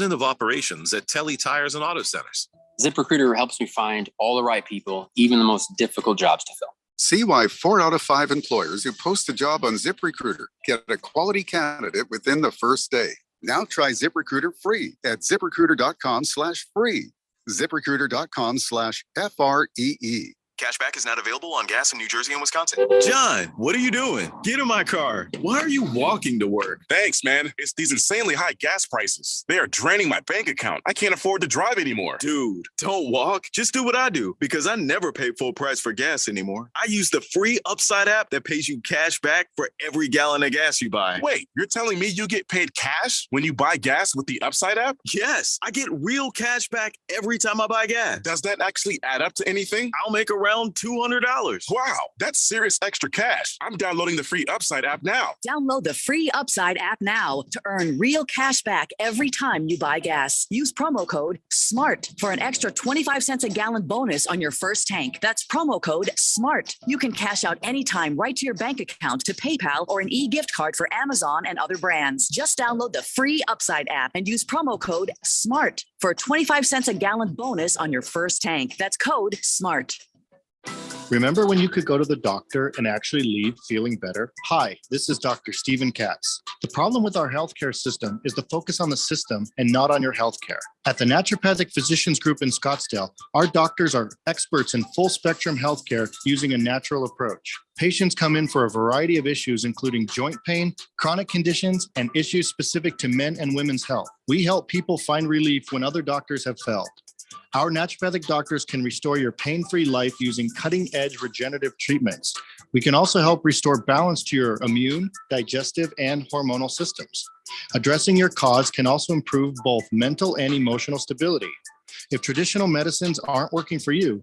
president of operations at Telly Tires and Auto Centers. ZipRecruiter helps me find all the right people, even the most difficult jobs to fill. See why 4 out of 5 employers who post a job on ZipRecruiter get a quality candidate within the first day. Now try ZipRecruiter free at ZipRecruiter.com/free. ZipRecruiter.com/FREE. Cashback is not available on gas in New Jersey and Wisconsin. John, what are you doing? Get in my car. Why are you walking to work? Thanks, man. It's these insanely high gas prices. They are draining my bank account. I can't afford to drive anymore. Dude, don't walk. Just do what I do because I never pay full price for gas anymore. I use the free Upside app that pays you cash back for every gallon of gas you buy. Wait, you're telling me you get paid cash when you buy gas with the Upside app? Yes, I get real cash back every time I buy gas. Does that actually add up to anything? I'll make around $200. Wow, that's serious extra cash. I'm downloading the free Upside app now. Download the free Upside app now to earn real cash back every time you buy gas. Use promo code SMART for an extra 25 cents a gallon bonus on your first tank. That's promo code SMART. You can cash out anytime right to your bank account, to PayPal, or an e-gift card for Amazon and other brands. Just download the free Upside app and use promo code SMART for a 25 cents a gallon bonus on your first tank. That's code SMART. Remember when you could go to the doctor and actually leave feeling better? Hi, this is Dr. Stephen Katz. The problem with our healthcare system is the focus on the system and not on your healthcare. At the Naturopathic Physicians Group in Scottsdale, our doctors are experts in full spectrum healthcare using a natural approach. Patients come in for a variety of issues, including joint pain, chronic conditions, and issues specific to men and women's health. We help people find relief when other doctors have failed. Our naturopathic doctors can restore your pain-free life using cutting-edge regenerative treatments. We can also help restore balance to your immune, digestive, and hormonal systems. Addressing your cause can also improve both mental and emotional stability. If traditional medicines aren't working for you,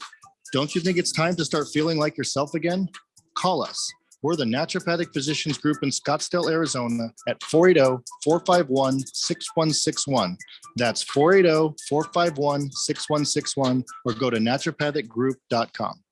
don't you think it's time to start feeling like yourself again? Call us. We're the Naturopathic Physicians Group in Scottsdale, Arizona at 480-451-6161. That's 480-451-6161, or go to naturopathicgroup.com.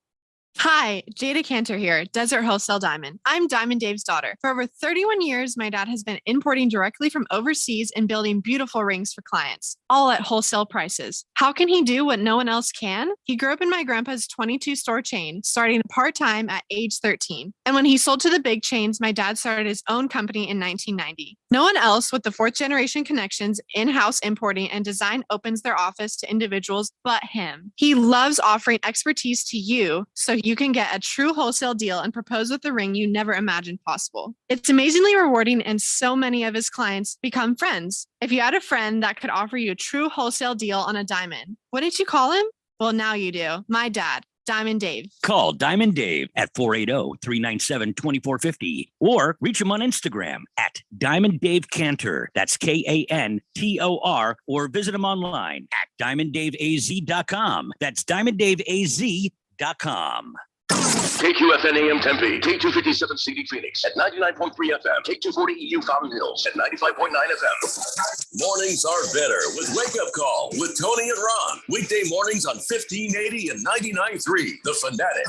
Hi, Jada Cantor here, Desert Wholesale Diamond. I'm Diamond Dave's daughter. For over 31 years, my dad has been importing directly from overseas and building beautiful rings for clients, all at wholesale prices. How can he do what no one else can? He grew up in my grandpa's 22-store chain, starting part-time at age 13. And when he sold to the big chains, my dad started his own company in 1990. No one else with the fourth-generation connections, in-house importing, and design opens their office to individuals but him. He loves offering expertise to you so you can get a true wholesale deal and propose with the ring you never imagined possible. It's amazingly rewarding, and so many of his clients become friends. If you had a friend that could offer you a true wholesale deal on a diamond, wouldn't you call him? Well, now you do. My dad, Diamond Dave. Call Diamond Dave at 480-397-2450 or reach him on Instagram at Diamond Dave Cantor. That's Kantor, or visit him online at diamonddaveaz.com. That's diamonddaveaz.com. KQFN AM Tempe, K257 CD Phoenix at 99.3 FM, K240 EU Fountain Hills at 95.9 FM. Mornings are better with Wake Up Call with Tony and Ron. Weekday mornings on 1580 and 99.3, The Fanatic.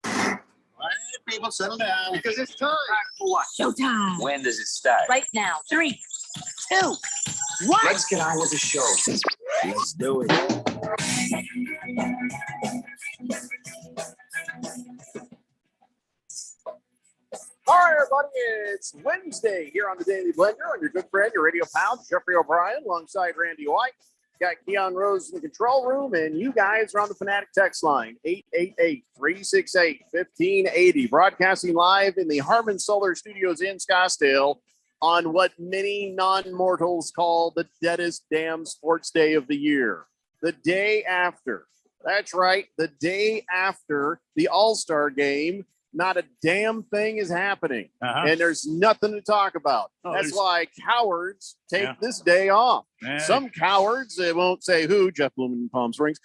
All right, people, settle down because it's time. What? Showtime. When does it start? Right now. 3, 2, 1. Let's get on with the show. Let's do it. All right, everybody, it's Wednesday here on the Daily Blender on your good friend, your radio pal, Jeffrey O'Brien, alongside Randy White. Got Keon Rose in the control room, and you guys are on the Fanatic text line, 888-368-1580, broadcasting live in the Harmon Solar Studios in Scottsdale on what many non-mortals call the deadest damn sports day of the year. The day after. That's right, the day after the All-Star game. Not a damn thing is happening, and there's nothing to talk about. That's why cowards take this day off. Some cowards, they won't say who, Jeff Blumen in Palm Springs,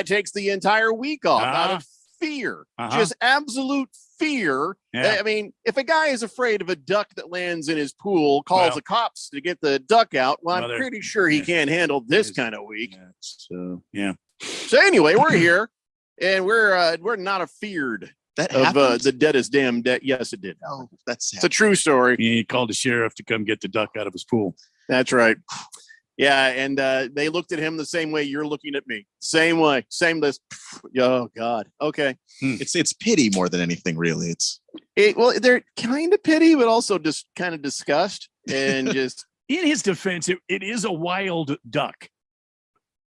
takes the entire week off out of fear, just absolute fear. I mean, if a guy is afraid of a duck that lands in his pool, calls the cops to get the duck out, well, I'm pretty sure he can't handle this kind of week. So anyway, we're here, and we're not afeared. That of the deadest damn debt. Yes, it did. Oh, it's a true story. He called the sheriff to come get the duck out of his pool. That's right. Yeah, and they looked at him the same way you're looking at me. Same way, same list. Oh God. Okay. It's pity more than anything, really. Well, they're kind of pity, but also just kind of disgust and just. In his defense, it is a wild duck.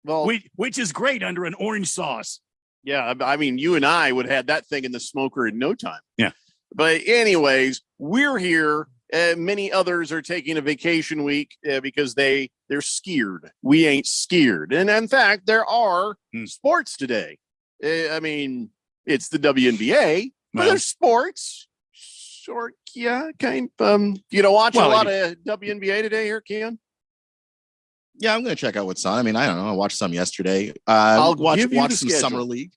Well, which is great under an orange sauce. Yeah, I mean, you and I would have that thing in the smoker in no time. Yeah. But anyways, we're here. Many others are taking a vacation week because they're scared. We ain't scared. And in fact, there are sports today. I mean, it's the WNBA, but there's sports. Short, yeah, kind of. You know, watch a lot of WNBA today here, Keon? Yeah, I'm going to check out what's on. I mean, I don't know. I watched some yesterday. I'll watch some schedule. Summer League.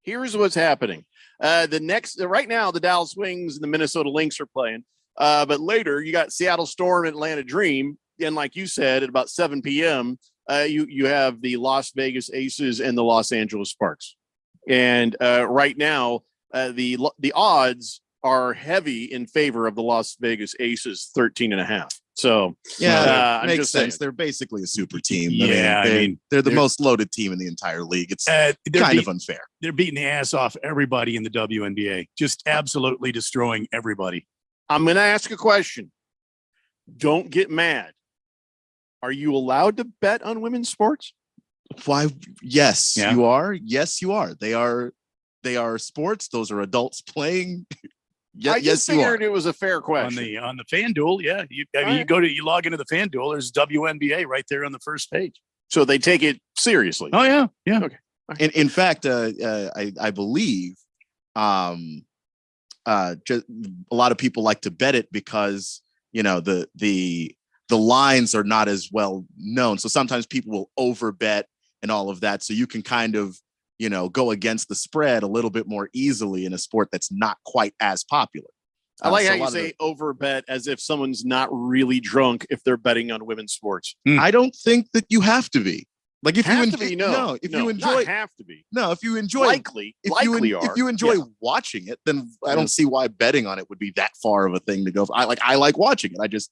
Here's what's happening. Right now, the Dallas Wings and the Minnesota Lynx are playing. But later, you got Seattle Storm and Atlanta Dream. And like you said, at about 7 p.m., you have the Las Vegas Aces and the Los Angeles Sparks. And right now, the odds are heavy in favor of the Las Vegas Aces, 13.5. So yeah, I'm makes just sense. saying. They're basically a super team. Yeah, I mean, they're the most loaded team in the entire league. It's kind of unfair. They're beating the ass off everybody in the WNBA, just absolutely destroying everybody. I'm going to ask a question. Don't get mad. Are you allowed to bet on women's sports? Why? Yes, you are. Yes, you are. They are sports. Those are adults playing. I just figured it was a fair question. On the FanDuel, yeah. You log into the FanDuel, there's WNBA right there on the first page. So they take it seriously. Oh yeah, yeah. Okay. In fact, I believe just a lot of people like to bet it because the lines are not as well known. So sometimes people will overbet and all of that. So you can kind of go against the spread a little bit more easily in a sport that's not quite as popular. I like how you say overbet as if someone's not really drunk if they're betting on women's sports. I don't think that you have to be. Like if you enjoy, not have to be. No, if you enjoy if you enjoy watching it, then I don't see why betting on it would be that far of a thing to go. I like watching it. I just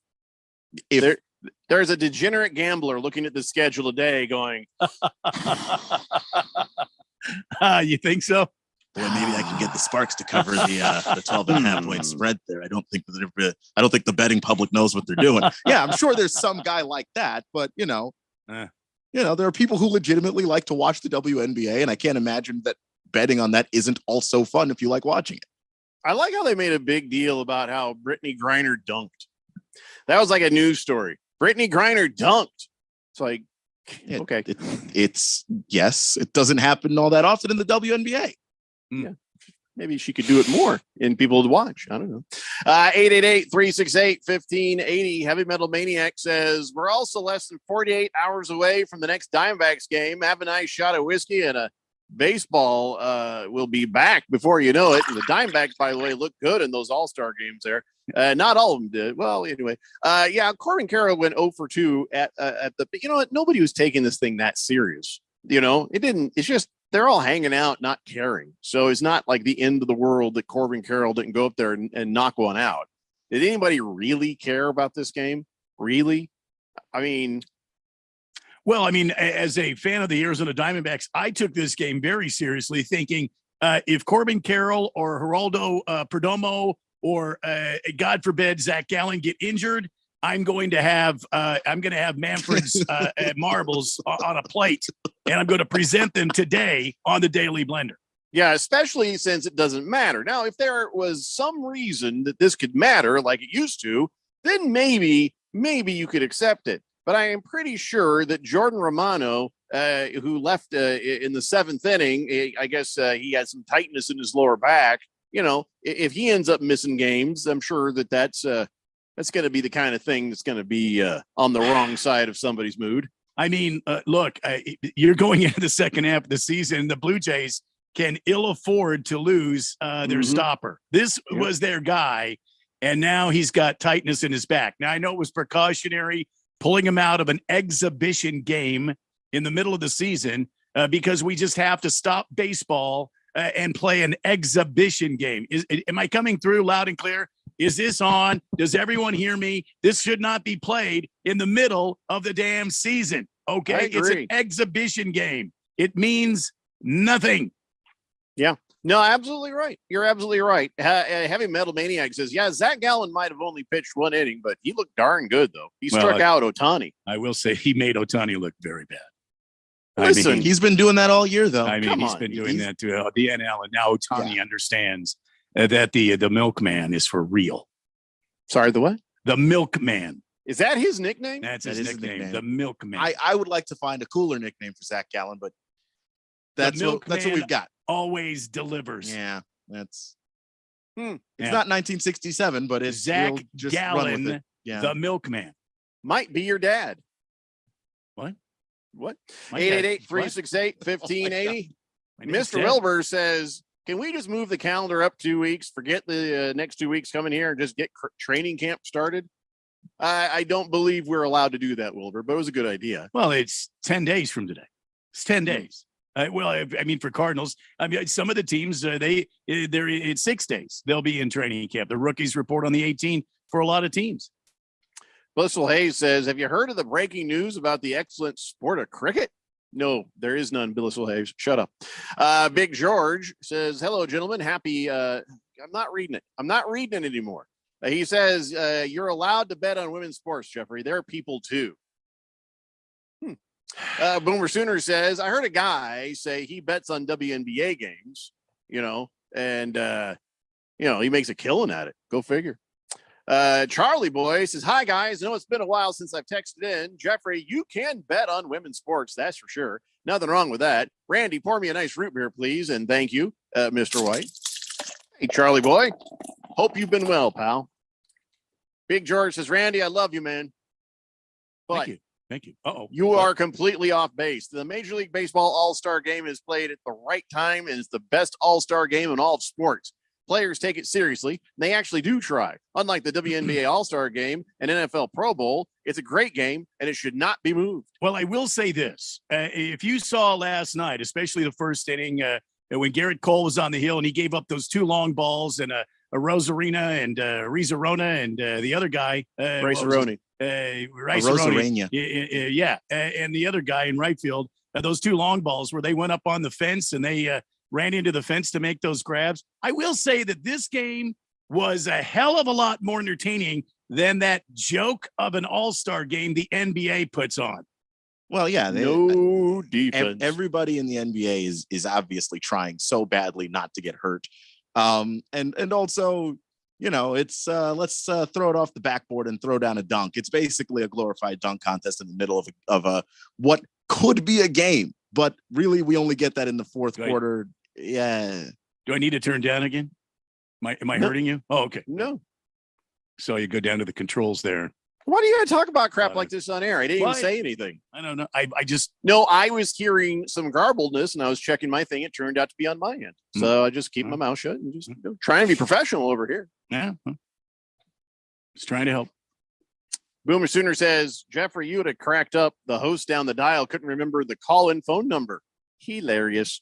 there's a degenerate gambler looking at the schedule today going, you think so? Boy, maybe I can get the Sparks to cover the 12.5 point spread there. I don't think the betting public knows what they're doing. Yeah, I'm sure there's some guy like that, but there are people who legitimately like to watch the WNBA, and I can't imagine that betting on that isn't also fun if you like watching it. I like how they made a big deal about how Brittany Griner dunked. That was like a news story. Brittany Griner dunked. It's like, okay. It doesn't happen all that often in the WNBA. Yeah. Maybe she could do it more and people would watch. I don't know. 888-368-1580. Heavy Metal Maniac says, we're also less than 48 hours away from the next Diamondbacks game. Have a nice shot of whiskey and a baseball will be back before you know it. And the Diamondbacks, by the way, look good in those all-star games there. Not all of them did. Well, anyway, Corbin Carroll went 0 for 2 at the, you know what? Nobody was taking this thing that serious. It's just, they're all hanging out, not caring. So it's not like the end of the world that Corbin Carroll didn't go up there and knock one out. Did anybody really care about this game? Really? I mean, as a fan of the Arizona Diamondbacks, I took this game very seriously, thinking if Corbin Carroll or Geraldo Perdomo or God forbid Zach Gallen get injured, I'm going to have Manfred's marbles on a plate, and I'm going to present them today on the Daily Blender. Yeah, especially since it doesn't matter. Now, if there was some reason that this could matter like it used to, then maybe you could accept it. But I am pretty sure that Jordan Romano, who left in the 7th inning, I guess he had some tightness in his lower back. If he ends up missing games, I'm sure that's going to be the kind of thing that's going to be on the wrong side of somebody's mood. I mean, look, you're going into the second half of the season. The Blue Jays can ill afford to lose their stopper. This was their guy, and now he's got tightness in his back. Now, I know it was precautionary, pulling him out of an exhibition game in the middle of the season because we just have to stop baseball and play an exhibition game. Am I coming through loud and clear? Is this on? Does everyone hear me? This should not be played in the middle of the damn season. Okay. It's an exhibition game. It means nothing. Yeah. No, absolutely right. You're absolutely right. Heavy Metal Maniac says, yeah, Zach Gallen might have only pitched one inning, but he looked darn good, though. He struck out Ohtani. I will say he made Ohtani look very bad. Listen, he's been doing that all year, though. I mean, he's been doing that to DNL, and now Ohtani understands that the milkman is for real. Sorry, the what? The milkman. Is that his nickname? That's his nickname, the milkman. I would like to find a cooler nickname for Zach Gallen, but that's what we've got. Always delivers. Yeah, that's. It's not 1967, but it's Zach just Gallen, run with it. Yeah. the milkman. Might be your dad. What? 888-368-1580. Mr. Wilbur says, can we just move the calendar up 2 weeks? Forget the next 2 weeks coming here and just get training camp started? I don't believe we're allowed to do that, Wilbur, but it was a good idea. Well, it's 10 days from today. It's 10 days. For Cardinals, some of the teams, they're in 6 days. They'll be in training camp. The rookies report on the 18th for a lot of teams. Blissful Hayes says, have you heard of the breaking news about the excellent sport of cricket? No, there is none, Blissful Hayes. Shut up. Big George says, hello, gentlemen. Happy. I'm not reading it. I'm not reading it anymore. He says, you're allowed to bet on women's sports, Jeffrey. There are people too. Boomer Sooner says, I heard a guy say he bets on WNBA games, and he makes a killing at it. Go figure. Charlie Boy says, hi guys. I know it's been a while since I've texted in. Jeffrey, you can bet on women's sports. That's for sure. Nothing wrong with that. Randy, pour me a nice root beer, please. And thank you, Mr. White. Hey, Charlie Boy. Hope you've been well, pal. Big George says, Randy, I love you, man. But Thank you. Uh-oh. You are completely off base. The Major League Baseball All-Star Game is played at the right time and is the best All-Star game in all of sports. Players take it seriously. They actually do try. Unlike the WNBA All-Star Game and NFL Pro Bowl, it's a great game and it should not be moved. Well, I will say this. If you saw last night, especially the first inning, when Garrett Cole was on the hill and he gave up those two long balls and a Rosarina and Rizarona and the other guy, Rice-A-Roni. Rosarina. Yeah. And the other guy in right field, those two long balls where they went up on the fence and they ran into the fence to make those grabs. I will say that this game was a hell of a lot more entertaining than that joke of an all-star game the NBA puts on. Well, yeah. No defense. Everybody in the NBA is obviously trying so badly not to get hurt. And also, it's let's throw it off the backboard and throw down a dunk. It's basically a glorified dunk contest in the middle of a what could be a game, but really we only get that in the fourth quarter. Yeah. Do I need to turn down again? Am I hurting you? Oh, okay. No. So you go down to the controls there. Why do you gotta talk about crap like this on air? I didn't even say anything. I don't know. I just I was hearing some garbledness and I was checking my thing. It turned out to be on my end. So I just keep my mouth shut and just trying to be professional over here. Yeah. Just trying to help. Boomer Sooner says, Jeffrey, you would have cracked up. The host down the dial couldn't remember the call-in phone number. Hilarious.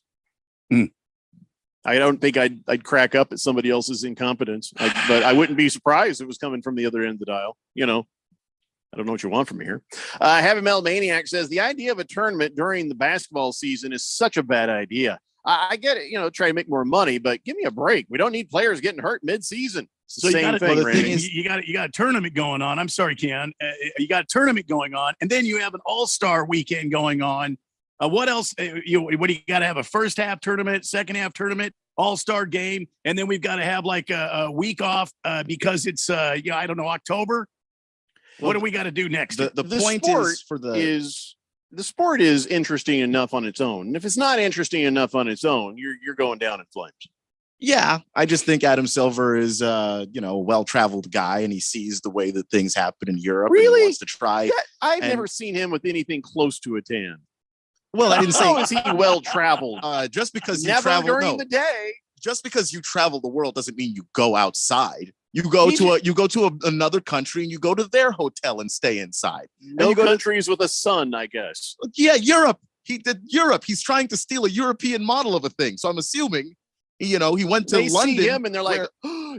I don't think I'd crack up at somebody else's incompetence, but I wouldn't be surprised if it was coming from the other end of the dial. I don't know what you want from me here. Heavy Metal Maniac says the idea of a tournament during the basketball season is such a bad idea. I get it, try to make more money, but give me a break. We don't need players getting hurt mid-season. It's the same thing, Randy. You got a tournament going on. I'm sorry, Ken. You got a tournament going on, and then you have an all-star weekend going on. What else? What do you got to have? A first half tournament, second half tournament, all-star game, and then we've got to have like a week off because it's I don't know, October. What do we got to do next? The point is the sport is interesting enough on its own. And if it's not interesting enough on its own, you're going down in flames. Yeah, I just think Adam Silver is a well-traveled guy, and he sees the way that things happen in Europe. Really, and he wants to try. Yeah, I've never seen him with anything close to a tan. Well, I didn't say. How is he well-traveled? Just because never you travel during the day. Just because you travel the world doesn't mean you go outside. You go to another country and you go to their hotel and stay inside. No countries with a sun, I guess. Yeah, Europe. He did Europe. He's trying to steal a European model of a thing. So I'm assuming, he went to London. See him and they're like,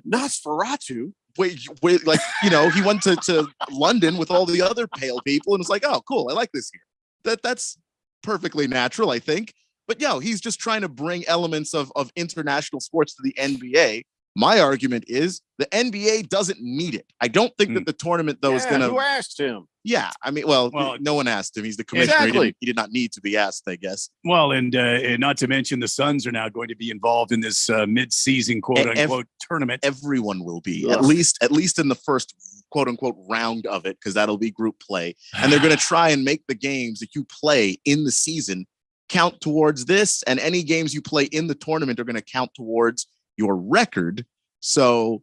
Nosferatu. wait, like, he went to London with all the other pale people and was like, oh, cool, I like this here. That's perfectly natural, I think. But he's just trying to bring elements of international sports to the NBA. My argument is the NBA doesn't need it. I don't think that the tournament, though, is going to. Who asked him? Yeah, I mean, no one asked him. He's the commissioner. Exactly. He did not need to be asked, I guess. Well, and not to mention the Suns are now going to be involved in this mid-season quote unquote tournament. Everyone will be, Ugh. at least in the first quote unquote round of it, because that'll be group play, and they're going to try and make the games that you play in the season count towards this, and any games you play in the tournament are going to count towards your record. So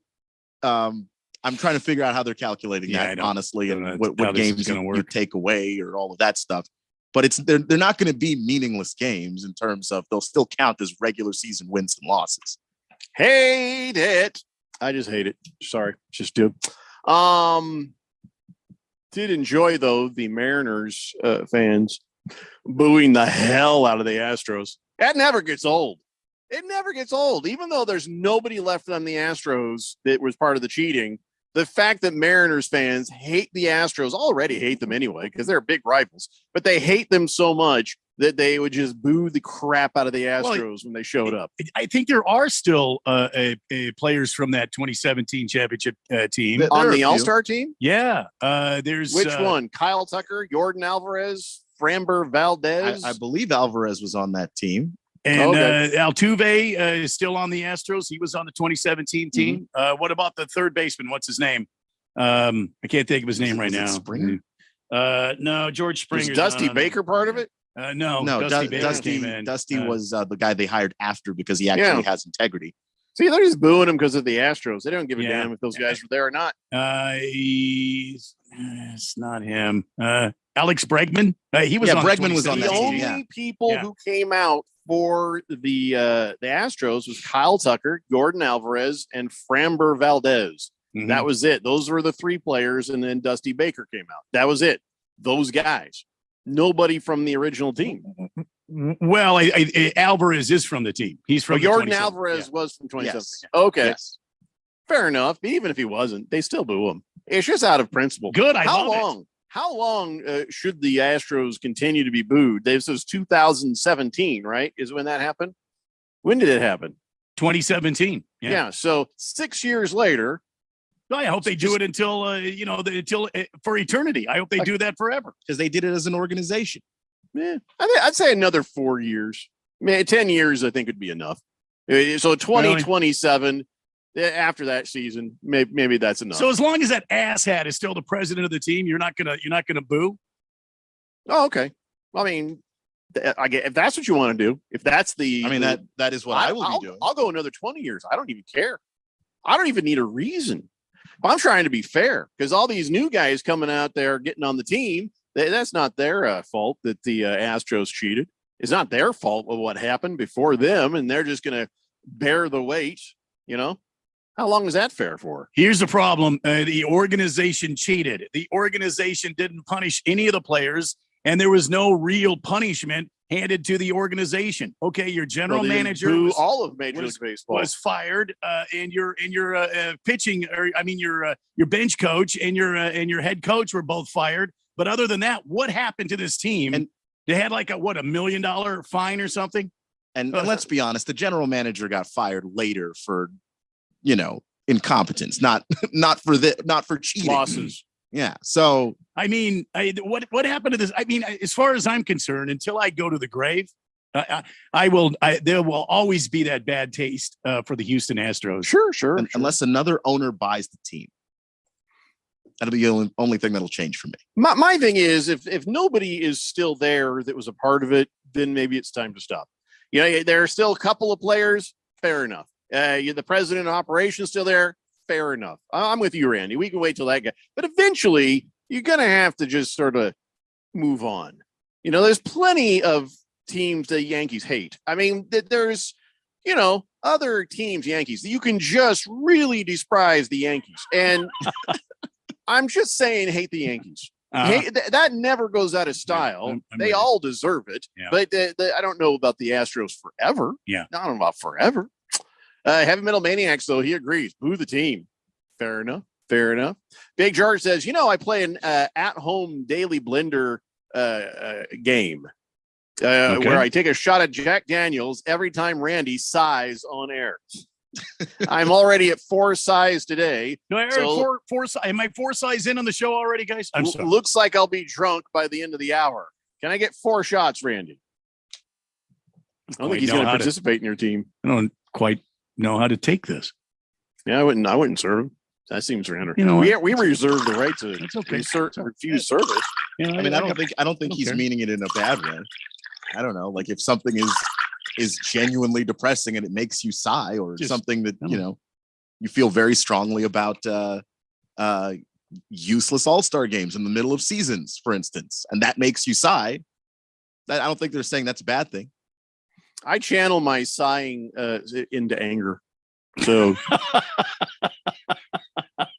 I'm trying to figure out how they're calculating that, honestly, and what games you take away or all of that stuff. But they're not going to be meaningless games in terms of they'll still count as regular season wins and losses. Hate it. I just hate it. Sorry, just do. Did enjoy, though, the Mariners fans booing the hell out of the Astros. That never gets old. It never gets old. Even though there's nobody left on the Astros that was part of the cheating, the fact that Mariners fans hate the Astros, already hate them anyway, because they're big rivals, but they hate them so much that they would just boo the crap out of the Astros when they showed up. I think there are still players from that 2017 championship team. On the All-Star team? Yeah. There's Which one? Kyle Tucker, Jordan Alvarez, Framber Valdez? I believe Alvarez was on that team. And Altuve is still on the Astros. He was on the 2017 team. What about the third baseman? What's his name? I can't think of his name right now. Springer? No, George Springer. Is Dusty Baker part of it? No, Dusty was the guy they hired after because he actually has integrity. See, they're just booing him because of the Astros. They don't give a damn if those guys were there or not. It's not him. Alex Bregman. He was. On Bregman was on the that team. The only people who came out for the Astros was Kyle Tucker, Jordan Alvarez, and Framber Valdez. That was it. Those were the three players, and then Dusty Baker came out. That was it. Those guys. Nobody from the original team. Well, Alvarez is from the team. He's from Jordan Alvarez was from 2017. Yes. Okay. Yes. Fair enough. Even if he wasn't, they still boo him. It's just out of principle. Good. How long should the Astros continue to be booed? This was 2017, right? Is when that happened? When did it happen? 2017. Yeah. So 6 years later. I hope they do it until for eternity. I hope they do that forever because they did it as an organization. Yeah, I'd say another 4 years. 10 years, I think would be enough. So 2027. After that season, maybe that's enough. So as long as that asshat is still the president of the team, you're not gonna boo. Oh, okay. I mean, I get if that's what you want to do. If that's the, that is what I will be doing. I'll go another 20 years. I don't even care. I don't even need a reason. I'm trying to be fair because all these new guys coming out there getting on the team, that's not their fault that the Astros cheated. It's not their fault of what happened before them, and they're just going to bear the weight. How long is that fair for? Here's the problem. The organization cheated. The organization didn't punish any of the players, and there was no real punishment handed to the organization. Okay, your general manager all of Major League Baseball was fired, and your pitching, or your bench coach and your head coach were both fired. But other than that, what happened to this team? And they had like $1 million fine or something. And let's be honest, the general manager got fired later for incompetence, not for cheating. Losses. Yeah. So what happened to this? As far as I'm concerned, until I go to the grave, there will always be that bad taste for the Houston Astros. Sure. Unless another owner buys the team, that'll be the only thing that'll change for me. My thing is, if nobody is still there that was a part of it, then maybe it's time to stop. There are still a couple of players. Fair enough. The president of operations still there. Fair enough. I'm with you, Randy. We can wait till that guy. But eventually, you're going to have to just sort of move on. There's plenty of teams the Yankees hate. There's, other teams, Yankees, you can just really despise the Yankees. And I'm just saying, hate the Yankees. That never goes out of style. They all deserve it. Yeah. But I don't know about the Astros forever. Yeah. I don't know about forever. Heavy Metal Maniacs, though, he agrees. Boo the team. Fair enough. Fair enough. Big George says, I play an at-home daily blender game where I take a shot at Jack Daniels every time Randy sighs on air. I'm already at 4 sighs today. No, four. Am I 4 sighs in on the show already, guys? I'm sorry. Looks like I'll be drunk by the end of the hour. Can I get 4 shots, Randy? I don't think he's going to participate in your team. I don't quite know how to take this. Yeah, I wouldn't serve him. That seems random. We reserve the right to refuse service. I mean, I don't think he's meaning it in a bad way. I don't know. Like if something is genuinely depressing and it makes you sigh, or something that you feel very strongly about useless all-star games in the middle of seasons, for instance, and that makes you sigh. I don't think they're saying that's a bad thing. I channel my sighing into anger, so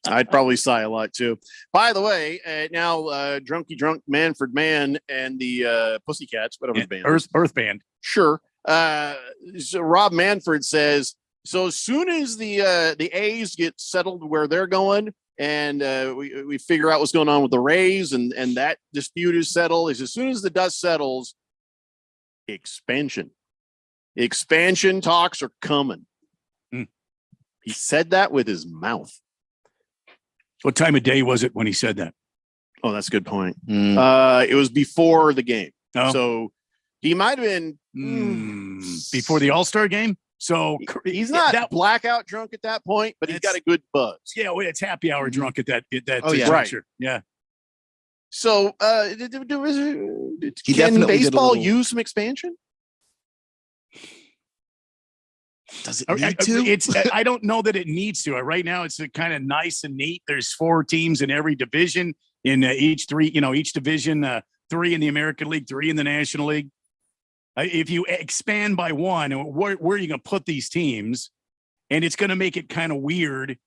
I'd probably sigh a lot too. By the way, now Drunky Drunk Manfred Man and the Pussycats, whatever the band, Earth Band, sure. So Rob Manfred says, so as soon as the A's get settled where they're going, and we figure out what's going on with the Rays, and that dispute is settled, as soon as the dust settles, expansion talks are coming. He said that with his mouth. What time of day was it when he said that? Oh, that's a good point. It was before the game. Oh. So he might have been before the All-Star game. So he's not blackout drunk at that point, but he's got a good buzz. Yeah, well, it's happy hour drunk at that. Right. Yeah. So can baseball use some expansion? Does it need to? I don't know that it needs to. Right now, it's kind of nice and neat. There's 4 teams in every division. In each division, 3 in the American League, 3 in the National League. If you expand by 1, where are you going to put these teams? And it's going to make it kind of weird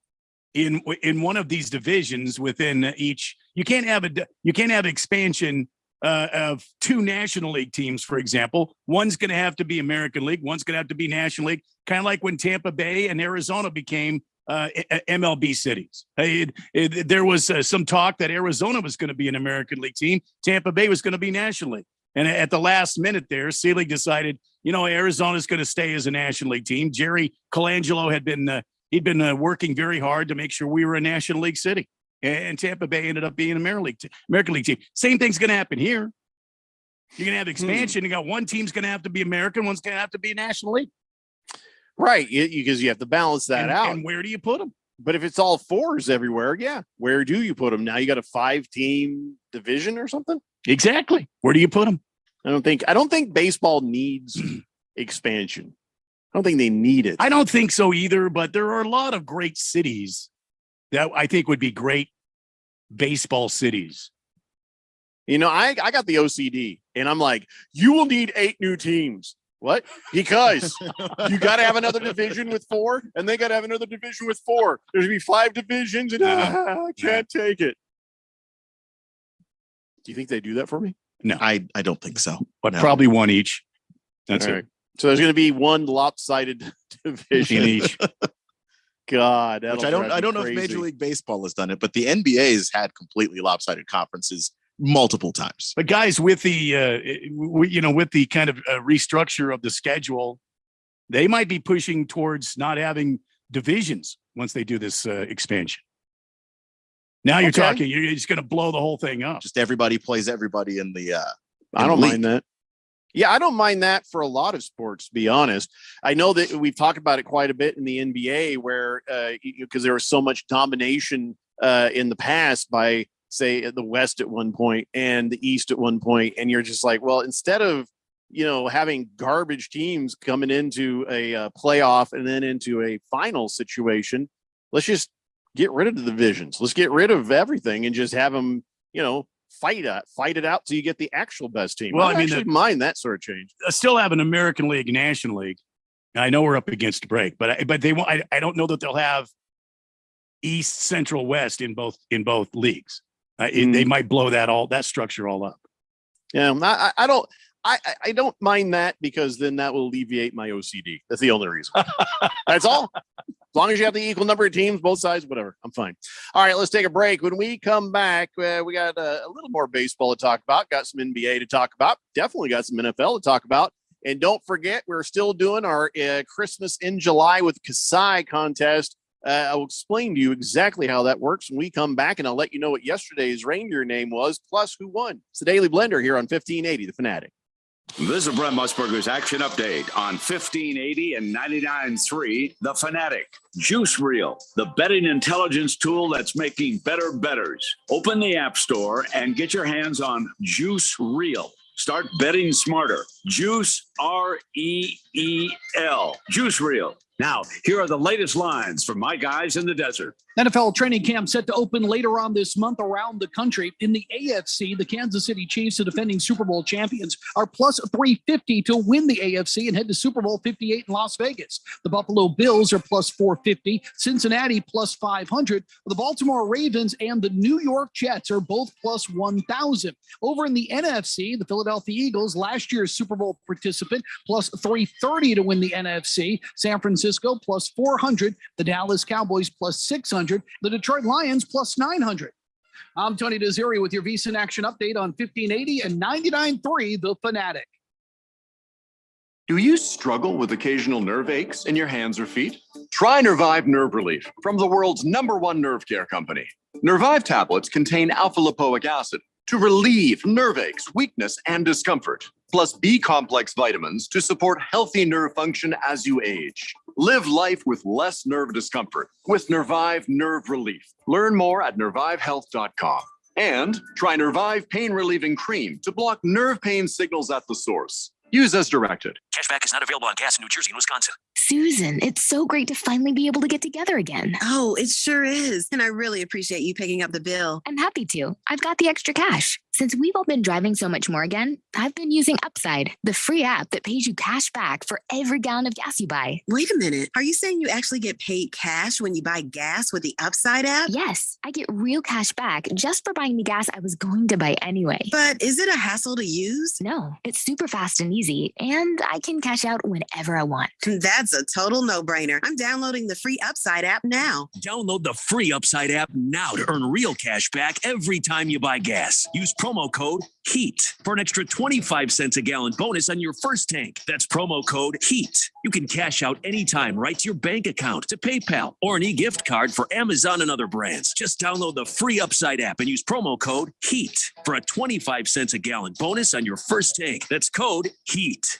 in one of these divisions within each. You can't have expansion of 2 National League teams, for example. One's going to have to be American League. One's going to have to be National League. Kind of like when Tampa Bay and Arizona became MLB cities. There was some talk that Arizona was going to be an American League team. Tampa Bay was going to be National League. And at the last minute there, Selig decided, Arizona's going to stay as a National League team. Jerry Colangelo had been working very hard to make sure we were a National League city. And Tampa Bay ended up being an American League team. Same thing's going to happen here. You're going to have expansion. You got one team's going to have to be American. One's going to have to be National League. Right. Because you have to balance that out. And where do you put them? But if it's all 4s everywhere, where do you put them? Now you got a 5-team division or something? Exactly. Where do you put them? I don't think baseball needs expansion. I don't think they need it. I don't think so either, but there are a lot of great cities that I think would be great baseball cities. I got the OCD and I'm like, you will need 8 new teams. What? Because you got to have another division with 4 and they got to have another division with 4. There's going to be 5 divisions and I can't take it. Do you think they do that for me? No, I don't think so. But probably 1 each. That's all it. right. So there's going to be 1 lopsided division each. God, which I don't know if Major League Baseball has done it, but the NBA has had completely lopsided conferences multiple times. But guys, with the with the kind of restructure of the schedule, they might be pushing towards not having divisions once they do this expansion. Now you're talking, you're just going to blow the whole thing up. Just everybody plays everybody in the. I don't mind that. Yeah, I don't mind that for a lot of sports, to be honest. I know that we've talked about it quite a bit in the NBA where because there was so much domination in the past by, say, the West at one point and the East at one point. And you're just like, well, instead of, having garbage teams coming into a playoff and then into a final situation, let's just get rid of the divisions. Let's get rid of everything and just have them, fight it out so you get the actual best team. Well, I actually mind that sort of change. I still have an American League, National League. I know we're up against a break, but they won't. I don't know that they'll have East, Central, West in both leagues. They might blow that structure all up. Yeah, I don't mind that because then that will alleviate my OCD. That's the only reason. That's all. As long as you have the equal number of teams, both sides, whatever, I'm fine. All right, let's take a break. When we come back, we got a little more baseball to talk about. Got some NBA to talk about. Definitely got some NFL to talk about. And don't forget, we're still doing our Christmas in July with Kasai contest. I'll explain to you exactly how that works when we come back, and I'll let you know what yesterday's reindeer name was, plus who won. It's the Daily Blender here on 1580, The Fanatic. This is Brent Musburger's action update on 1580 and 99.3 The Fanatic. Juice Reel, the betting intelligence tool that's making better bettors. Open the App Store and get your hands on Juice Reel. Start betting smarter. Juice, R-E-E-L. Juice Reel. Now, here are the latest lines from my guys in the desert. NFL training camp set to open later on this month around the country. In the AFC, the Kansas City Chiefs, the defending Super Bowl champions, are plus 350 to win the AFC and head to Super Bowl 58 in Las Vegas. The Buffalo Bills are plus 450, Cincinnati plus 500. The Baltimore Ravens and the New York Jets are both plus 1,000. Over in the NFC, the Philadelphia Eagles, last year's Super Bowl participant, plus 330 to win the NFC. San Francisco plus 400. The Dallas Cowboys plus 600. The Detroit Lions plus 900. I'm Tony Desiri with your VSiN Action Update on 1580 and 99.3 The Fanatic. Do you struggle with occasional nerve aches in your hands or feet? Try Nervive Nerve Relief from the world's #1 nerve care company. Nervive tablets contain alpha-lipoic acid to relieve nerve aches, weakness, and discomfort, plus B-complex vitamins to support healthy nerve function as you age. Live life with less nerve discomfort with Nervive Nerve Relief. Learn more at nervivehealth.com. And try Nervive Pain Relieving Cream to block nerve pain signals at the source. Use as directed. Cashback is not available on gas in New Jersey and Wisconsin. Susan, it's so great to finally be able to get together again. Oh, it sure is. And I really appreciate you picking up the bill. I'm happy to. I've got the extra cash. Since we've all been driving so much more again, I've been using Upside, the free app that pays you cash back for every gallon of gas you buy. Wait a minute. Are you saying you actually get paid cash when you buy gas with the Upside app? Yes, I get real cash back just for buying the gas I was going to buy anyway. But is it a hassle to use? No, it's super fast and easy, and I can cash out whenever I want. That's a total no-brainer. I'm downloading the free Upside app now. Download the free Upside app now to earn real cash back every time you buy gas. Use promo code HEAT for an extra 25 cents a gallon bonus on your first tank. That's promo code HEAT. You can cash out anytime right to your bank account, to PayPal, or an e-gift card for Amazon and other brands. Just download the free Upside app and use promo code HEAT for a 25 cents a gallon bonus on your first tank. That's code HEAT.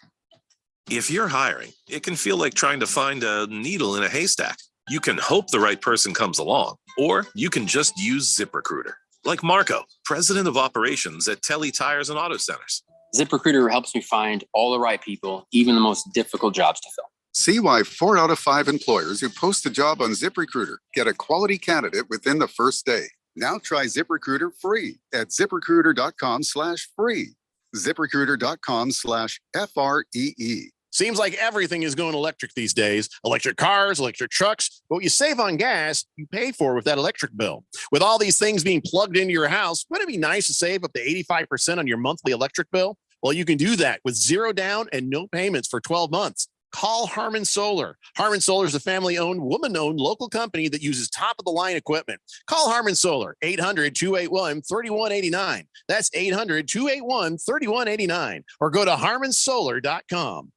If you're hiring, it can feel like trying to find a needle in a haystack. You can hope the right person comes along, or you can just use ZipRecruiter. Like Marco, president of operations at Telly Tires and Auto Centers. ZipRecruiter helps me find all the right people, even the most difficult jobs to fill. See why 4 out of 5 employers who post a job on ZipRecruiter get a quality candidate within the first day. Now try ZipRecruiter free at ZipRecruiter.com/free. ZipRecruiter.com/FREE. Seems like everything is going electric these days. Electric cars, electric trucks. But what you save on gas, you pay for with that electric bill. With all these things being plugged into your house, wouldn't it be nice to save up to 85% on your monthly electric bill? Well, you can do that with 0 down and no payments for 12 months. Call Harmon Solar. Harmon Solar is a family-owned, woman-owned local company that uses top-of-the-line equipment. Call Harmon Solar, 800-281-3189. That's 800-281-3189. Or go to harmonsolar.com.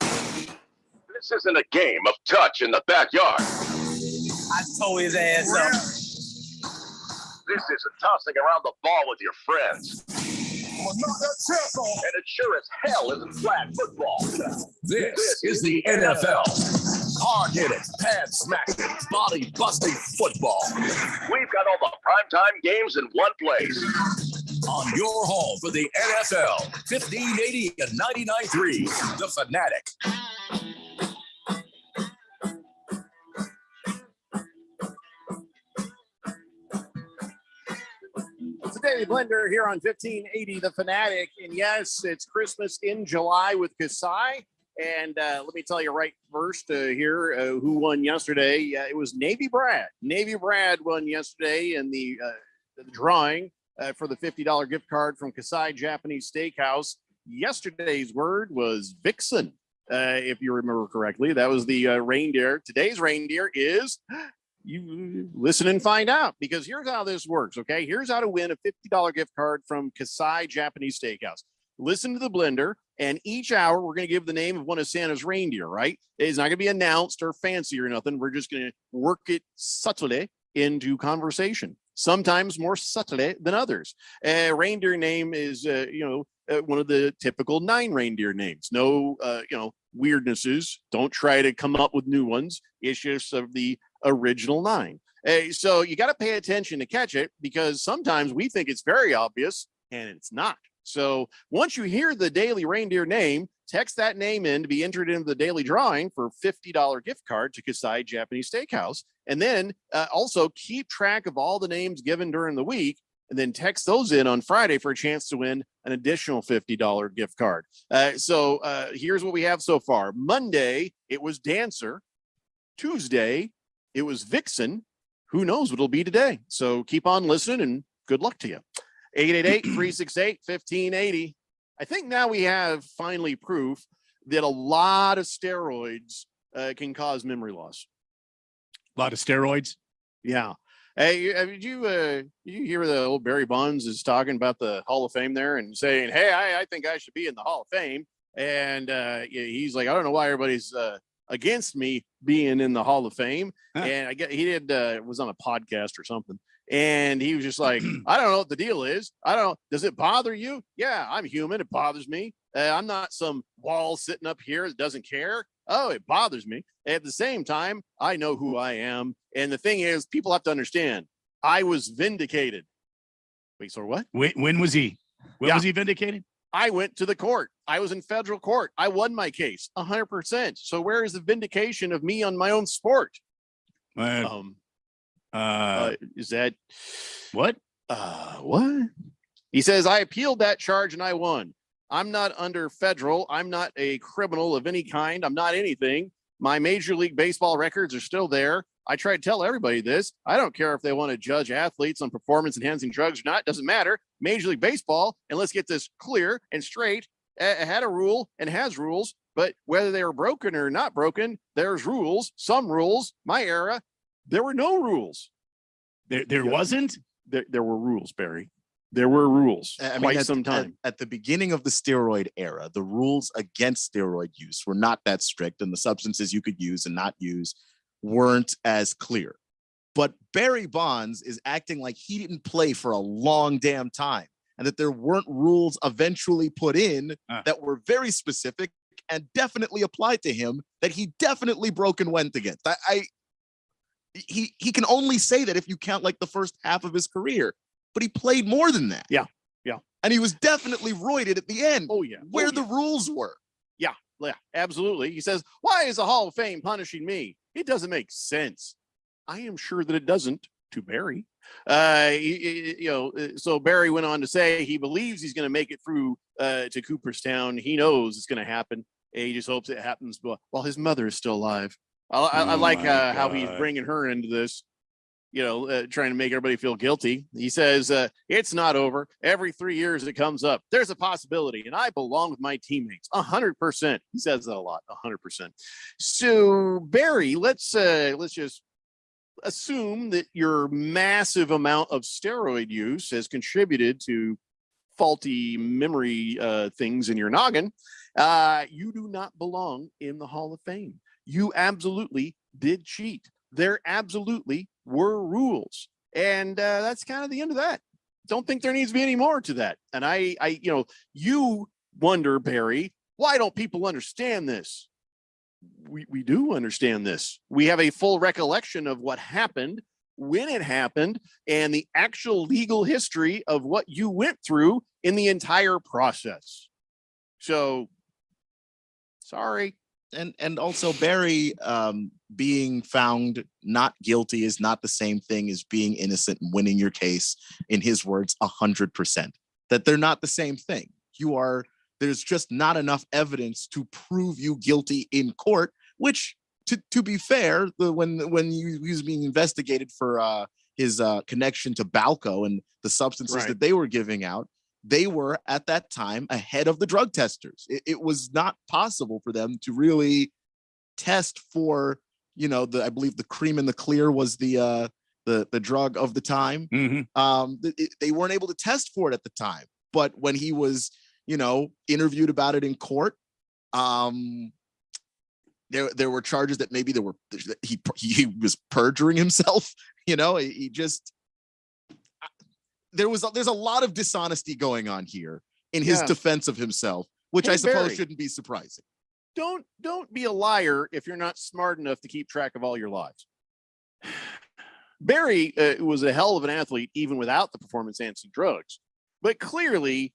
This isn't a game of touch in the backyard. I tore his ass up. This isn't tossing around the ball with your friends. And it sure as hell isn't flag football. This is the NFL. Hard-hitting, pad-smacking, body-busting football. We've got all the primetime games in one place. On your home for the NFL, 1580 and 99.3, The Fanatic. It's the Daily Blender here on 1580 The Fanatic. And yes, it's Christmas in July with Kasai. And let me tell you right first here who won yesterday. It was Navy Brad. Navy Brad won yesterday in the drawing for the $50 gift card from Kasai Japanese Steakhouse. Yesterday's word was Vixen. if you remember correctly. That was the reindeer. Today's reindeer is, you listen and find out, because here's how this works, okay? Here's how to win a $50 gift card from Kasai Japanese Steakhouse. Listen to the blender, and each hour we're going to give the name of one of Santa's reindeer, right? It's not going to be announced or fancy or nothing. We're just going to work it subtly into conversation, sometimes more subtly than others. Reindeer name is, one of the typical 9 reindeer names. No, weirdnesses. Don't try to come up with new ones. It's just of the original 9. So you got to pay attention to catch it, because sometimes we think it's very obvious and it's not. So once you hear the daily reindeer name, text that name in to be entered into the daily drawing for $50 gift card to Kasai Japanese Steakhouse. And then also keep track of all the names given during the week, and then text those in on Friday for a chance to win an additional $50 gift card. So here's what we have so far. Monday, it was Dancer. Tuesday, it was Vixen. Who knows what it'll be today? So keep on listening, and good luck to you. 888-368-1580. I think now we have finally proof that a lot of steroids can cause memory loss. A lot of steroids? Yeah. Hey, did you hear the old Barry Bonds is talking about the Hall of Fame there and saying, hey, I think I should be in the Hall of Fame. And he's like, I don't know why everybody's against me being in the Hall of Fame. Huh. And I get he did was on a podcast or something. And he was just like, I don't know what the deal is. I don't know. Does it bother you? Yeah, I'm human. It bothers me. I'm not some wall sitting up here that doesn't care. Oh, it bothers me. At the same time, I know who I am. And the thing is, people have to understand, I was vindicated. Wait, so what? When was he? When was he vindicated? I went to the court. I was in federal court. I won my case 100%. So where is the vindication of me on my own sport? Is that what? What? He says, I appealed that charge and I won. I'm not under federal. I'm not a criminal of any kind. I'm not anything. My Major League Baseball records are still there. I try to tell everybody this. I don't care if they want to judge athletes on performance enhancing drugs or not. It doesn't matter. Major League Baseball, and let's get this clear and straight, had a rule and has rules, but whether they were broken or not broken, there's rules, some rules. My era, there were no rules. There wasn't? There were rules, Barry. There were rules quite some time. At the beginning of the steroid era, the rules against steroid use were not that strict, and the substances you could use and not use weren't as clear. But Barry Bonds is acting like he didn't play for a long damn time, and that there weren't rules eventually put in that were very specific and definitely applied to him that he definitely broke and went against. He can only say that if you count like the first half of his career, but he played more than that. Yeah. And he was definitely roided at the end. Oh, yeah. Where the rules were. Yeah, absolutely. He says, why is the Hall of Fame punishing me? It doesn't make sense. I am sure that it doesn't to Barry. So Barry went on to say he believes he's going to make it through to Cooperstown. He knows it's going to happen. He just hopes it happens while his mother is still alive. I like how he's bringing her into this, trying to make everybody feel guilty. He says, it's not over. Every 3 years it comes up. There's a possibility, and I belong with my teammates 100%. He says that a lot, 100%. So Barry, let's just assume that your massive amount of steroid use has contributed to faulty memory things in your noggin. You do not belong in the Hall of Fame. You absolutely did cheat. There absolutely were rules. And that's kind of the end of that. Don't think there needs to be any more to that. And you wonder, Barry, why don't people understand this? We do understand this. We have a full recollection of what happened, when it happened, and the actual legal history of what you went through in the entire process. So, sorry. And also Barry being found not guilty is not the same thing as being innocent and winning your case, in his words, 100%. That they're not the same thing. There's just not enough evidence to prove you guilty in court, which to be fair, when he was being investigated for his connection to Balco and the substances that they were giving out, they were at that time ahead of the drug testers. It was not possible for them to really test for, I believe the cream in the clear was the drug of the time. They weren't able to test for it at the time. But when he was, interviewed about it in court, there were charges that maybe he was perjuring himself. There's a lot of dishonesty going on here in his defense of himself, which Hey, I suppose Barry. shouldn't be surprising. Don't be a liar if you're not smart enough to keep track of all your lives. Barry was a hell of an athlete even without the performance-enhancing drugs, but clearly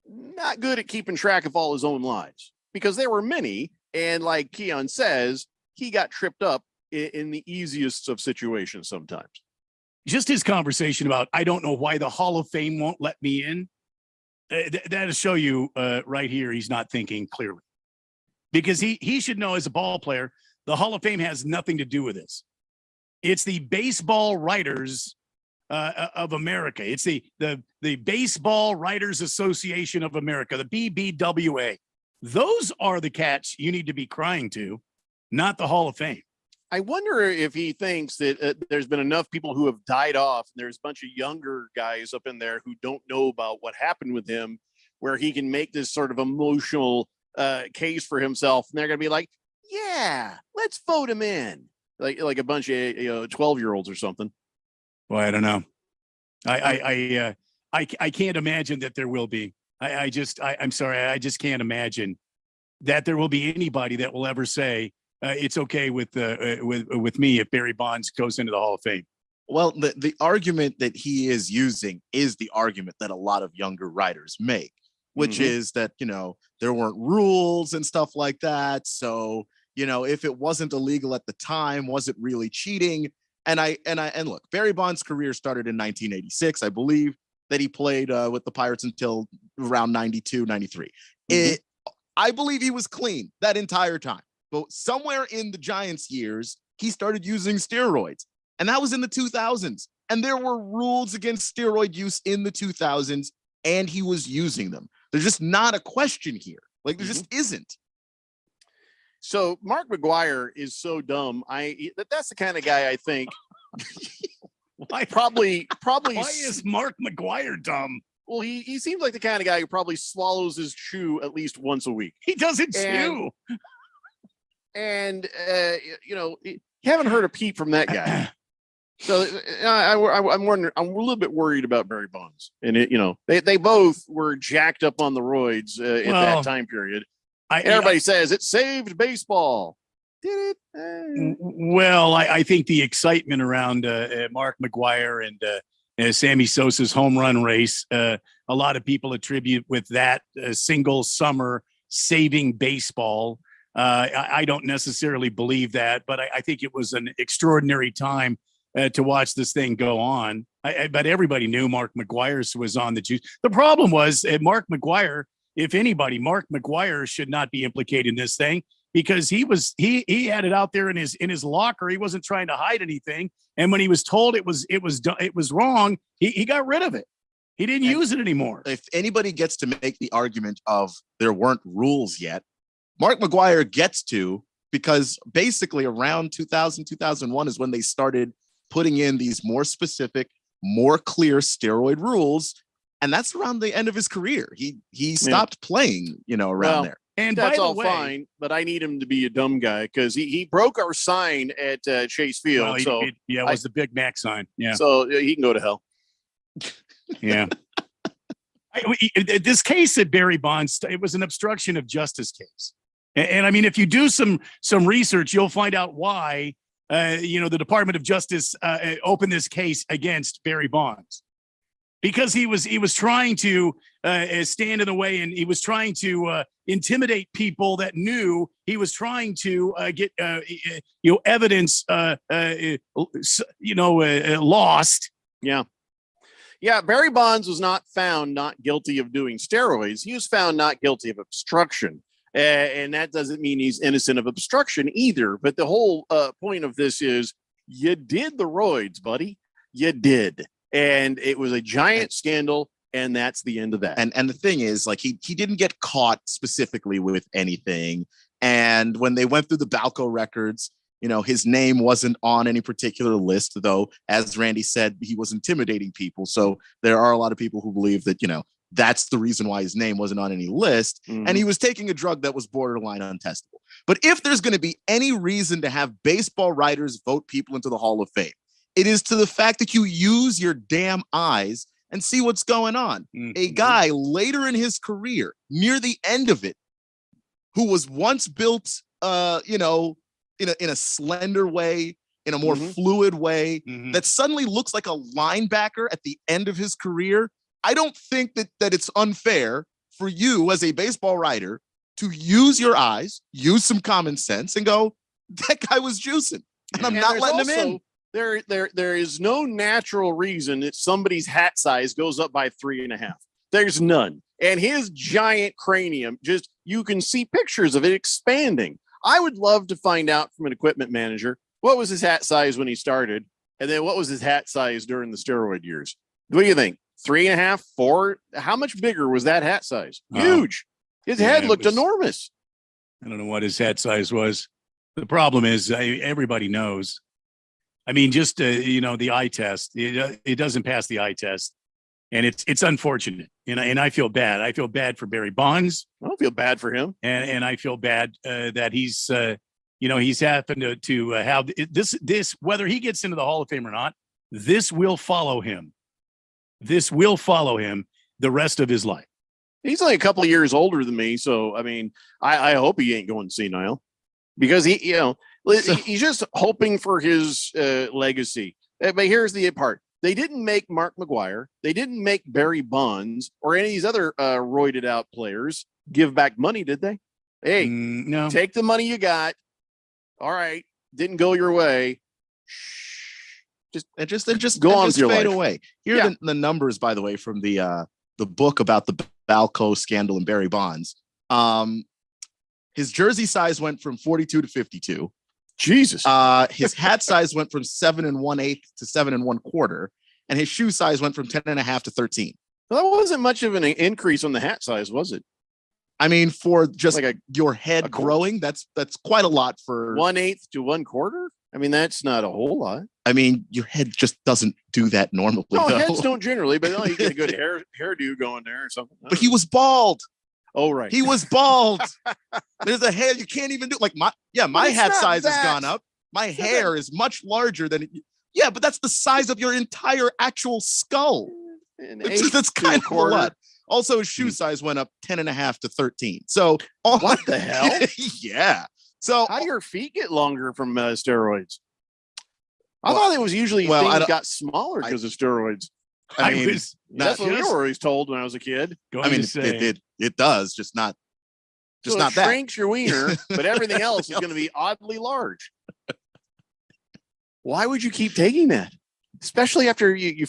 not good at keeping track of all his own lives because there were many. And like Keon says, he got tripped up in the easiest of situations sometimes. Just his conversation about, I don't know why the Hall of Fame won't let me in. That'll show you right here, he's not thinking clearly. Because he should know as a ball player, the Hall of Fame has nothing to do with this. It's the Baseball Writers of America. It's the Baseball Writers Association of America, the BBWA. Those are the cats you need to be crying to, not the Hall of Fame. I wonder if he thinks that there's been enough people who have died off, and there's a bunch of younger guys up in there who don't know about what happened with him, where he can make this sort of emotional case for himself, and they're going to be like, yeah, let's vote him in. Like a bunch of 12-year-olds or something. Well, I don't know. I can't imagine that there will be. I'm sorry. I just can't imagine that there will be anybody that will ever say it's okay with me if Barry Bonds goes into the Hall of Fame. Well, the argument that he is using is the argument that a lot of younger writers make, which is that, there weren't rules and stuff like that. So, if it wasn't illegal at the time, was it really cheating? And look, Barry Bonds' career started in 1986. I believe that he played with the Pirates until around 92, 93. I believe he was clean that entire time. But somewhere in the Giants years, he started using steroids. And that was in the 2000s. And there were rules against steroid use in the 2000s, and he was using them. There's just not a question here. Like, there just isn't. So Mark McGwire is so dumb. That's the kind of guy I think probably. Why is Mark McGwire dumb? Well, he seems like the kind of guy who probably swallows his chew at least once a week. He doesn't chew. And you haven't heard a peep from that guy. So I'm wondering. I'm a little bit worried about Barry Bonds, and they both were jacked up on the roids at that time period. Everybody says it saved baseball. Did it? Well, I think the excitement around Mark McGwire and Sammy Sosa's home run race, a lot of people attribute with that single summer saving baseball. I don't necessarily believe that, but I think it was an extraordinary time to watch this thing go on. But everybody knew Mark McGwire was on the juice. The problem was Mark McGwire. If anybody, Mark McGwire should not be implicated in this thing because he had it out there in his locker. He wasn't trying to hide anything. And when he was told it was wrong, he got rid of it. He didn't use it anymore. If anybody gets to make the argument of there weren't rules yet, Mark McGwire gets to, because basically around 2000, 2001 is when they started putting in these more specific, more clear steroid rules. And that's around the end of his career. He stopped playing, around there. And that's all fine, but I need him to be a dumb guy because he broke our sign at Chase Field. Well, it was the Big Mac sign. Yeah. So he can go to hell. Yeah. This case at Barry Bonds, it was an obstruction of justice case. And I mean, if you do some research, you'll find out why, the Department of Justice opened this case against Barry Bonds. Because he was trying to stand in the way, and he was trying to intimidate people that knew he was trying to get evidence lost. Yeah. Barry Bonds was not found not guilty of doing steroids. He was found not guilty of obstruction, and that doesn't mean he's innocent of obstruction either. But the whole point of this is you did the roids, buddy. You did. And it was a giant scandal. And that's the end of that. And the thing is, like, he didn't get caught specifically with anything. And when they went through the Balco records, his name wasn't on any particular list, though, as Randy said, he was intimidating people. So there are a lot of people who believe that, that's the reason why his name wasn't on any list. And he was taking a drug that was borderline untestable. But if there's going to be any reason to have baseball writers vote people into the Hall of Fame, it is to the fact that you use your damn eyes and see what's going on. A guy later in his career, near the end of it, who was once built, in a slender way, in a more fluid way, that suddenly looks like a linebacker at the end of his career. I don't think that it's unfair for you as a baseball writer to use your eyes, use some common sense, and go, that guy was juicing, and I'm not letting him in. There is no natural reason that somebody's hat size goes up by 3.5. There's none. And his giant cranium, you can see pictures of it expanding. I would love to find out from an equipment manager, what was his hat size when he started? And then what was his hat size during the steroid years? What do you think? 3.5, 4? How much bigger was that hat size? Huge. His head looked enormous. I don't know what his hat size was. The problem is everybody knows. I mean, just, the eye test, it doesn't pass the eye test. And it's unfortunate. And I feel bad. I feel bad for Barry Bonds. I don't feel bad for him. And I feel bad that he's, he's happened to have this, whether he gets into the Hall of Fame or not, this will follow him. This will follow him the rest of his life. He's only a couple of years older than me. So, I mean, I hope he ain't going senile because he's just hoping for his legacy. But here's the part. They didn't make Mark McGwire. They didn't make Barry Bonds or any of these other roided out players give back money, did they? Hey, no. Take the money you got. All right. Didn't go your way. Just go on with your fade life. away. Here are the numbers, by the way, from the book about the Balco scandal and Barry Bonds. His jersey size went from 42 to 52. Jesus. His hat size went from 7 1/8 to 7 1/4, and his shoe size went from 10 1/2 to 13. Well, that wasn't much of an increase on the hat size, was it? I mean, for just like your head growing, that's quite a lot for 1/8 to 1/4. I mean, that's not a whole lot. I mean, your head just doesn't do that normally. No, though. heads don't generally, but you get a good hairdo going there or something. But he was bald. Oh, right. He was bald. There's a hair you can't even do. Like my hat size has gone up. My hair is much larger than but that's the size of your entire actual skull. That's kind of a lot. Also, his shoe size went up 10 1/2 to 13. So what the hell? Yeah. So how do your feet get longer from steroids? I thought it was usually things got smaller because of steroids. I mean, that's what we were always told when I was a kid. I mean, it does, just not that. Shrinks your wiener, but everything else is going to be oddly large. Why would you keep taking that? Especially after you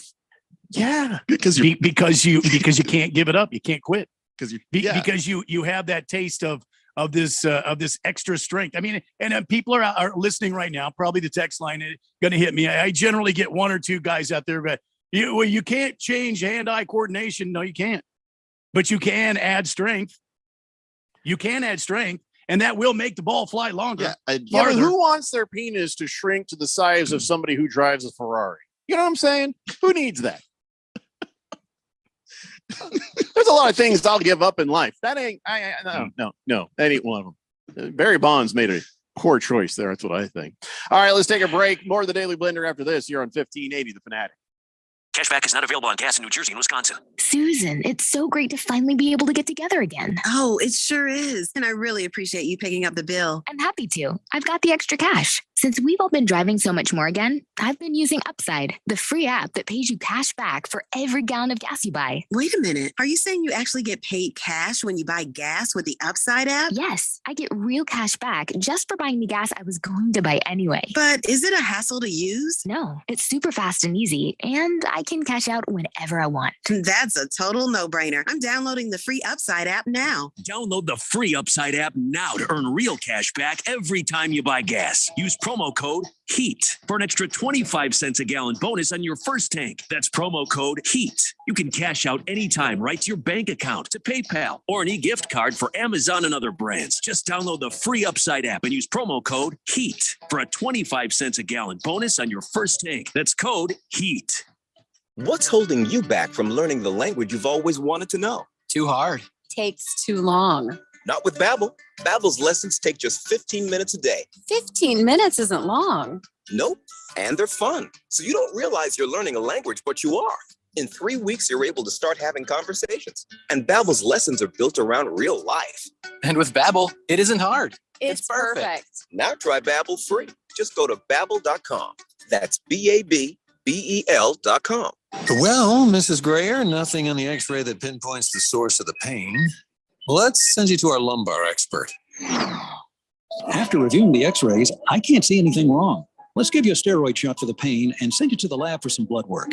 because you can't give it up. You can't quit because you have that taste of this extra strength. I mean, and people are listening right now. Probably the text line is going to hit me. I generally get one or two guys out there, but you can't change hand-eye coordination. No, you can't. But you can add strength. You can add strength, and that will make the ball fly longer. But who wants their penis to shrink to the size of somebody who drives a Ferrari? You know what I'm saying? Who needs that? There's a lot of things I'll give up in life. That ain't, no, that ain't one of them. Barry Bonds made a poor choice there. That's what I think. All right, let's take a break. More of the Daily Blender after this. You're on 1580, The Fanatic. Cashback is not available on gas in New Jersey and Wisconsin. Susan, it's so great to finally be able to get together again. Oh, it sure is. And I really appreciate you picking up the bill. I'm happy to. I've got the extra cash. Since we've all been driving so much more again, I've been using Upside, the free app that pays you cash back for every gallon of gas you buy. Wait a minute. Are you saying you actually get paid cash when you buy gas with the Upside app? Yes, I get real cash back just for buying the gas I was going to buy anyway. But is it a hassle to use? No, it's super fast and easy, and I can cash out whenever I want. That's a total no-brainer. I'm downloading the free Upside app now. Download the free Upside app now to earn real cash back every time you buy gas. Use promo promo code HEAT for an extra 25 cents a gallon bonus on your first tank. That's promo code HEAT. You can cash out anytime right to your bank account, to PayPal, or an e-gift card for Amazon and other brands. Just download the free Upside app and use promo code HEAT for a 25 cents a gallon bonus on your first tank. That's code HEAT. What's holding you back from learning the language you've always wanted to know? Too hard. Takes too long. Not with Babbel. Babbel's lessons take just 15 minutes a day. 15 minutes isn't long. Nope. And they're fun. So you don't realize you're learning a language, but you are. In 3 weeks, you're able to start having conversations. And Babbel's lessons are built around real life. And with Babbel, it isn't hard. It's perfect. Now try Babbel free. Just go to Babbel.com. That's Babbel.com. Well, Mrs. Grayer, nothing on the x-ray that pinpoints the source of the pain. Let's send you to our lumbar expert. After reviewing the x-rays, I can't see anything wrong. Let's give you a steroid shot for the pain and send you to the lab for some blood work.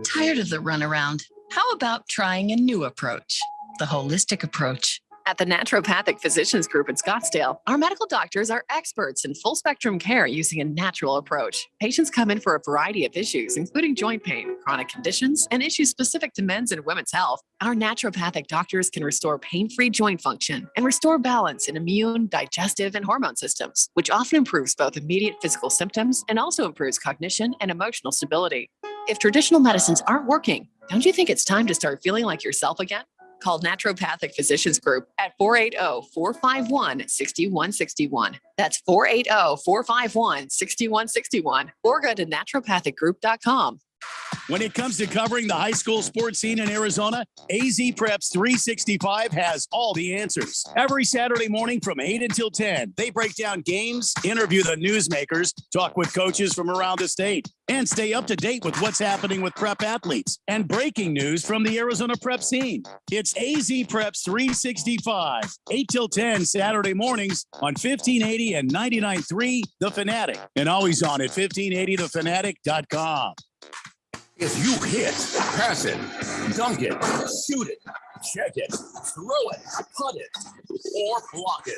Tired of the runaround? How about trying a new approach? The holistic approach. At the Naturopathic Physicians Group in Scottsdale, our medical doctors are experts in full spectrum care using a natural approach. Patients come in for a variety of issues, including joint pain, chronic conditions, and issues specific to men's and women's health. Our naturopathic doctors can restore pain-free joint function and restore balance in immune, digestive, and hormone systems, which often improves both immediate physical symptoms and also improves cognition and emotional stability. If traditional medicines aren't working, don't you think it's time to start feeling like yourself again? Call Naturopathic Physicians Group at 480-451-6161. That's 480-451-6161. Or go to naturopathicgroup.com. When it comes to covering the high school sports scene in Arizona, AZ Preps 365 has all the answers. Every Saturday morning from 8 until 10, they break down games, interview the newsmakers, talk with coaches from around the state, and stay up to date with what's happening with prep athletes and breaking news from the Arizona prep scene. It's AZ Preps 365, 8 till 10 Saturday mornings on 1580 and 99.3 The Fanatic, and always on at 1580thefanatic.com. If you hit, pass it, dunk it, shoot it, check it, throw it, putt it, or block it,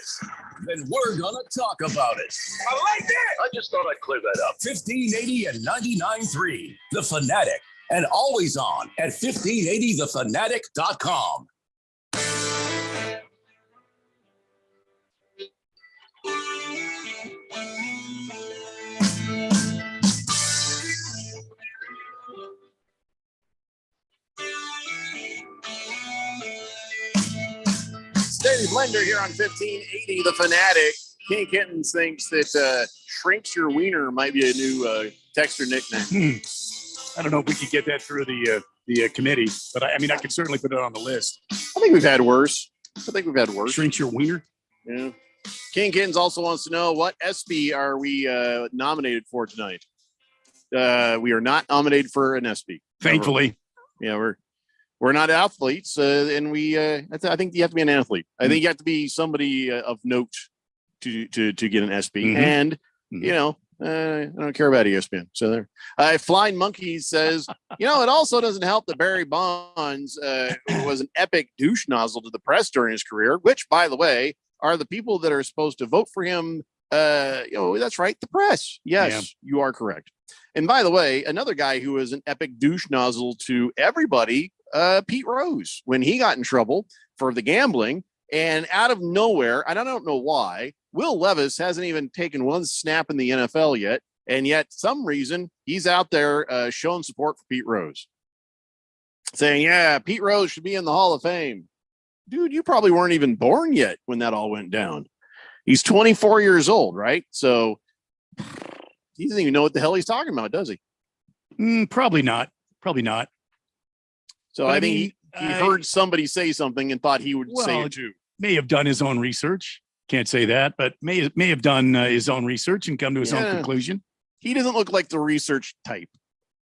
then we're gonna talk about it. I like that. I just thought I'd clear that up. 1580 and 99.3, The Fanatic, and always on at 1580thefanatic.com. Daily Blender here on 1580 The Fanatic. King Kittens thinks that shrinks your wiener might be a new texter nickname. I don't know if we could get that through the committee, but I mean, I could certainly put it on the list. I think we've had worse. Shrinks your wiener? Yeah. King Kittens also wants to know, what ESPY are we nominated for tonight? We are not nominated for an ESPY. Thankfully. Yeah, we're not athletes, and I think you have to be an athlete. I think you have to be somebody of note to get an ESPY. Mm-hmm. And you know, I don't care about ESPN. So there. Flying Monkeys says, it also doesn't help that Barry Bonds was an epic douche nozzle to the press during his career, which, by the way, are the people that are supposed to vote for him. That's right, the press. Yes, You are correct. And by the way, another guy who was an epic douche nozzle to everybody, Pete Rose, when he got in trouble for the gambling, and out of nowhere, and I don't know why, Will Levis hasn't even taken one snap in the NFL yet, and yet some reason he's out there showing support for Pete Rose, saying, yeah, Pete Rose should be in the Hall of Fame. Dude, you probably weren't even born yet when that all went down. He's 24 years old, right? So he doesn't even know what the hell he's talking about, does he? Probably not. Probably not. So I think he heard somebody say something and thought he would say it too. May have done his own research. Can't say that, but may have done his own research and come to his own conclusion. He doesn't look like the research type.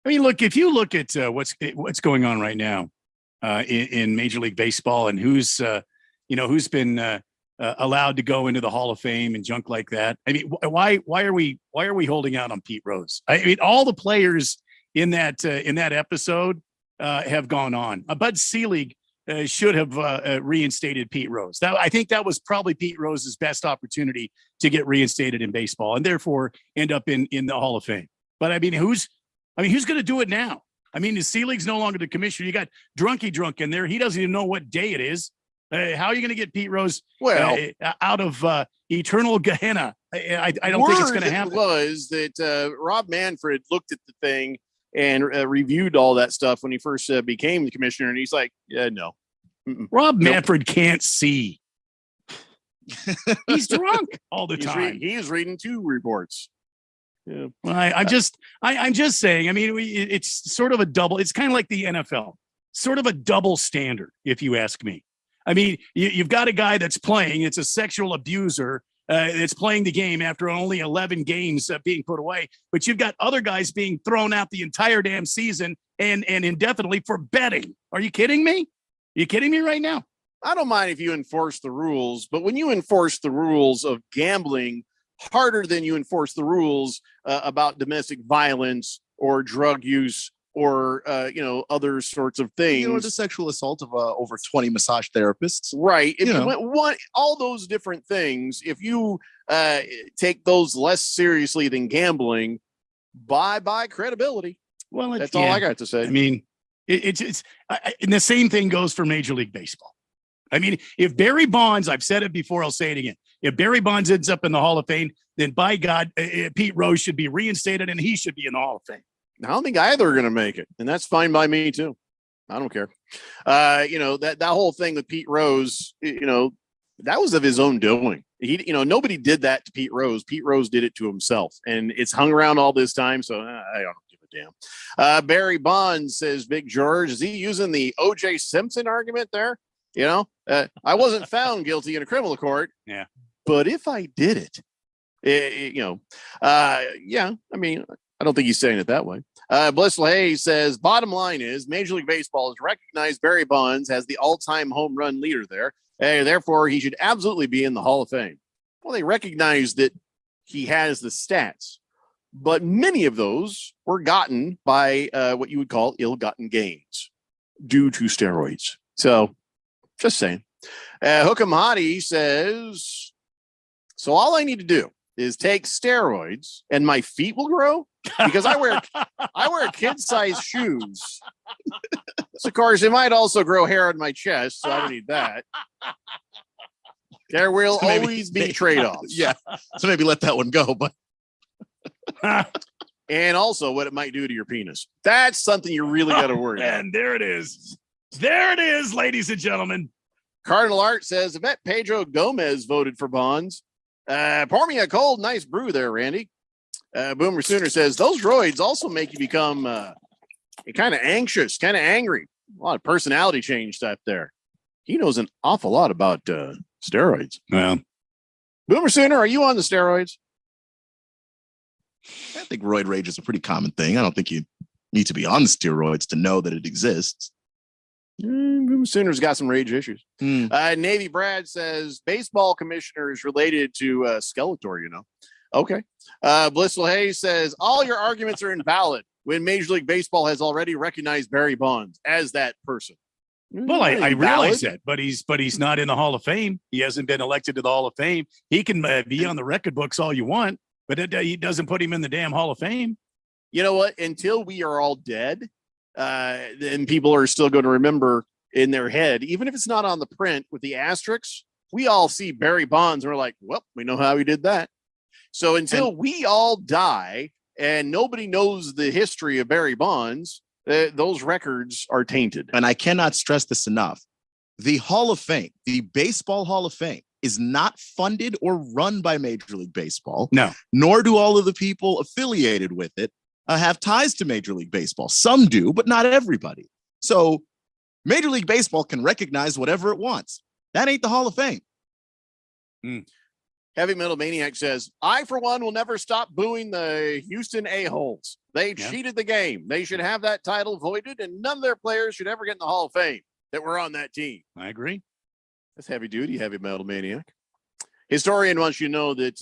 I mean, look, if you look at what's going on right now in Major League Baseball and who's been allowed to go into the Hall of Fame and junk like that. I mean, why are we holding out on Pete Rose? I mean, all the players in that episode have gone on. Bud Selig should have reinstated Pete Rose. I think that was probably Pete Rose's best opportunity to get reinstated in baseball and therefore end up in the Hall of Fame. But I mean, who's going to do it now? I mean, the Selig's no longer the commissioner. You got Drunky Drunk in there. He doesn't even know what day it is. How are you going to get Pete Rose out of eternal Gehenna? I don't think it's going to happen. Was that Rob Manfred looked at the thing and reviewed all that stuff when he first became the commissioner, and he's like, "Yeah, no." Rob Manfred can't see. He's drunk all the time. He is reading 2 reports. Yeah. Well, I'm just saying. I mean, it's sort of a double. It's kind of like the NFL, sort of a double standard, if you ask me. I mean, you've got a guy that's playing. It's a sexual abuser. That's playing the game after only 11 games being put away. But you've got other guys being thrown out the entire damn season and indefinitely for betting. Are you kidding me? Are you kidding me right now? I don't mind if you enforce the rules, but when you enforce the rules of gambling harder than you enforce the rules about domestic violence or drug use or other sorts of things, or the sexual assault of over 20 massage therapists, right? If you want all those different things, if you take those less seriously than gambling, bye credibility. Well, that's all I got to say. I mean, it's and the same thing goes for Major League Baseball. I mean, if Barry Bonds, I've said it before, I'll say it again. If Barry Bonds ends up in the Hall of Fame, then by God, Pete Rose should be reinstated and he should be in the Hall of Fame. I don't think either are going to make it, and that's fine by me too. I don't care. That whole thing with Pete Rose, that was of his own doing. Nobody did that to Pete Rose. Pete Rose did it to himself, and it's hung around all this time. So I don't give a damn. Barry Bonds says, Big George, is he using the O.J. Simpson argument there? I wasn't found guilty in a criminal court. Yeah, but if I did it, yeah. I mean, I don't think he's saying it that way. Blissful Hayes says, bottom line is Major League Baseball has recognized Barry Bonds as the all-time home run leader there. Therefore, he should absolutely be in the Hall of Fame. Well, they recognize that he has the stats, but many of those were gotten by what you would call ill-gotten gains due to steroids. So, just saying. Hookem Hottie says, so all I need to do is take steroids and my feet will grow because I wear kid-sized shoes. So of course, it might also grow hair on my chest, so I don't need that. There will always be trade-offs. Yeah. So maybe let that one go, but and also what it might do to your penis. That's something you really got to worry about. And there it is. There it is, ladies and gentlemen. Cardinal Art says, I bet Pedro Gomez voted for Bonds. Pour me a cold, nice brew there, Randy. Boomer Sooner says, those droids also make you become kind of anxious, kind of angry. A lot of personality change stuff there. He knows an awful lot about steroids. Well, Boomer Sooner, are you on the steroids? I think roid rage is a pretty common thing. I don't think you need to be on steroids to know that it exists. Boomer Sooner's got some rage issues. Navy Brad says baseball commissioner is related to Skeletor, Okay. Blissful Hayes says all your arguments are invalid when Major League Baseball has already recognized Barry Bonds as that person. Well, I realize that, but he's not in the Hall of Fame. He hasn't been elected to the Hall of Fame. He can be on the record books all you want, but he doesn't put him in the damn Hall of Fame. You know what? Until we are all dead, then people are still going to remember in their head, even if it's not on the print with the asterisks, we all see Barry Bonds and we're like, well, we know how he did that. So until we all die and nobody knows the history of Barry Bonds, those records are tainted. And I cannot stress this enough. The Hall of Fame, the Baseball Hall of Fame, is not funded or run by Major League Baseball. No. Nor do all of the people affiliated with it have ties to Major League Baseball. Some do, but not everybody. So Major League Baseball can recognize whatever it wants. That ain't the Hall of Fame. Heavy Metal Maniac says, I, for one, will never stop booing the Houston A-holes. They cheated the game. They should have that title voided, and none of their players should ever get in the Hall of Fame that were on that team. I agree. That's heavy duty, Heavy Metal Maniac. Historian wants you to know that,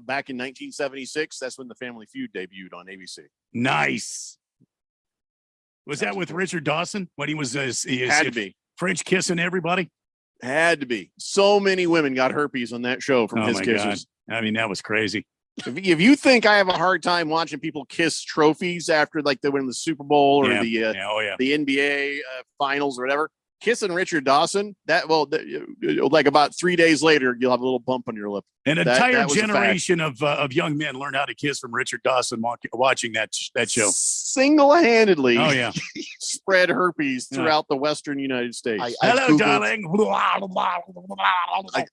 back in 1976, that's when the Family Feud debuted on ABC. Nice. Was that with Richard Dawson when he was? Had to be. French kissing everybody. Had to be. So many women got herpes on that show from his kisses. God. I mean, that was crazy. If you think I have a hard time watching people kiss trophies after like they win the Super Bowl or the NBA finals or whatever, kissing Richard Dawson, like about 3 days later, you'll have a little bump on your lip. An entire generation of young men learned how to kiss from Richard Dawson watching that show. Single-handedly, oh yeah, spread herpes throughout the Western United States. Hello, darling.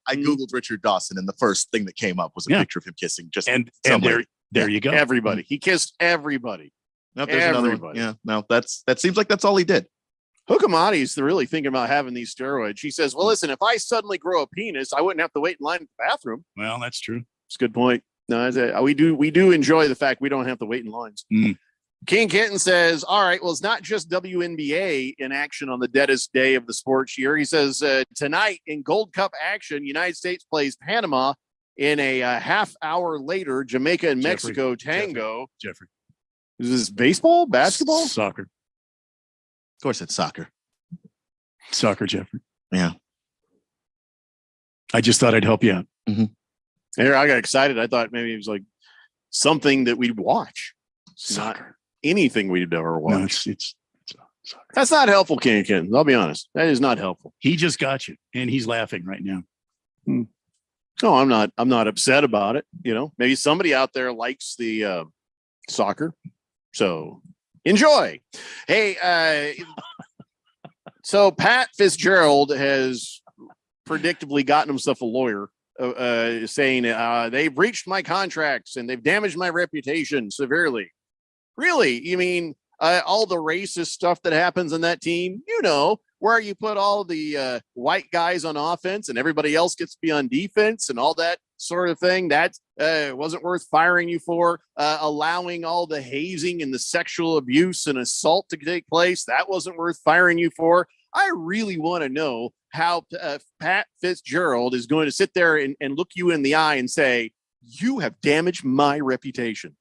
I googled Richard Dawson, and the first thing that came up was a picture of him kissing. And there you go. Everybody. He kissed everybody. No, there's another one. Yeah, no, that seems like that's all he did. Hookamati's really thinking about having these steroids. She says, well, listen, if I suddenly grow a penis, I wouldn't have to wait in line at the bathroom. Well, that's true. It's a good point. No, we do enjoy the fact we don't have to wait in lines. King Kenton says, all right, well, it's not just WNBA in action on the deadest day of the sports year. He says, tonight in Gold Cup action, United States plays Panama. In a half hour later, Jamaica and Mexico tango. Jeffrey. Is this baseball, basketball? Soccer. Of course, it's soccer. Soccer, Jeffrey. Yeah. I just thought I'd help you out. Mm-hmm. Here, I got excited. I thought maybe it was like something that we'd watch. Soccer. Not anything we'd ever watch. No, it's soccer. That's not helpful, King Ken. I'll be honest. That is not helpful. He just got you, and he's laughing right now. No, I'm not upset about it. You know, maybe somebody out there likes the soccer. So enjoy. Hey, so Pat Fitzgerald has predictably gotten himself a lawyer saying they've breached my contracts and they've damaged my reputation severely. Really? You mean all the racist stuff that happens in that team? You know, where you put all the white guys on offense and everybody else gets to be on defense and all that sort of thing. That wasn't worth firing you for. Allowing all the hazing and the sexual abuse and assault to take place. That wasn't worth firing you for. I really want to know how Pat Fitzgerald is going to sit there and look you in the eye and say, you have damaged my reputation.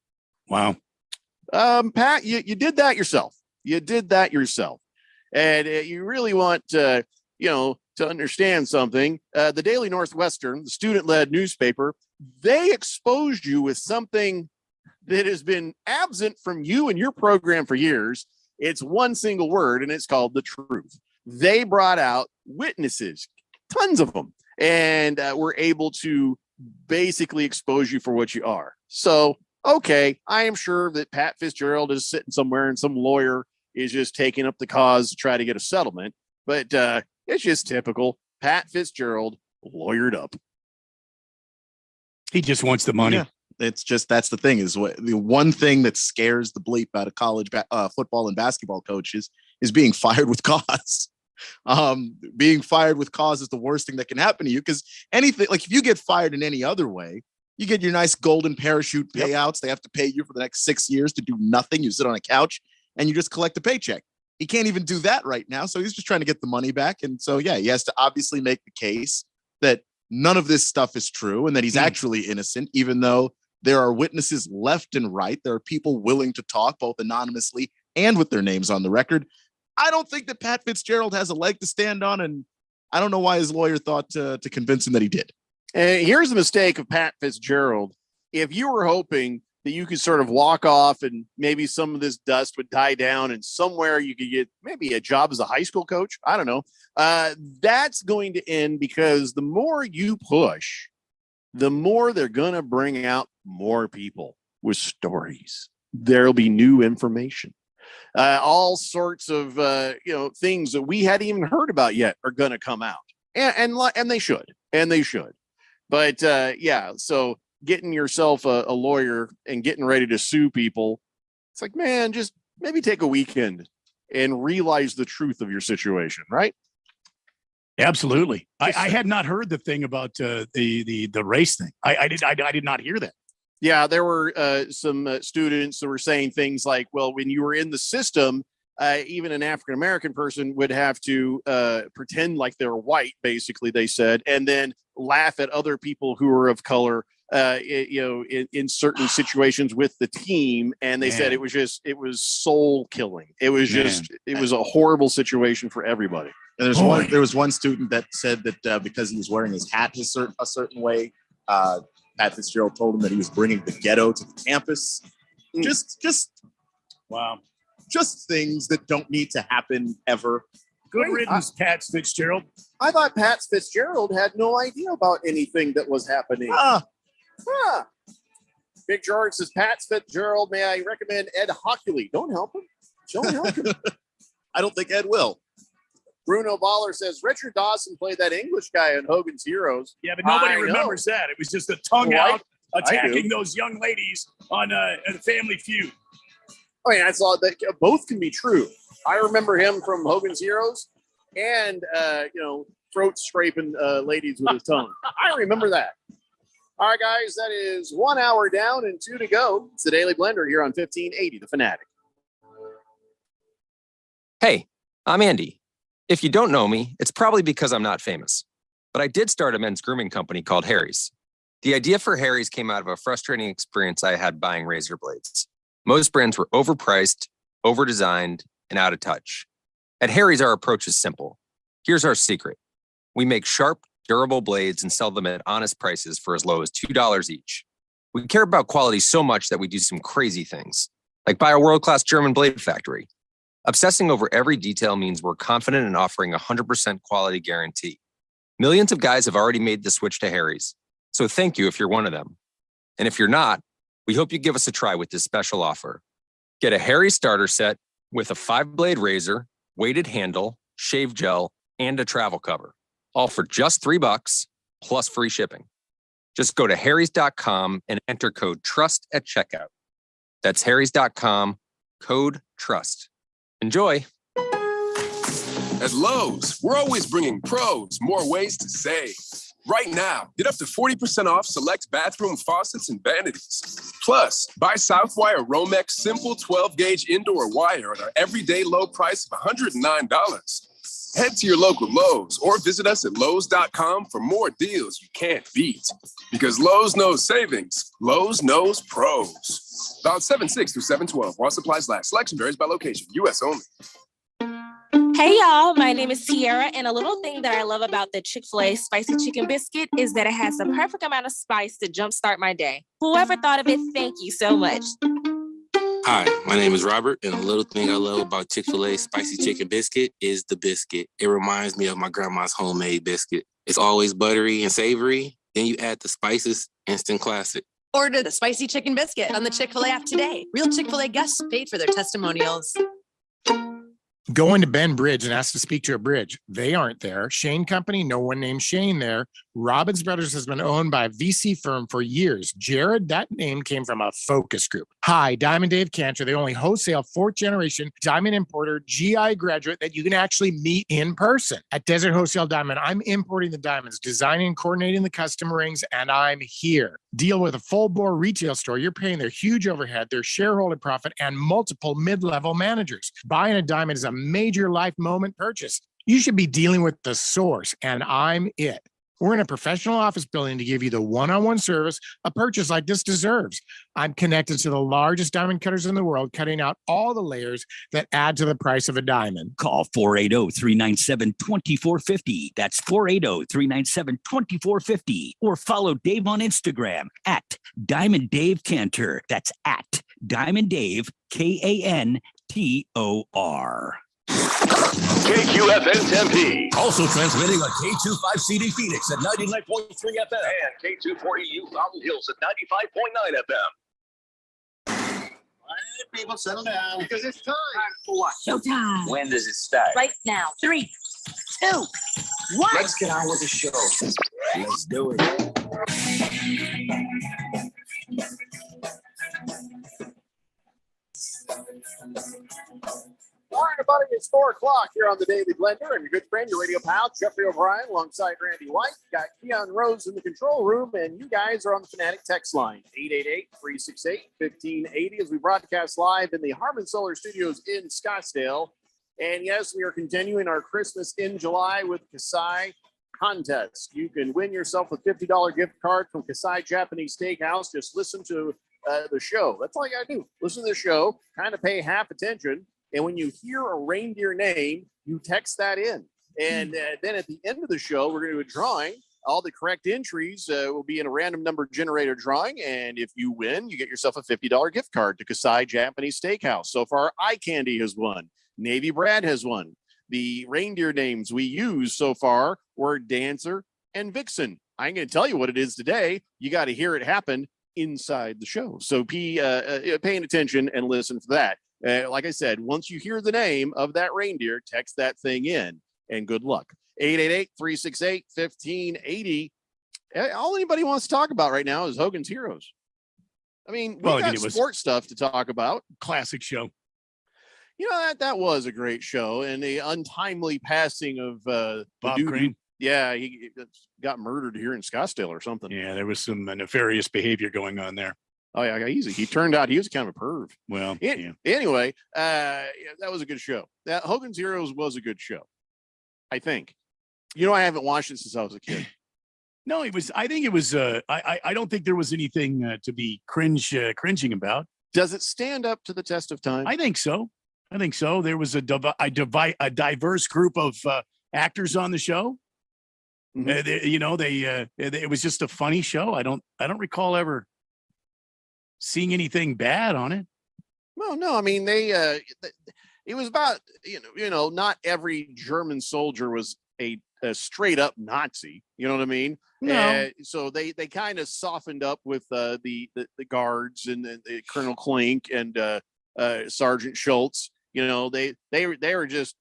Wow. Pat, you did that yourself. You did that yourself. And you really want, to understand something. The Daily Northwestern, the student-led newspaper, they exposed you with something that has been absent from you and your program for years. It's one single word, and it's called the truth. They brought out witnesses, tons of them, and were able to basically expose you for what you are. So, okay, I am sure that Pat Fitzgerald is sitting somewhere and some lawyer is just taking up the cause to try to get a settlement. But it's just typical. Pat Fitzgerald lawyered up. He just wants the money. Yeah. It's just, that's the thing, is what the one thing that scares the bleep out of college football and basketball coaches is being fired with cause. Being fired with cause is the worst thing that can happen to you, because anything, like if you get fired in any other way, you get your nice golden parachute payouts. They have to pay you for the next 6 years to do nothing. You sit on a couch and you just collect a paycheck. He can't even do that right now. So he's just trying to get the money back. And so, yeah, he has to obviously make the case that none of this stuff is true and that he's actually innocent, even though there are witnesses left and right. There are people willing to talk both anonymously and with their names on the record. I don't think that Pat Fitzgerald has a leg to stand on. And I don't know why his lawyer thought to convince him that he did. And here's the mistake of Pat Fitzgerald. If you were hoping that you could sort of walk off and maybe some of this dust would die down and somewhere you could get maybe a job as a high school coach, I don't know. That's going to end, because the more you push, the more they're going to bring out more people with stories. There'll be new information. All sorts of, things that we hadn't even heard about yet are going to come out, and they should. But so getting yourself a lawyer and getting ready to sue people, it's like, man, just maybe take a weekend and realize the truth of your situation, right? Absolutely. I had not heard the thing about the race thing. I did not hear that. Yeah, there were some students that were saying things like, well, when you were in the system, even an African-American person would have to pretend like they're white, basically, they said, and then laugh at other people who are of color in certain situations with the team, and they said it was soul killing. It was it was a horrible situation for everybody. And there was one student that said that because he was wearing his hat a certain way, Pat Fitzgerald told him that he was bringing the ghetto to the campus. Wow. Just things that don't need to happen ever. Good riddance, Pat Fitzgerald. I thought Pat Fitzgerald had no idea about anything that was happening. Big George says, Pat Fitzgerald, may I recommend Ed Hockley? Don't help him. Don't help him. I don't think Ed will. Bruno Baller says, Richard Dawson played that English guy in Hogan's Heroes. Yeah, but nobody remembers that. It was just a tongue out attacking those young ladies on a Family Feud. I mean, I saw that both can be true. I remember him from Hogan's Heroes and, throat scraping ladies with his tongue. I remember that. All right, guys, that is 1 hour down and 2 to go. It's the Daily Blender here on 1580, The Fanatic. Hey, I'm Andy. If you don't know me, it's probably because I'm not famous. But I did start a men's grooming company called Harry's. The idea for Harry's came out of a frustrating experience I had buying razor blades. Most brands were overpriced, overdesigned, and out of touch. At Harry's, our approach is simple. Here's our secret. We make sharp, durable blades and sell them at honest prices for as low as $2 each. We care about quality so much that we do some crazy things, like buy a world-class German blade factory. Obsessing over every detail means we're confident in offering a 100% quality guarantee. Millions of guys have already made the switch to Harry's, so thank you if you're one of them. And if you're not, we hope you give us a try with this special offer. Get a Harry's starter set with a 5-blade razor, weighted handle, shave gel, and a travel cover, all for just $3 plus free shipping. Just go to harrys.com and enter code TRUST at checkout. That's harrys.com, code TRUST. Enjoy. At Lowe's, we're always bringing pros more ways to save. Right now, get up to 40% off select bathroom faucets and vanities. Plus, buy Southwire Romex Simple 12-gauge indoor wire at our everyday low price of $109. Head to your local Lowe's or visit us at Lowe's.com for more deals you can't beat. Because Lowe's knows savings, Lowe's knows pros. About 7/6 through 7/12 while supplies last. Selection varies by location. U.S. only. Hey y'all, my name is Tiara, and a little thing that I love about the Chick-fil-A spicy chicken biscuit is that it has the perfect amount of spice to jumpstart my day. Whoever thought of it, thank you so much. Hi, my name is Robert, and a little thing I love about Chick-fil-A spicy chicken biscuit is the biscuit. It reminds me of my grandma's homemade biscuit. It's always buttery and savory. Then you add the spices, instant classic. Order the spicy chicken biscuit on the Chick-fil-A app today. Real Chick-fil-A guests paid for their testimonials. Go into Ben Bridge and ask to speak to a bridge. They aren't there. Shane Company, no one named Shane there. Robbins Brothers has been owned by a VC firm for years. Jared, that name came from a focus group. Hi, Diamond Dave Cantor, the only wholesale 4th generation diamond importer, GI graduate that you can actually meet in person. At Desert Wholesale Diamond, I'm importing the diamonds, designing and coordinating the custom rings, and I'm here. Deal with a full bore retail store. You're paying their huge overhead, their shareholder profit, and multiple mid-level managers. Buying a diamond is a major life moment purchase. You should be dealing with the source, and I'm it. We're in a professional office building to give you the one-on-one service a purchase like this deserves. I'm connected to the largest diamond cutters in the world, cutting out all the layers that add to the price of a diamond. Call 480-397-2450. That's 480-397-2450. Or follow Dave on Instagram at Diamond Dave Cantor. That's at Diamond Dave, Kantor. KQFN Tempe. Also transmitting on K25CD Phoenix at 99.3 FM. And K240U Fountain Hills at 95.9 FM. People settle down because it's time. For what? Showtime. When does it start? Right now. 3, 2, 1. Let's get on with the show. Let's do it. All right, everybody, it's 4 o'clock here on the Daily Blender, and your good friend, your radio pal, Jeffrey O'Brien, alongside Randy White. Got Keon Rose in the control room, and you guys are on the Fanatic text line, 888-368-1580, as we broadcast live in the Harmon Solar Studios in Scottsdale. And yes, we are continuing our Christmas in July with Kasai. contest. You can win yourself a $50 gift card from Kasai Japanese Steakhouse. Just listen to the show. That's all you gotta do. Listen to the show, kind of pay half attention. And when you hear a reindeer name, you text that in. And then at the end of the show, we're going to do a drawing. All the correct entries will be in a random number generator drawing. And if you win, you get yourself a $50 gift card to Kasai Japanese Steakhouse. So far, Eye Candy has won. Navy Brad has won. The reindeer names we used so far were Dancer and Vixen. I'm going to tell you what it is today. You got to hear it happen inside the show. So be paying attention and listen for that. Like I said, once you hear the name of that reindeer, text that thing in, and good luck. 888-368-1580. All anybody wants to talk about right now is Hogan's Heroes. I mean, we got sports stuff to talk about. Classic show. You know, that was a great show, and the untimely passing of Bob Crane. Yeah, he got murdered here in Scottsdale or something. Yeah, there was some nefarious behavior going on there. Oh yeah, easy. He turned out he was kind of a perv. Well, anyway, that was a good show. That Hogan's Heroes was a good show, I think. You know, I haven't watched it since I was a kid. No, it was. I think it was. I don't think there was anything to be cringing about. Does it stand up to the test of time? I think so. There was a diverse group of actors on the show. Mm-hmm. It was just a funny show. I don't recall ever seeing anything bad on it. Well, no, I mean it was about not every German soldier was a straight up Nazi. You know what I mean? No. So they kind of softened up with the guards and the Colonel Klink and Sergeant Schultz. You know, they were just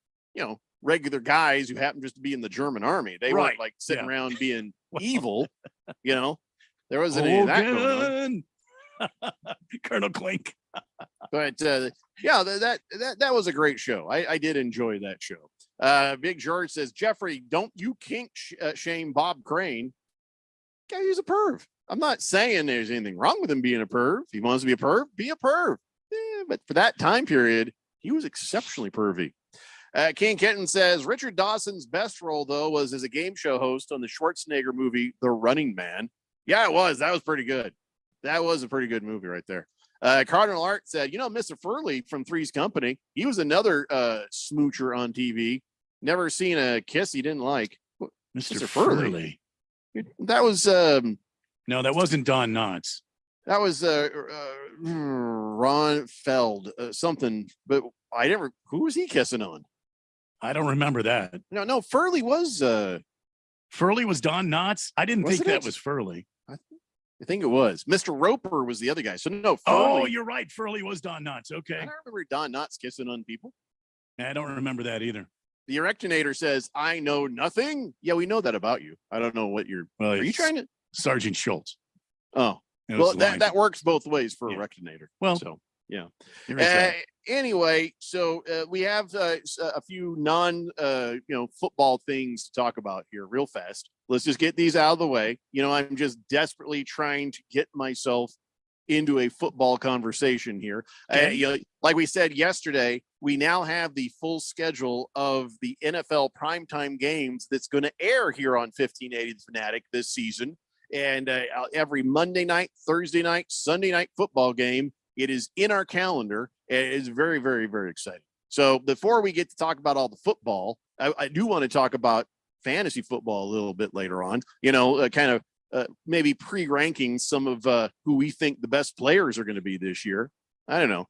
regular guys who happened just to be in the German army. They weren't like sitting around being evil. There wasn't any of that going on. Colonel Klink. But that was a great show. I did enjoy that show. Big George says, Jeffrey, don't you kink shame Bob Crane. Guy, he's a perv. I'm not saying there's anything wrong with him being a perv. If he wants to be a perv, be a perv. But for that time period, he was exceptionally pervy. King Kenton says, Richard Dawson's best role, though, was as a game show host on the Schwarzenegger movie, The Running Man. Yeah, it was. That was pretty good. That was a pretty good movie right there. Cardinal Art said, Mr. Furley from Three's Company, he was another smoocher on TV. Never seen a kiss he didn't like. Mr. Furley. That was... no, that wasn't Don Knotts. That was Ron Feld, something, but who was he kissing on? I don't remember that. No, Furley was Don Knotts. I didn't think that was Furley. I think it was. Mr. Roper was the other guy. So no, Furley. Oh, you're right. Furley was Don Knotts. Okay. I don't remember Don Knotts kissing on people. I don't remember that either. The Erectinator says, I know nothing. Yeah, we know that about you. I don't know what are you trying to? Sergeant Schultz. Oh, well, that works both ways for Erectinator. Well, so yeah. Anyway, so we have a few football things to talk about here real fast. Let's just get these out of the way. I'm just desperately trying to get myself into a football conversation here. Okay. Like we said yesterday, we now have the full schedule of the NFL primetime games that's going to air here on 1580 The Fanatic this season. And every Monday night, Thursday night, Sunday night football game, it is in our calendar. And it is very, very, very exciting. So before we get to talk about all the football, I do want to talk about fantasy football a little bit later on, maybe pre-ranking some of who we think the best players are going to be this year. I don't know.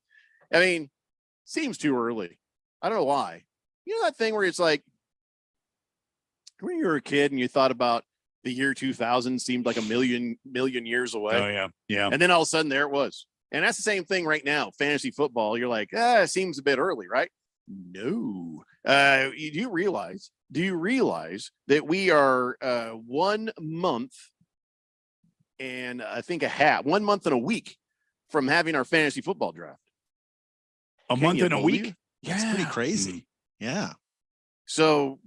I mean, seems too early. I don't know why. That thing where it's like when you were a kid and you thought about the year 2000 seemed like a million years away. Oh, yeah. And then all of a sudden there it was. And that's the same thing right now. Fantasy football, you're like, it seems a bit early, right? No. Do you realize that we are 1 month and I think 1 month and a week from having our fantasy football draft? A month and a week? Yeah, it's pretty crazy. Yeah. So,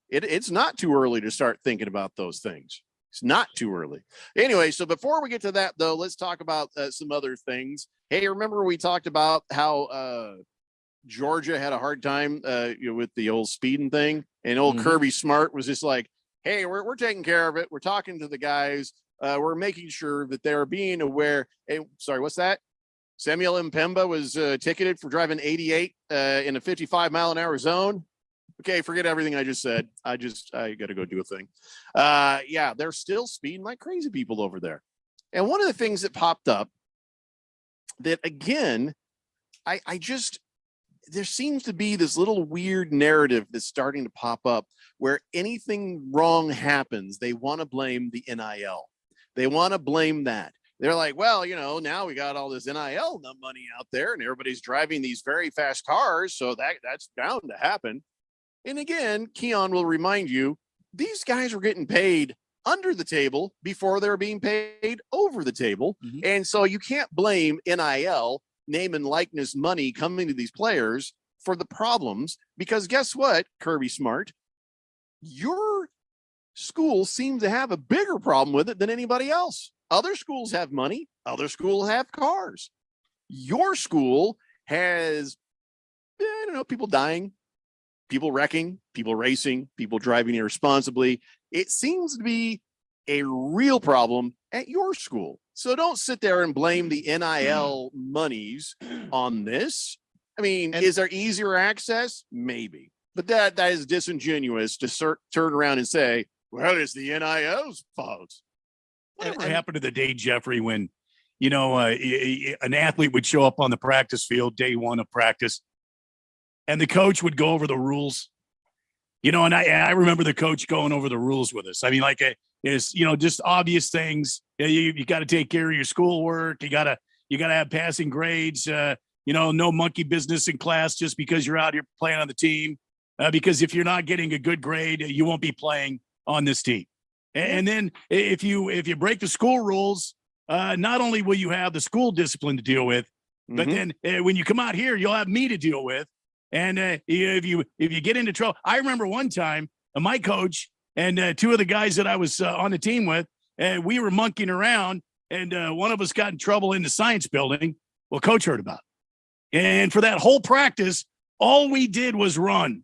it's not too early to start thinking about those things. It's not too early. Anyway, so before we get to that, though, let's talk about some other things. Hey, remember we talked about how Georgia had a hard time with the old speeding thing, and old Kirby Smart was just like, hey, we're taking care of it. We're talking to the guys. We're making sure that they're being aware. Hey, sorry, what's that? Samuel Mpemba was ticketed for driving 88 in a 55-mile-an-hour zone. Okay, forget everything I just said. I got to go do a thing. Yeah, they're still speeding like crazy people over there. And one of the things that popped up that, again, I just, there seems to be this little weird narrative that's starting to pop up where anything wrong happens, they want to blame the NIL. They want to blame that. They're like, well, now we got all this NIL money out there and everybody's driving these very fast cars. So that's bound to happen. And again, Keon will remind you, these guys were getting paid under the table before they're being paid over the table. Mm-hmm. And so you can't blame NIL, name and likeness money coming to these players for the problems, because guess what, Kirby Smart, your school seems to have a bigger problem with it than anybody else. Other schools have money. Other schools have cars. Your school has, people dying, people wrecking, people racing, people driving irresponsibly. It seems to be a real problem at your school. So don't sit there and blame the NIL monies on this. I mean, is there easier access? Maybe. But that is disingenuous to turn around and say, well, it's the NIL's fault. Whatever happened to the day, Jeffrey, when, an athlete would show up on the practice field day one of practice and the coach would go over the rules, and I remember the coach going over the rules with us. I mean, it's, just obvious things. You got to take care of your schoolwork. You got to have passing grades, no monkey business in class just because you're out here playing on the team. Because if you're not getting a good grade, you won't be playing on this team. And then if you break the school rules, not only will you have the school discipline to deal with, but then when you come out here, you'll have me to deal with. And if you get into trouble, I remember one time my coach and two of the guys that I was on the team with, we were monkeying around, and one of us got in trouble in the science building. Well, coach heard about it. And for that whole practice, all we did was run.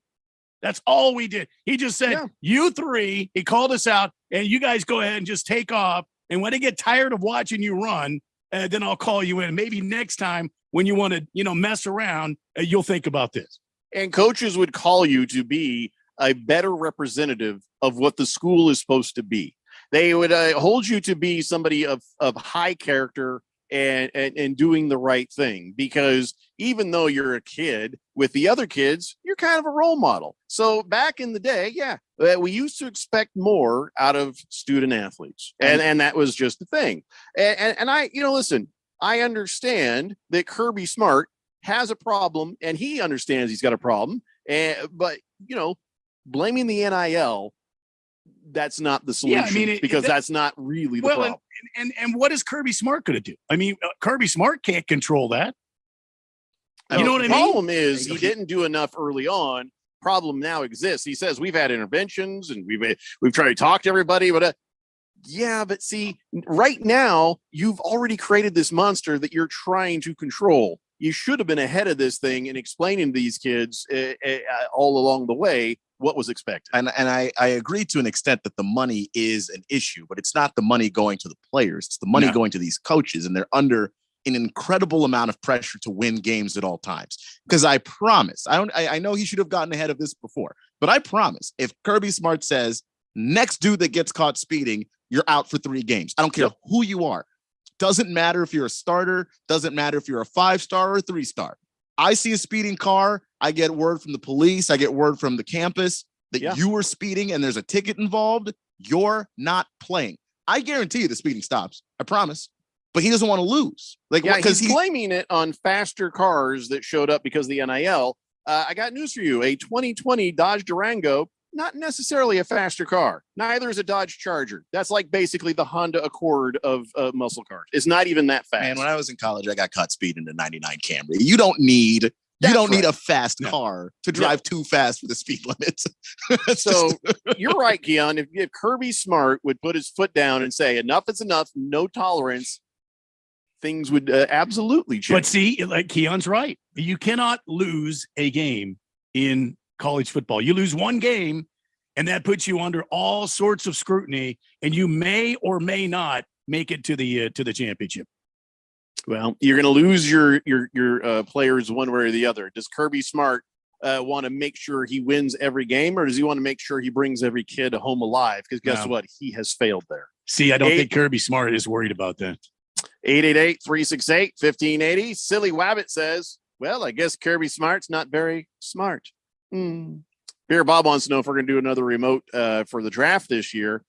That's all we did. He just said, you three, he called us out, and you guys go ahead and just take off. And when I get tired of watching you run, then I'll call you in. Maybe next time when you want to, mess around, you'll think about this. And coaches would call you to be a better representative of what the school is supposed to be. They would hold you to be somebody of high character and doing the right thing, because even though you're a kid with the other kids, you're kind of a role model. So back in the day, we used to expect more out of student athletes, and that was just the thing. And I, listen, I understand that Kirby Smart has a problem, and he understands he's got a problem, but blaming the NIL, that's not the solution, because that's not really the problem. And what is Kirby Smart going to do? I mean, Kirby Smart can't control that. You know what I mean? The problem is he didn't do enough early on. Problem now exists. He says we've had interventions and we've tried to talk to everybody, but but see, right now you've already created this monster that you're trying to control. You should have been ahead of this thing and explaining to these kids all along the way what was expected. And I agree to an extent that the money is an issue, but it's not the money going to the players. It's the money going to these coaches, and they're under an incredible amount of pressure to win games at all times. Because I promise, I know he should have gotten ahead of this before, but I promise if Kirby Smart says next dude that gets caught speeding, you're out for 3 games. I don't care who you are. Doesn't matter if you're a starter. Doesn't matter if you're a 5-star or a 3-star. I see a speeding car. I get word from the police. I get word from the campus that you were speeding and there's a ticket involved. You're not playing. I guarantee you the speeding stops. I promise. But he doesn't want to lose. Because he's blaming it on faster cars that showed up because of the NIL. I got news for you. A 2020 Dodge Durango, not necessarily a faster car. Neither is a Dodge Charger. That's like basically the Honda Accord of muscle cars. It's not even that fast. Man, when I was in college, I got caught speeding in a 99 Camry. You don't need a fast car to drive too fast for the speed limits. So you're right, Keon. If Kirby Smart would put his foot down and say enough is enough, no tolerance, things would absolutely change. But see, like Keon's right. You cannot lose a game in college football. You lose one game And that puts you under all sorts of scrutiny, and you may or may not make it to the championship. Well, you're going to lose your players one way or the other. Does Kirby Smart want to make sure he wins every game, or does he want to make sure he brings every kid home alive? Because guess what? He has failed there. See, I don't think Kirby Smart is worried about that. 888-368-1580. Silly Wabbit says, well, I guess Kirby Smart's not very smart. Beer Bob wants to know if we're going to do another remote for the draft this year.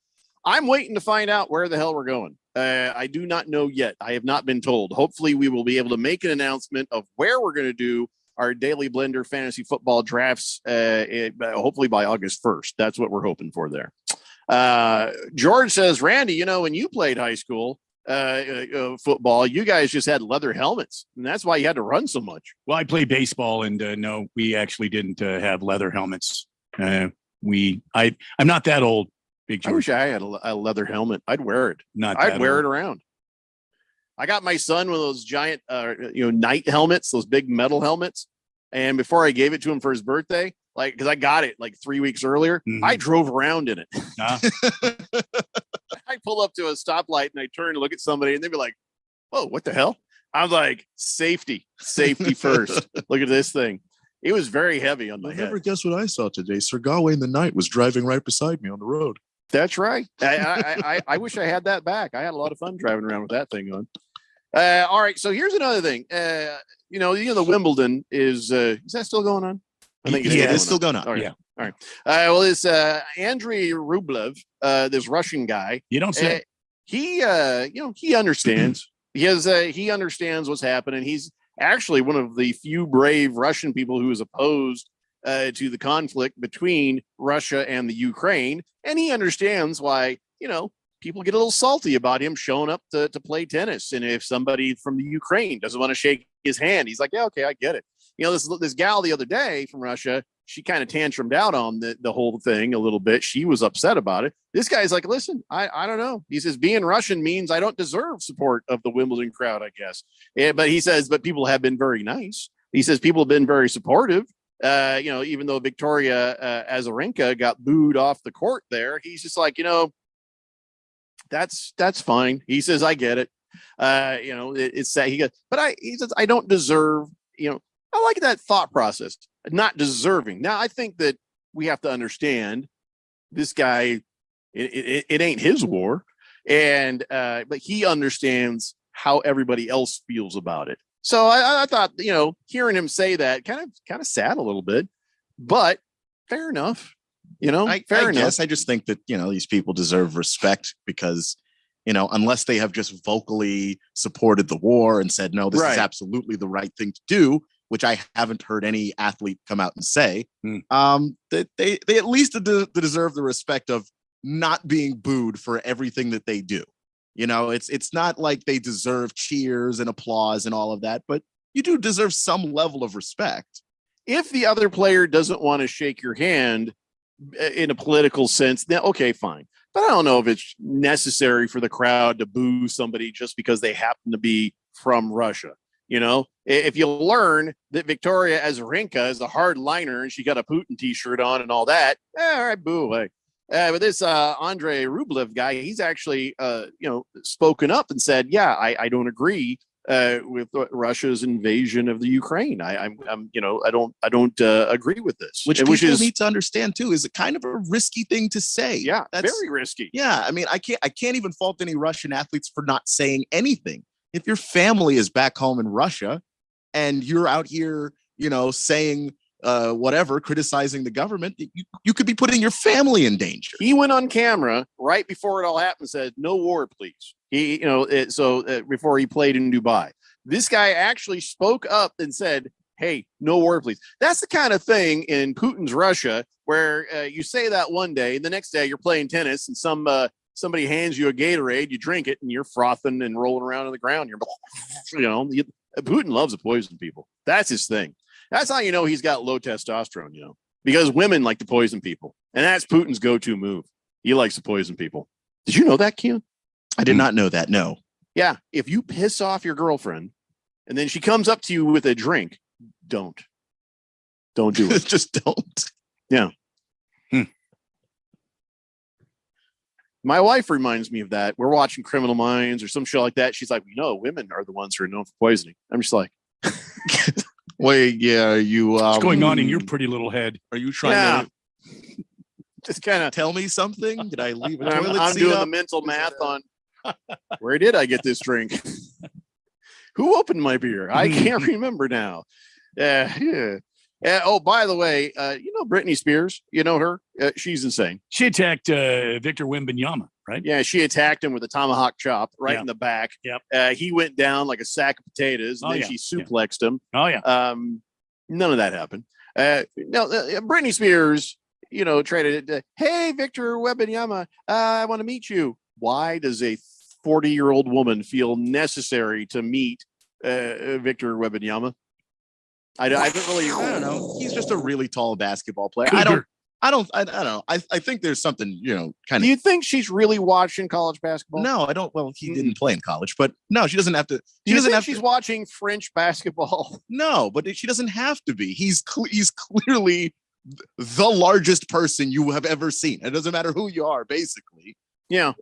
I'm waiting to find out where the hell we're going. I do not know yet. I have not been told. Hopefully we will be able to make an announcement of where we're going to do our Daily Blender fantasy football drafts, hopefully by August 1st. That's what we're hoping for there. George says, Randy, when you played high school football, you guys just had leather helmets, and that's why you had to run so much. Well, I played baseball, and no, we actually didn't have leather helmets. I'm not that old. Big George. I wish I had a leather helmet. I'd wear it. I'd wear it around. I got my son one of those giant, night helmets, those big metal helmets. And before I gave it to him for his birthday, because I got it 3 weeks earlier, I drove around in it. I pull up to a stoplight and I turn to look at somebody and they'd be like, "Oh, what the hell?" I was like, safety first. Look at this thing. It was very heavy on my head. Never guess what I saw today. Sir Gawain in the night was driving right beside me on the road. That's right. I wish I had that back. I had a lot of fun driving around with that thing on. All right. So here's another thing. The Wimbledon is that still going on? I think it's still going on. All right. Yeah. All right. Well, this Andrei Rublev, this Russian guy. You don't say. He understands. He understands what's happening. He's actually one of the few brave Russian people who is opposed to the conflict between Russia and the Ukraine. And he understands why, people get a little salty about him showing up to play tennis. And if somebody from the Ukraine doesn't want to shake his hand, he's like, yeah, okay, I get it. This gal the other day from Russia, she kind of tantrumed out on the whole thing a little bit. She was upset about it. This guy's like, listen, I don't know. He says, being Russian means I don't deserve support of the Wimbledon crowd, I guess. But he says, but people have been very nice. He says people have been very supportive. Even though Victoria Azarenka got booed off the court there, he's just like, that's fine. He says, I get it. It's sad. He says, I don't deserve, I like that thought process, not deserving. Now, I think that we have to understand this guy, it ain't his war. And, but he understands how everybody else feels about it. So I thought, hearing him say that kind of sad a little bit, but fair enough. Fair enough. Yes, I just think that, these people deserve respect because, unless they have just vocally supported the war and said, no, this is absolutely the right thing to do, which I haven't heard any athlete come out and say, that they at least deserve the respect of not being booed for everything that they do. It's not like they deserve cheers and applause and all of that, but you do deserve some level of respect. If the other player doesn't want to shake your hand in a political sense, then okay, fine. But I don't know if it's necessary for the crowd to boo somebody just because they happen to be from Russia. If you learn that Victoria Azarenka is a hardliner and she got a Putin t-shirt on and all that, all right, boo away. But this Andrei Rublev guy, he's actually, spoken up and said, yeah, I don't agree with Russia's invasion of the Ukraine. I don't agree with this. Which people need to understand too, is kind of a risky thing to say. Yeah, that's very risky. Yeah, I mean, I can't even fault any Russian athletes for not saying anything. If your family is back home in Russia and you're out here, saying whatever, criticizing the government, you could be putting your family in danger. He went on camera right before it all happened and said, no war, please. Before he played in Dubai, this guy actually spoke up and said, hey, no war, please. That's the kind of thing in Putin's Russia where you say that one day, the next day you're playing tennis and somebody hands you a Gatorade, you drink it and you're frothing and rolling around on the ground. Putin loves to poison people. That's his thing. That's how he's got low testosterone, because women like to poison people. And that's Putin's go-to move. He likes to poison people. Did you know that, Keon? I did not know that, no. Yeah. If you piss off your girlfriend and then she comes up to you with a drink, don't do it. Just don't. Yeah. My wife reminds me of that. We're watching Criminal Minds or some show like that. She's like, women are the ones who are known for poisoning. I'm just like, wait, yeah, you. What's going on in your pretty little head? Are you trying to just kind of tell me something? Did I leave a I'm toilet seat doing up? the mental math on where did I get this drink? Who opened my beer? I can't remember now. Yeah. Oh, by the way, Britney Spears, you know her? She's insane. She attacked Victor Wembanyama, right? Yeah, she attacked him with a tomahawk chop right in the back. Yep. He went down like a sack of potatoes, and then she suplexed him. Oh, yeah. None of that happened. Britney Spears, traded, hey, Victor Wembanyama, I want to meet you. Why does a 40-year-old woman feel necessary to meet Victor Wembanyama? I don't know. He's just a really tall basketball player. I don't know. I think there's something, kind of. Do you think she's really watching college basketball? No, I don't. Well, he didn't play in college, but no, she doesn't have to. She's watching French basketball. No, but she doesn't have to be. He's clearly the largest person you have ever seen. It doesn't matter who you are, basically. Yeah.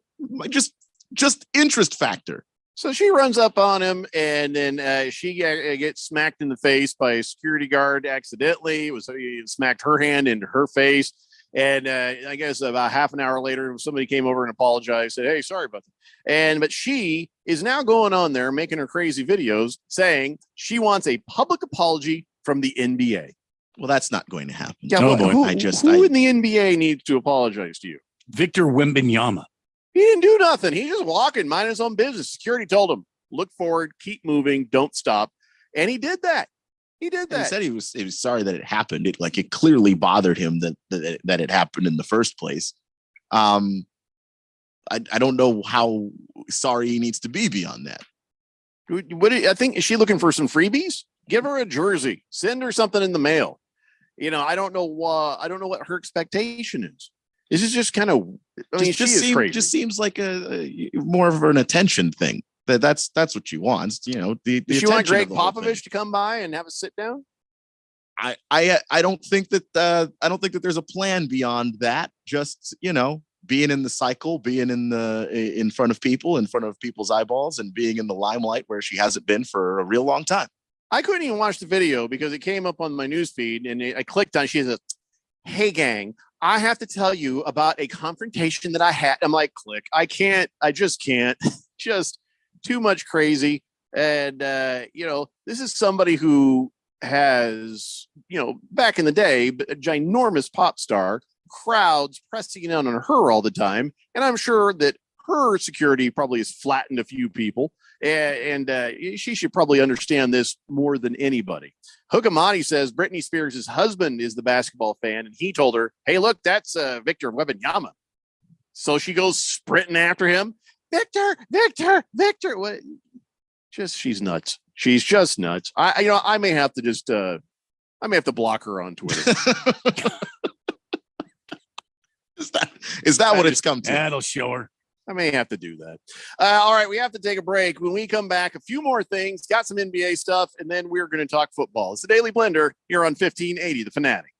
Just interest factor. So she runs up on him, and then she gets smacked in the face by a security guard accidentally. He smacked her hand into her face. And I guess about half an hour later, somebody came over and apologized, said, hey, sorry about that. But she is now going on there making her crazy videos saying she wants a public apology from the NBA. Well, that's not going to happen. Yeah, who in the NBA needs to apologize to you? Victor Wembanyama. He didn't do nothing. He's just walking, minding his own business. Security told him, look forward, keep moving, don't stop. And he did that. He said he was sorry that it happened. It clearly bothered him that it happened in the first place. I don't know how sorry he needs to be beyond that. I think, is she looking for some freebies? Give her a jersey. Send her something in the mail. I don't know what her expectation is. This is just kind of. She is crazy. Just seems like a more of an attention thing. That's what she wants. The Does she want Greg Popovich to come by and have a sit down? I don't think that there's a plan beyond that. Just being in the cycle, being in front of people, in front of people's eyeballs, and being in the limelight where she hasn't been for a real long time. I couldn't even watch the video because it came up on my newsfeed, and I clicked on. She says, "Hey gang, I have to tell you about a confrontation that I had." I'm like, click. I just can't. Just too much crazy. And, this is somebody who has, back in the day, a ginormous pop star, crowds pressing in on her all the time. And I'm sure that her security probably has flattened a few people. And she should probably understand this more than anybody. Hookamati says Britney Spears' husband is the basketball fan, and he told her, hey, look, that's Victor Wembanyama. So she goes sprinting after him. Victor. What? She's nuts. She's just nuts. I may have to block her on Twitter. Is that what it's come to? That'll show her. I may have to do that. All right, we have to take a break. When we come back, a few more things, got some NBA stuff, and then we're going to talk football. It's the Daily Blender here on 1580, The Fanatic.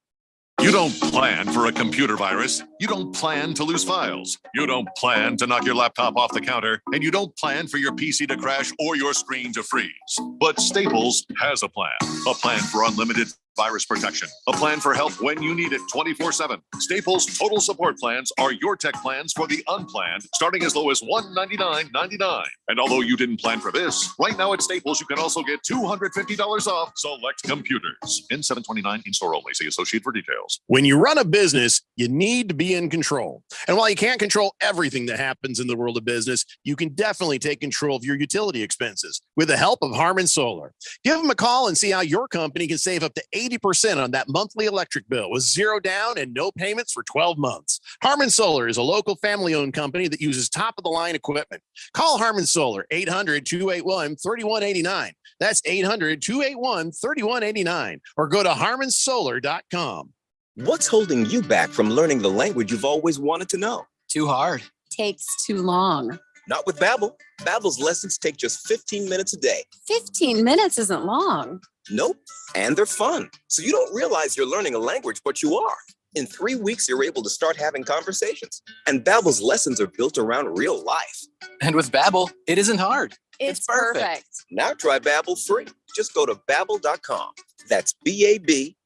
You don't plan for a computer virus. You don't plan to lose files. You don't plan to knock your laptop off the counter. And you don't plan for your PC to crash or your screen to freeze. But Staples has a plan. A plan for unlimited virus protection. A plan for help when you need it 24/7. Staples Total Support Plans are your tech plans for the unplanned, starting as low as $199.99. And although you didn't plan for this, right now at Staples, you can also get $250 off select computers. N729 in-store only. See associate for details. When you run a business, you need to be in control. And while you can't control everything that happens in the world of business, you can definitely take control of your utility expenses with the help of Harmon Solar. Give them a call and see how your company can save up to 80% on that monthly electric bill with zero down and no payments for 12 months. Harmon Solar is a local family-owned company that uses top-of-the-line equipment. Call Harmon Solar, 800-281-3189. That's 800-281-3189. Or go to harmonsolar.com. What's holding you back from learning the language you've always wanted to know? Too hard. Takes too long. Not with Babbel. Babbel's lessons take just 15 minutes a day. 15 minutes isn't long. Nope. And they're fun. So you don't realize you're learning a language, but you are. In 3 weeks, you're able to start having conversations. And Babbel's lessons are built around real life. And with Babbel, it isn't hard. It's perfect. Now try Babbel free. Just go to Babbel.com. That's BABBEL.com.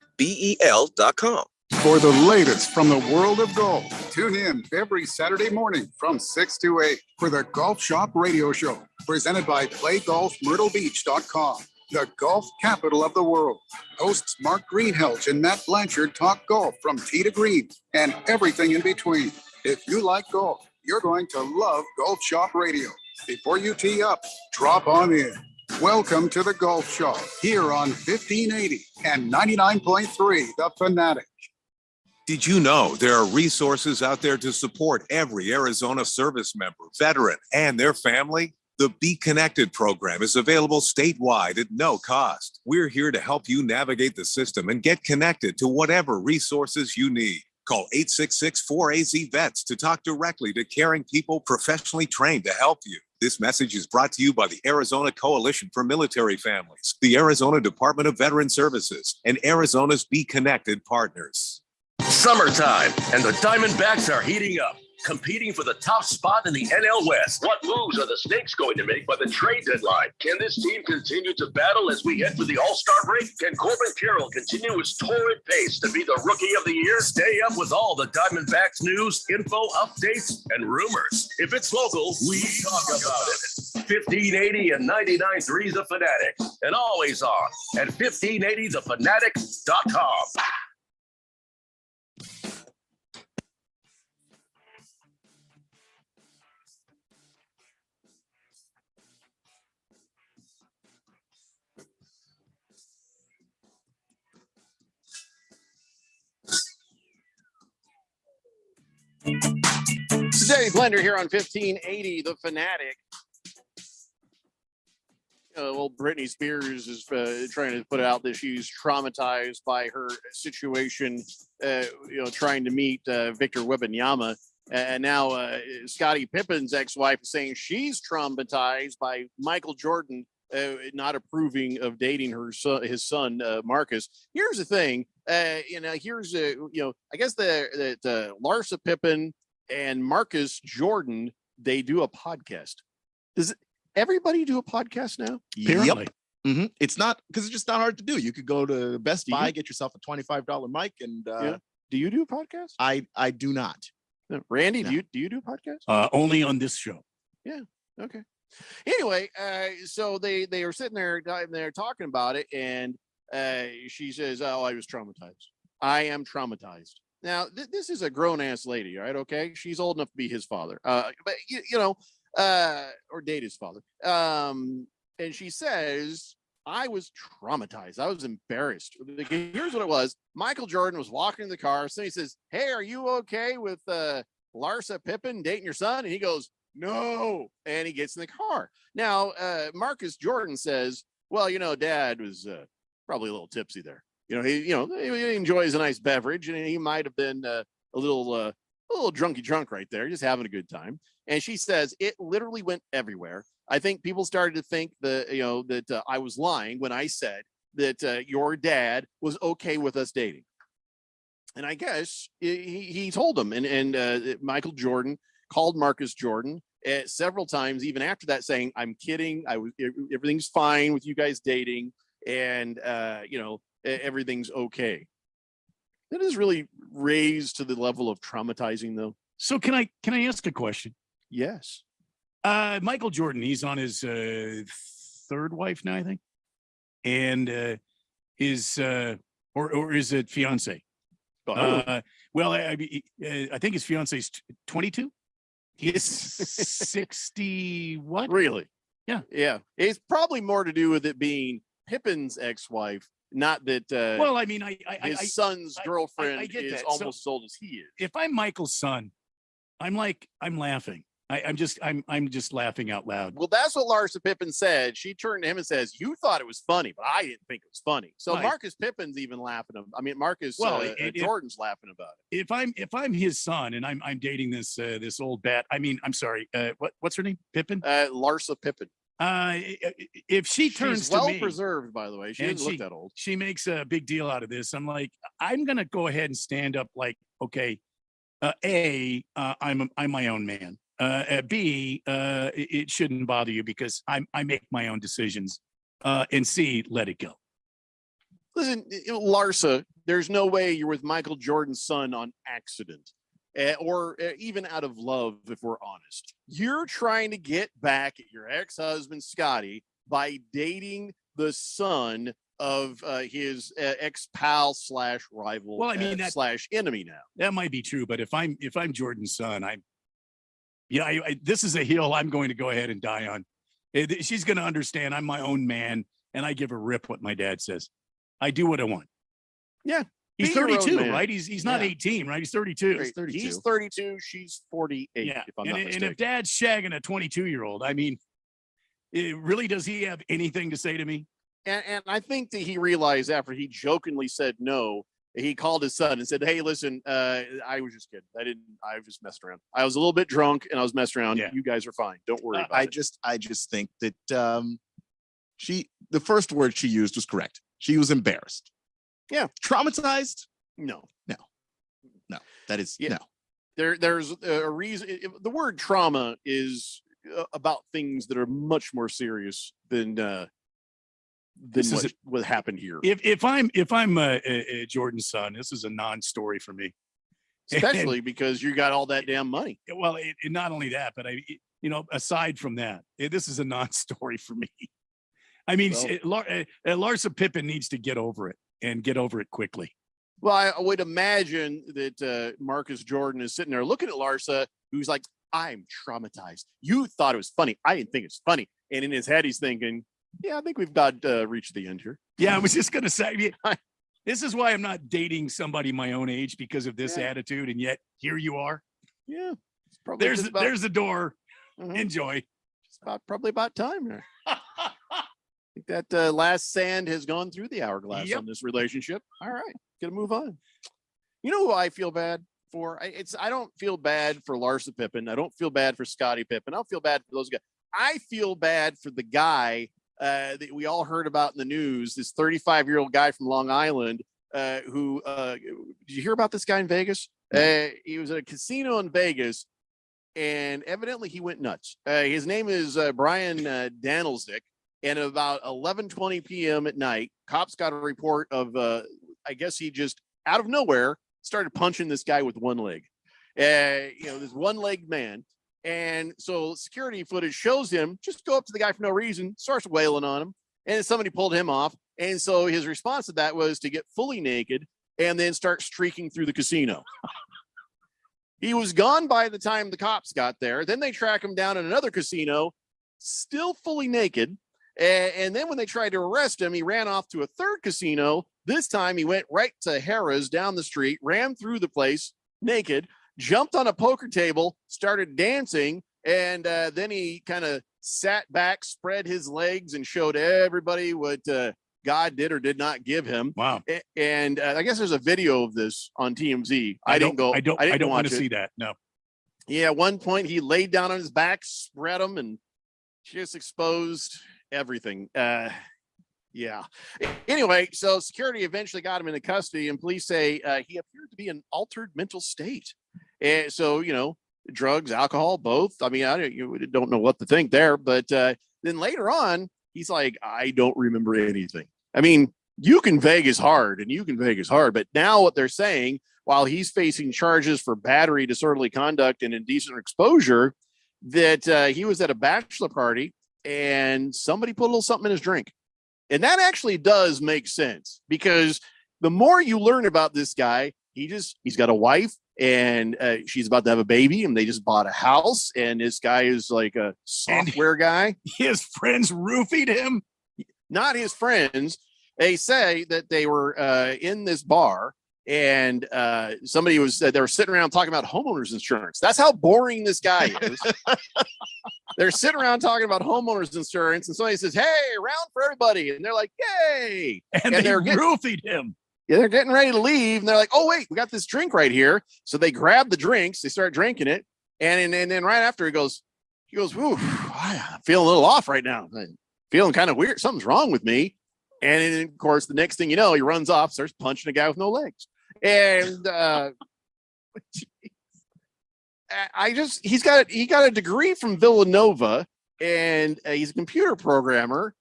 For the latest from the world of golf, tune in every Saturday morning from 6 to 8 for the Golf Shop Radio Show, presented by PlayGolfMyrtleBeach.com, the golf capital of the world. Hosts Mark Greenhelch and Matt Blanchard talk golf from tee to green and everything in between. If you like golf, you're going to love Golf Shop Radio. Before you tee up, drop on in. Welcome to the Golf Shop here on 1580 and 99.3 The Fanatic. Did you know there are resources out there to support every Arizona service member, veteran, and their family? The Be Connected program is available statewide at no cost. We're here to help you navigate the system and get connected to whatever resources you need. Call 866-4AZ-VETS to talk directly to caring people professionally trained to help you. This message is brought to you by the Arizona Coalition for Military Families, the Arizona Department of Veteran Services, and Arizona's Be Connected partners. Summertime, and the Diamondbacks are heating up, competing for the top spot in the NL West. What moves are the Snakes going to make by the trade deadline? Can this team continue to battle as we head for the All-Star break? Can Corbin Carroll continue his torrid pace to be the Rookie of the Year? Stay up with all the Diamondbacks news, info, updates, and rumors. If it's local, we talk about it. 1580 and 99.3 The Fanatic, and always on at 1580thefanatic.com. Jerry Blender here on 1580 The Fanatic. Well, Britney Spears is trying to put out that she's traumatized by her situation, trying to meet Victor Wembanyama. And now Scottie Pippen's ex-wife is saying she's traumatized by Michael Jordan not approving of dating his son, Marcus. Here's the thing, I guess that Larsa Pippen and Marcus Jordan, they do a podcast. Does everybody do a podcast now? Apparently. Yep. Mm-hmm. It's not, because it's just not hard to do. You could go to Best Buy, get yourself a $25 mic, and do you do a podcast? I do not. Randy, No. do you do a podcast? Only on this show. Yeah. Okay. Anyway, so they are sitting there talking about it, and she says, "Oh, I was traumatized. I am traumatized." Now, this is a grown ass lady, right? Okay, she's old enough to be his father, but or date his father. And she says, "I was traumatized. I was embarrassed." Here's what it was: Michael Jordan was walking in the car. Somebody says, "Hey, are you okay with Larsa Pippen dating your son?" And he goes, "No," and he gets in the car. Now, Marcus Jordan says, "Well, Dad was probably a little tipsy there. He enjoys a nice beverage, and he might have been a little drunky drunk right there, just having a good time." And she says it literally went everywhere. I think people started to think that I was lying when I said that your dad was okay with us dating. And I guess he told them, and Michael Jordan called Marcus Jordan several times, even after that, saying, "I'm kidding. Everything's fine with you guys dating, and everything's okay." That is really raised to the level of traumatizing, though. So can I ask a question? Yes. Michael Jordan, he's on his third wife now, I think, and his or is it fiance? Well, I think his fiance is 22. He's 60. What? Really? Yeah. Yeah. It's probably more to do with it being Pippen's ex-wife, not that. Well, I mean, his son's girlfriend get is that. almost as old as he is. If I'm Michael's son, I'm laughing. I'm just laughing out loud. Well, that's what Larsa Pippen said. She turned to him and says, "You thought it was funny, but I didn't think it was funny." So Right. Marcus Pippen's even laughing. Marcus Jordan's laughing about it. If I'm his son and I'm dating this old bat, I'm sorry, what's her name? Pippen? Larsa Pippen. If she turns She's well to me, preserved, by the way. She and doesn't look that old. she makes a big deal out of this. I'm like, I'm gonna go ahead and stand up. Like, okay, I'm my own man. B, it shouldn't bother you because I make my own decisions. And C, let it go. Listen, Larsa, there's no way you're with Michael Jordan's son on accident. Or even out of love, if we're honest. You're trying to get back at your ex-husband, Scotty, by dating the son of his ex-pal / rival Well, I mean, / enemy now. That might be true, but if I'm Jordan's son, this is a hill I'm going to go ahead and die on. She's going to understand I'm my own man, and I give a rip what my dad says. I do what I want. Yeah. He's 32, right? He's not 18, right? He's 32. He's 32. She's 48. Yeah. If I'm not mistaken. And if dad's shagging a 22-year-old, I mean, really, does he have anything to say to me? And I think that he realized after he jokingly said no, he called his son and said, "Hey, listen, I was just kidding. I was just messing around. I was a little bit drunk and I was messing around. Yeah. You guys are fine. Don't worry about it." I just think that the first word she used was correct. She was embarrassed. Yeah. Traumatized? No. That is no. There's a reason. The word trauma is about things that are much more serious than what happened here. If I'm Jordan's son, this is a non-story for me. Especially because you got all that damn money. Well, not only that, but aside from that, this is a non-story for me. I mean, Larsa Pippen needs to get over it and get over it quickly. Well, I would imagine that Marcus Jordan is sitting there looking at Larsa, who's like, "I'm traumatized. You thought it was funny. I didn't think it's funny." And in his head, he's thinking, "Yeah, I think we've got reached the end here." Yeah, I was just going to say, this is why I'm not dating somebody my own age because of this attitude. And yet here you are. Yeah. There's the door. Mm-hmm. Enjoy. It's probably about time here. I think that last sand has gone through the hourglass on this relationship. All right, gonna move on. You know who I feel bad for? I don't feel bad for Larsa Pippen. I don't feel bad for Scottie Pippen. I don't feel bad for those guys. I feel bad for the guy that we all heard about in the news. This 35-year-old guy from Long Island who did you hear about this guy in Vegas? He was at a casino in Vegas, and evidently he went nuts. His name is Brian Danilzik. And at about 11:20 p.m. at night, cops got a report of, I guess he just out of nowhere started punching this guy with one leg. This one-legged man. And so security footage shows him just go up to the guy for no reason, starts wailing on him, and somebody pulled him off. And so his response to that was to get fully naked and then start streaking through the casino. He was gone by the time the cops got there. Then they track him down in another casino, still fully naked. And then when they tried to arrest him, he ran off to a third casino. This time he went right to Harrah's down the street, ran through the place naked, jumped on a poker table, started dancing, and then he kind of sat back, spread his legs, and showed everybody what God did or did not give him. Wow. And I guess there's a video of this on TMZ. I don't want to see that. No. Yeah, at one point he laid down on his back, spread him, and just exposed everything. Yeah. Anyway, so security eventually got him into custody, and police say he appeared to be in altered mental state. And so, drugs, alcohol, both. I mean, you don't know what to think there, but then later on, he's like, "I don't remember anything." I mean, you can Vegas hard, but now what they're saying, while he's facing charges for battery, disorderly conduct, and indecent exposure, that he was at a bachelor party and somebody put a little something in his drink. And that actually does make sense, because the more you learn about this guy, he's got a wife, and she's about to have a baby, and they just bought a house, and this guy is like a software guy. His friends roofied him. Not his friends. They say that they were in this bar, and they were sitting around talking about homeowners insurance. That's how boring this guy is. They're sitting around talking about homeowners insurance, and somebody says, "Hey, round for everybody," and they're like, "Yay!" And they're roofied him. Yeah, they're getting ready to leave, and they're like, "Oh wait, we got this drink right here." So they grab the drinks, they start drinking it, and then right after he goes, "Whew, I'm feeling a little off right now. I'm feeling kind of weird. Something's wrong with me. And then, of course, the next thing you know, he runs off, starts punching a guy with no legs. And he got a degree from Villanova, and he's a computer programmer,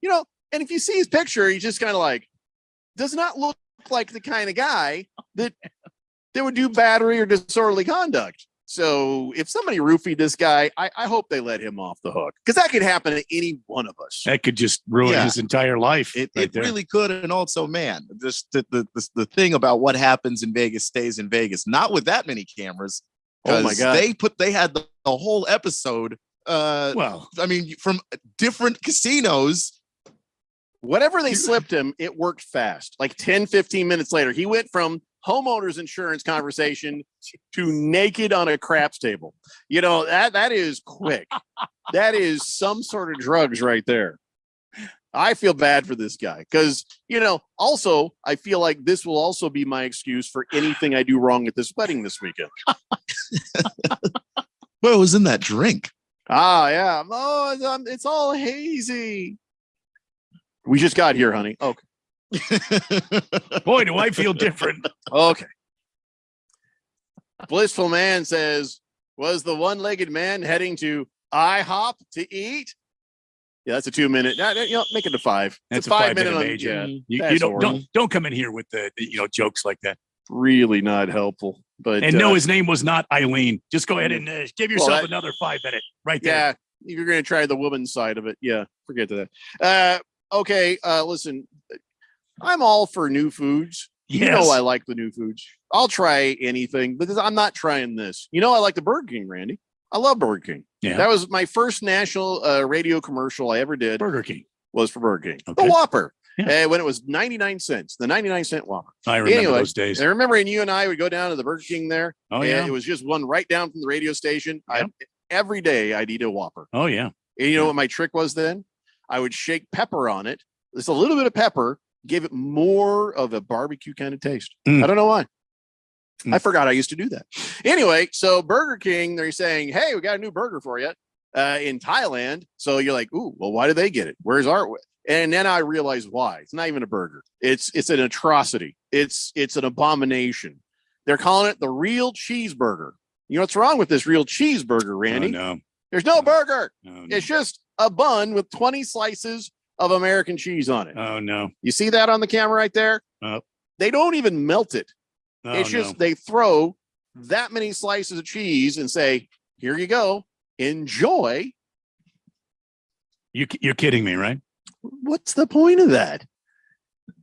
and if you see his picture, he's just kind of like, does not look like the kind of guy that would do battery or disorderly conduct. So if somebody roofied this guy, I hope they let him off the hook, because that could happen to any one of us. That could just ruin his entire life. It really could. And also, man, just the thing about what happens in Vegas stays in Vegas. Not with that many cameras. Oh my God! They had the whole episode. From different casinos. Whatever they slipped him, it worked fast. Like 10, 15 minutes later, he went from homeowner's insurance conversation to naked on a craps table. That is quick. That is some sort of drugs right there. I feel bad for this guy because, also, I feel like this will also be my excuse for anything I do wrong at this wedding this weekend. What was in that drink? Yeah. Oh, it's all hazy. We just got here, honey. Okay. Boy, do I feel different. Okay. Blissful Man says, was the one-legged man heading to IHOP to eat? Yeah, that's a 2-minute. Make it a 5. That's a 5-minute on age. yeah. You don't come in here with the jokes like that. Really not helpful. But no, his name was not Eileen. Just go ahead and give yourself another 5-minute right there. Yeah, you're going to try the woman's side of it. Yeah, forget that. Okay, listen, I'm all for new foods. Yes. I like the new foods. I'll try anything, but I'm not trying this. I like the Burger King, Randy. I love Burger King. Yeah. That was my first national radio commercial I ever did. Burger King was for Burger King. Okay. The Whopper. Yeah. When it was 99 cents, the 99-cent Whopper. I remember those days. I remember you and I would go down to the Burger King there. Oh, yeah. It was just one right down from the radio station. Yep. Every day I'd eat a Whopper. Oh, yeah. And you know what my trick was then? I would shake pepper on it. Just a little bit of pepper, gave it more of a barbecue kind of taste. I don't know why. I forgot I used to do that. Anyway, so Burger King, they're saying, hey, we got a new burger for you in Thailand. So you're like, ooh, well, why do they get it? Where's our? And then I realized why. It's not even a burger. It's an atrocity. It's an abomination. They're calling it the real cheeseburger. You know what's wrong with this real cheeseburger, Randy? Oh, no. There's no burger. Oh, no. It's just a bun with 20 slices of American cheese on it. Oh, no. You see that on the camera right there? Oh. They don't even melt it. Oh, It's just no. they throw that many slices of cheese and say, here you go. Enjoy. You're kidding me, right? What's the point of that?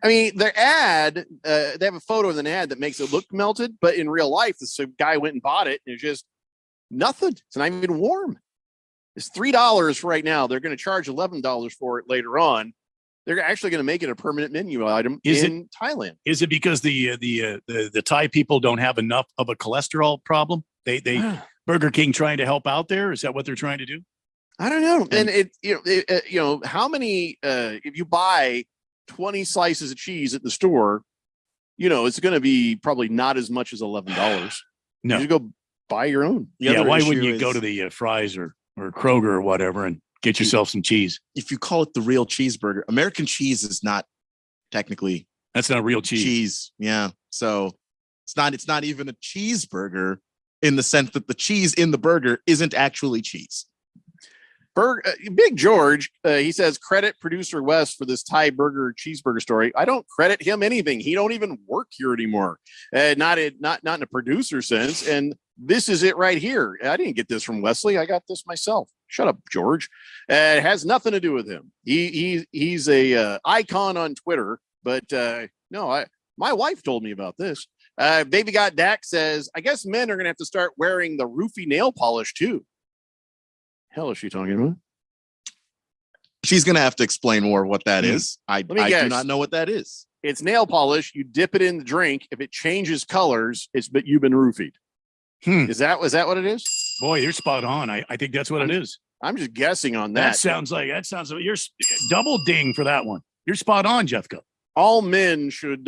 I mean, their ad, they have a photo in an ad that makes it look melted, but in real life, this guy went and bought it and it's just nothing. It's not even warm. It's $3 right now. They're going to charge $11 for it later on. They're actually going to make it a permanent menu item in Thailand. Is it because the Thai people don't have enough of a cholesterol problem? They Burger King trying to help out there? Is that what they're trying to do? I don't know. And how many, if you buy 20 slices of cheese at the store, it's going to be probably not as much as $11. No. You go buy your own. Why wouldn't you go to the Fry's or Kroger or whatever and get yourself some cheese? If you call it the real cheeseburger, American cheese is not technically. That's not real cheese. Yeah. So it's not even a cheeseburger in the sense that the cheese in the burger isn't actually cheese. Big George, he says, credit producer West for this Thai burger cheeseburger story. I don't credit him anything. He don't even work here anymore. Not in a producer sense. And this is it right here. I didn't get this from Wesley. I got this myself. Shut up, George. It has nothing to do with him. He's a icon on Twitter. But no, my wife told me about this. Baby Got Dak says, I guess men are going to have to start wearing the roofie nail polish too. Hell is she talking about? She's going to have to explain more what that is. I do not know what that is. It's nail polish. You dip it in the drink. If it changes colors, but you've been roofied. Is that what it is? Boy, you're spot on. I think that's what it is. I'm just guessing on that. That sounds like you're double ding for that one. You're spot on, Jeffco. All men should,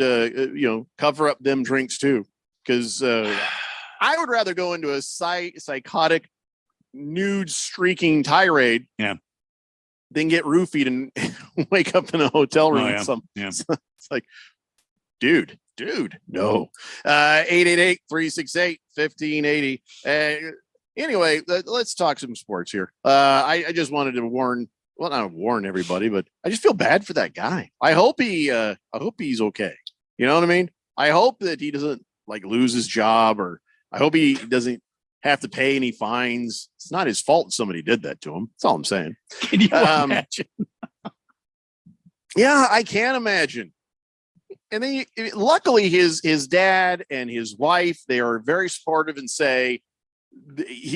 cover up them drinks too, because I would rather go into a psychotic, nude streaking tirade. Yeah. then get roofied and wake up in a hotel room. It's like, dude, no. 888-368-1580. Anyway, let's talk some sports here. I just wanted to not warn everybody, but I just feel bad for that guy. I hope he's okay. You know what I mean? I hope that he doesn't like lose his job, or I hope he doesn't have to pay any fines. It's not his fault somebody did that to him. That's all I'm saying. Can you imagine? Yeah, I can imagine. And then luckily his dad and his wife, they are very supportive and say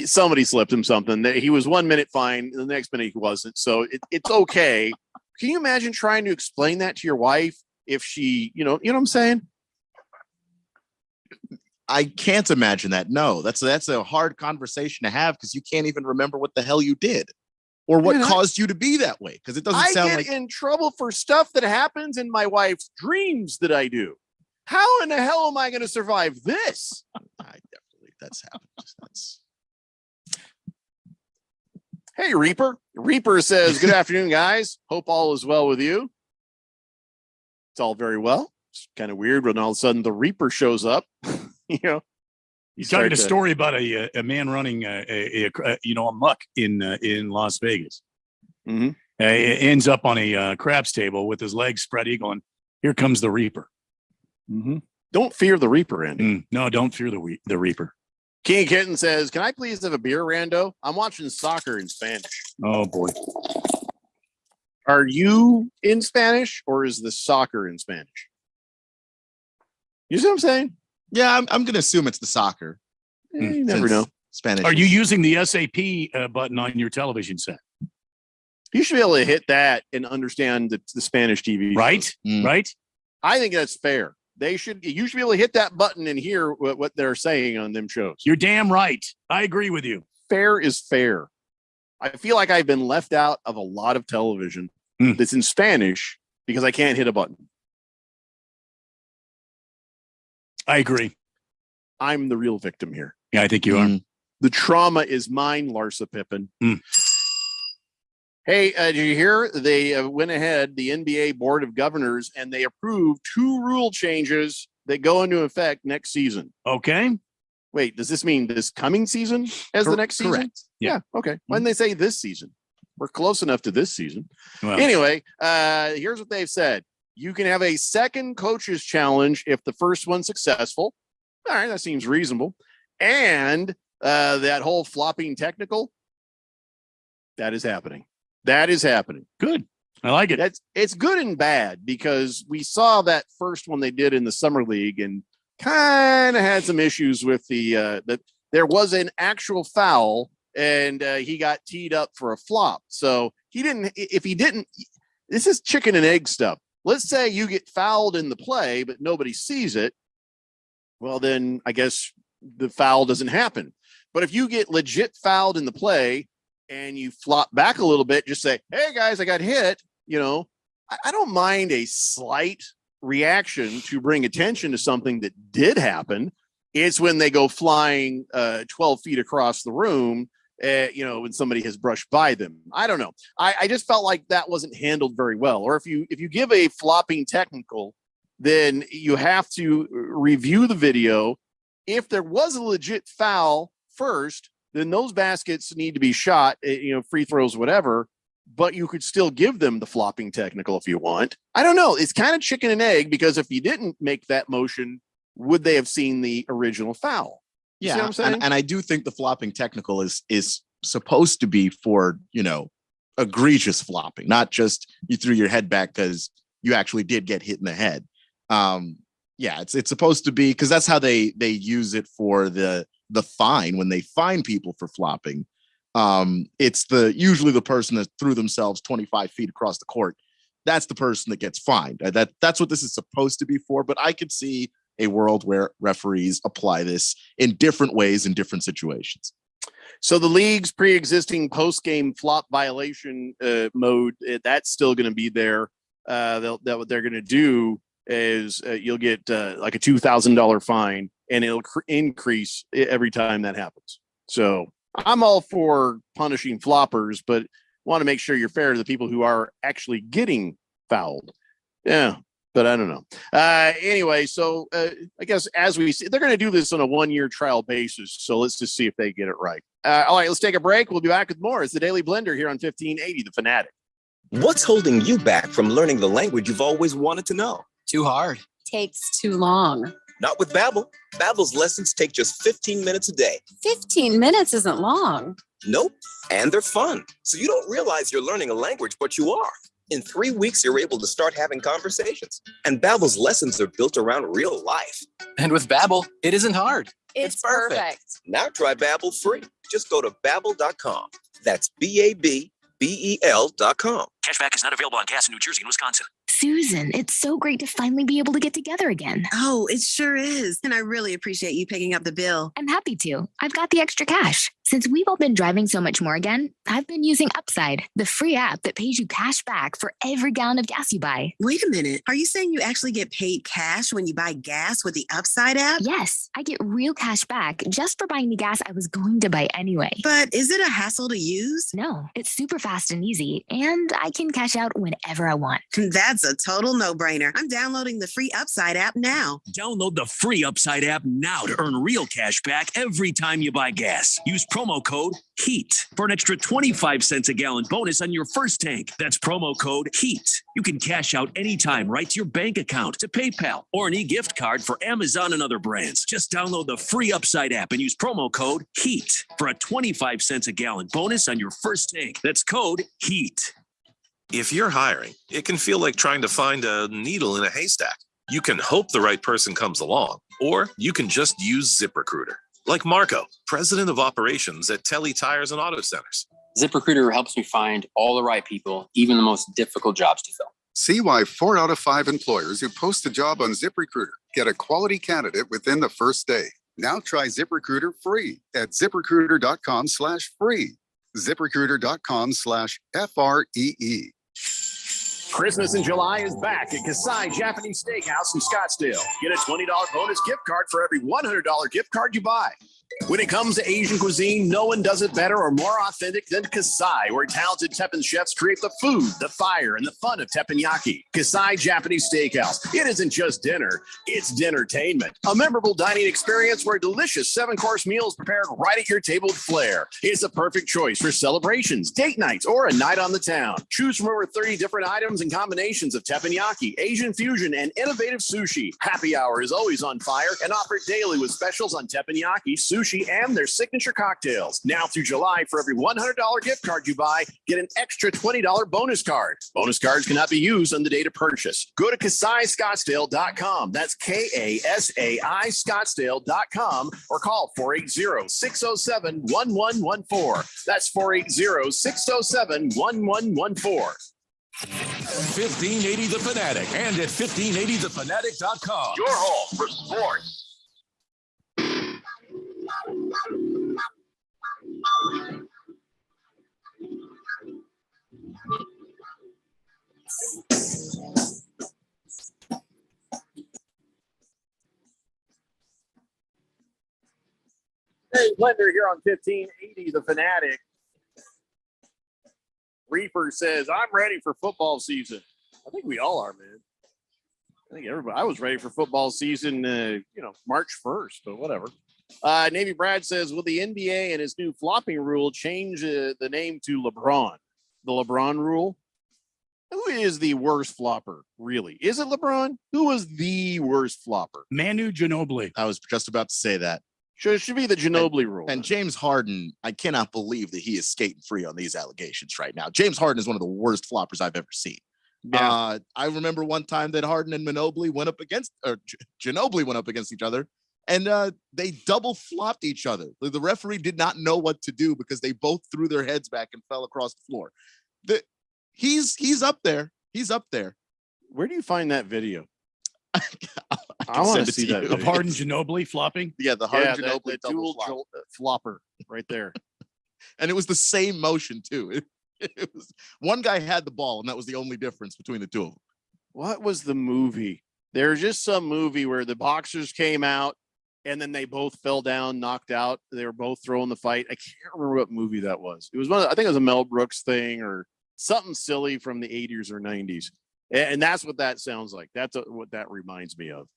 somebody slipped him something. He was 1 minute fine, the next minute he wasn't. So it's okay. Can you imagine trying to explain that to your wife if she, you know what I'm saying? I can't imagine that. No, that's a hard conversation to have because you can't even remember what the hell you did or what caused you to be that way. Because it doesn't sound like I get in trouble for stuff that happens in my wife's dreams that I do. How in the hell am I going to survive this? That's happened. Hey, Reaper. Reaper says, good afternoon, guys. Hope all is well with you. It's all very well. It's kind of weird when all of a sudden the Reaper shows up. He's talking a story about a man running a muck in Las Vegas. Mm-hmm. Ends up on a craps table with his legs spread eagle, and here comes the Reaper. Mm-hmm. Don't fear the Reaper, Andy. No, don't fear the Reaper. King Kitten says, can I please have a beer, Rando? I'm watching soccer in Spanish. Oh, boy. Are you in Spanish, or is the soccer in Spanish? You see what I'm saying? Yeah, I'm going to assume it's the soccer. You never know. Spanish. Are you using the SAP button on your television set? You should be able to hit that and understand the Spanish TV. Right? Right? I think that's fair. You should be able to hit that button and hear what they're saying on them shows. You're damn right. I agree with you. Fair is fair. I feel like I've been left out of a lot of television that's in Spanish because I can't hit a button. I agree. I'm the real victim here. Yeah, I think you are. The trauma is mine, Larsa Pippen. Hey, did you hear? They went ahead, the NBA Board of Governors, and they approved 2 rule changes that go into effect next season. Okay. Wait, does this mean this coming season as the next season? Correct. Yeah. Okay. When they say this season, we're close enough to this season. Well. Anyway, here's what they've said. You can have a second coach's challenge if the first one's successful. All right, that seems reasonable. And that whole flopping technical, that is happening. That is happening. Good. I like it. It's good and bad because we saw that first one they did in the summer league and kind of had some issues with that there was an actual foul and he got teed up for a flop. So this is chicken and egg stuff. Let's say you get fouled in the play, but nobody sees it. Well, then I guess the foul doesn't happen. But if you get legit fouled in the play and you flop back a little bit, just say, hey guys, I got hit. I don't mind a slight reaction to bring attention to something that did happen. It's when they go flying 12 feet across the room, when somebody has brushed by them. I don't know. I just felt like that wasn't handled very well. Or if you give a flopping technical, then you have to review the video. If there was a legit foul first, then those baskets need to be shot, free throws, whatever, but you could still give them the flopping technical if you want. I don't know. It's kind of chicken and egg because if you didn't make that motion, would they have seen the original foul? You see what I'm saying? And I do think the flopping technical is supposed to be for, egregious flopping, not just you threw your head back because you actually did get hit in the head. It's supposed to be because that's how they use it for the fine when they fine people for flopping. It's usually the person that threw themselves 25 feet across the court. That's the person that gets fined. That's what this is supposed to be for. But I could see a world where referees apply this in different ways in different situations. So the league's pre-existing post-game flop violation mode, that's still going to be there. What they're going to do is you'll get like a $2,000 fine, and it'll increase every time that happens. So I'm all for punishing floppers, but want to make sure you're fair to the people who are actually getting fouled. Yeah, but I don't know. Anyway, so I guess as we see, they're going to do this on a 1-year trial basis. So let's just see if they get it right. All right, let's take a break. We'll be back with more. It's the Daily Blender here on 1580 The Fanatic. What's holding you back from learning the language you've always wanted to know? Too hard. Takes too long. Not with Babbel. Babbel's lessons take just 15 minutes a day. 15 minutes isn't long. Nope. And they're fun. So you don't realize you're learning a language, but you are. In 3 weeks, you're able to start having conversations. And Babbel's lessons are built around real life. And with Babbel, it isn't hard. It's perfect. Now try Babbel free. Just go to Babbel.com. That's BABBEL.com. Cashback is not available on gas in New Jersey and Wisconsin. Susan, it's so great to finally be able to get together again. Oh, it sure is. And I really appreciate you picking up the bill. I'm happy to. I've got the extra cash. Since we've all been driving so much more again, I've been using Upside, the free app that pays you cash back for every gallon of gas you buy. Wait a minute. Are you saying you actually get paid cash when you buy gas with the Upside app? Yes, I get real cash back just for buying the gas I was going to buy anyway. But is it a hassle to use? No, it's super fast and easy, and I can cash out whenever I want. That's a total no-brainer. I'm downloading the free Upside app now. Download the free Upside app now to earn real cash back every time you buy gas. Use promo code HEAT for an extra 25 cents a gallon bonus on your first tank. That's promo code HEAT. You can cash out anytime right to your bank account, to PayPal, or an e-gift card for Amazon and other brands. Just download the free Upside app and use promo code HEAT for a 25 cents a gallon bonus on your first tank. That's code HEAT. If you're hiring, it can feel like trying to find a needle in a haystack. You can hope the right person comes along, or you can just use ZipRecruiter. Like Marco, president of operations at Telly Tires and Auto Centers. ZipRecruiter helps me find all the right people, even the most difficult jobs to fill. See why 4 out of 5 employers who post a job on ZipRecruiter get a quality candidate within the first day. Now try ZipRecruiter free at ZipRecruiter.com/free. ZipRecruiter.com/FREE. Christmas in July is back at Kasai Japanese Steakhouse in Scottsdale. Get a $20 bonus gift card for every $100 gift card you buy. When it comes to Asian cuisine, no one does it better or more authentic than Kasai, where talented Teppan chefs create the food, the fire, and the fun of teppanyaki. Kasai Japanese Steakhouse. It isn't just dinner, it's dinnertainment. A memorable dining experience where delicious 7-course meals prepared right at your table with flair. It's a perfect choice for celebrations, date nights, or a night on the town. Choose from over 30 different items and combinations of teppanyaki, Asian fusion, and innovative sushi. Happy hour is always on fire and offered daily with specials on teppanyaki, sushi, and their signature cocktails. Now through July, for every $100 gift card you buy, get an extra $20 bonus card. Bonus cards cannot be used on the date of purchase. Go to KasaiScottsdale.com. That's KASAI Scottsdale.com or call 480-607-1114. That's 480-607-1114. 1580 The Fanatic and at 1580thefanatic.com. Your home for sports. Hey, Blender here on 1580 The Fanatic. Reaper says, I'm ready for football season. I think we all are, man. I think everybody, I was ready for football season, March 1st, but whatever. Navy Brad says, will the NBA and his new flopping rule change the name to LeBron? The LeBron rule? Who is the worst flopper, really? Is it LeBron? Who was the worst flopper? Manu Ginobili. I was just about to say that. It should be the Ginobili rule. And James Harden, I cannot believe that he is skating free on these allegations right now. James Harden is one of the worst floppers I've ever seen. Yeah. I remember one time that Harden and Ginobili went up against each other, and they double flopped each other. The referee did not know what to do because they both threw their heads back and fell across the floor. He's up there. He's up there. Where do you find that video? I want to see that. Of Harden Ginobili flopping? Yeah, the Harden Ginobili the dual flopper right there. And it was the same motion, too. It was one guy had the ball, and that was the only difference between the two of them. What was the movie? There's just some movie where the boxers came out and then they both fell down, knocked out. They were both throwing the fight. I can't remember what movie that was. It was I think it was a Mel Brooks thing or something silly from the 80s or 90s. And that's what that sounds like. That's what that reminds me of.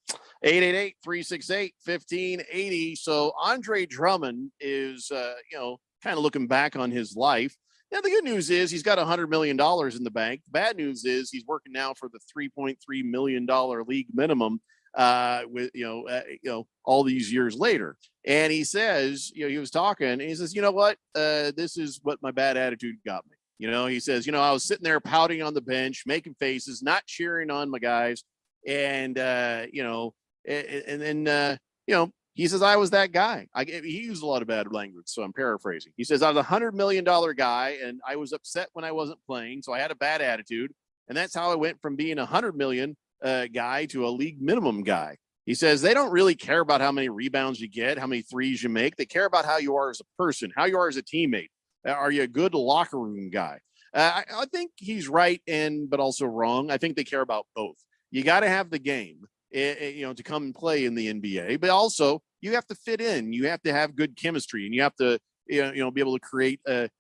888-368-1580. So Andre Drummond is, kind of looking back on his life. Now, the good news is he's got $100 million in the bank. The bad news is he's working now for the $3.3 million league minimum with, all these years later. And he says, he was talking and he says, you know what? This is what my bad attitude got me. He says, I was sitting there pouting on the bench, making faces, not cheering on my guys. And, he says, I was that guy. He used a lot of bad language, so I'm paraphrasing. He says, I was $100 million guy, and I was upset when I wasn't playing, so I had a bad attitude. And that's how I went from being a $100 million guy to a league minimum guy. He says, they don't really care about how many rebounds you get, how many threes you make. They care about how you are as a person, how you are as a teammate. Are you a good locker room guy? I think he's right, but also wrong. I think they care about both. You got to have the game, to come and play in the NBA, but also you have to fit in. You have to have good chemistry, and you have to, be able to create a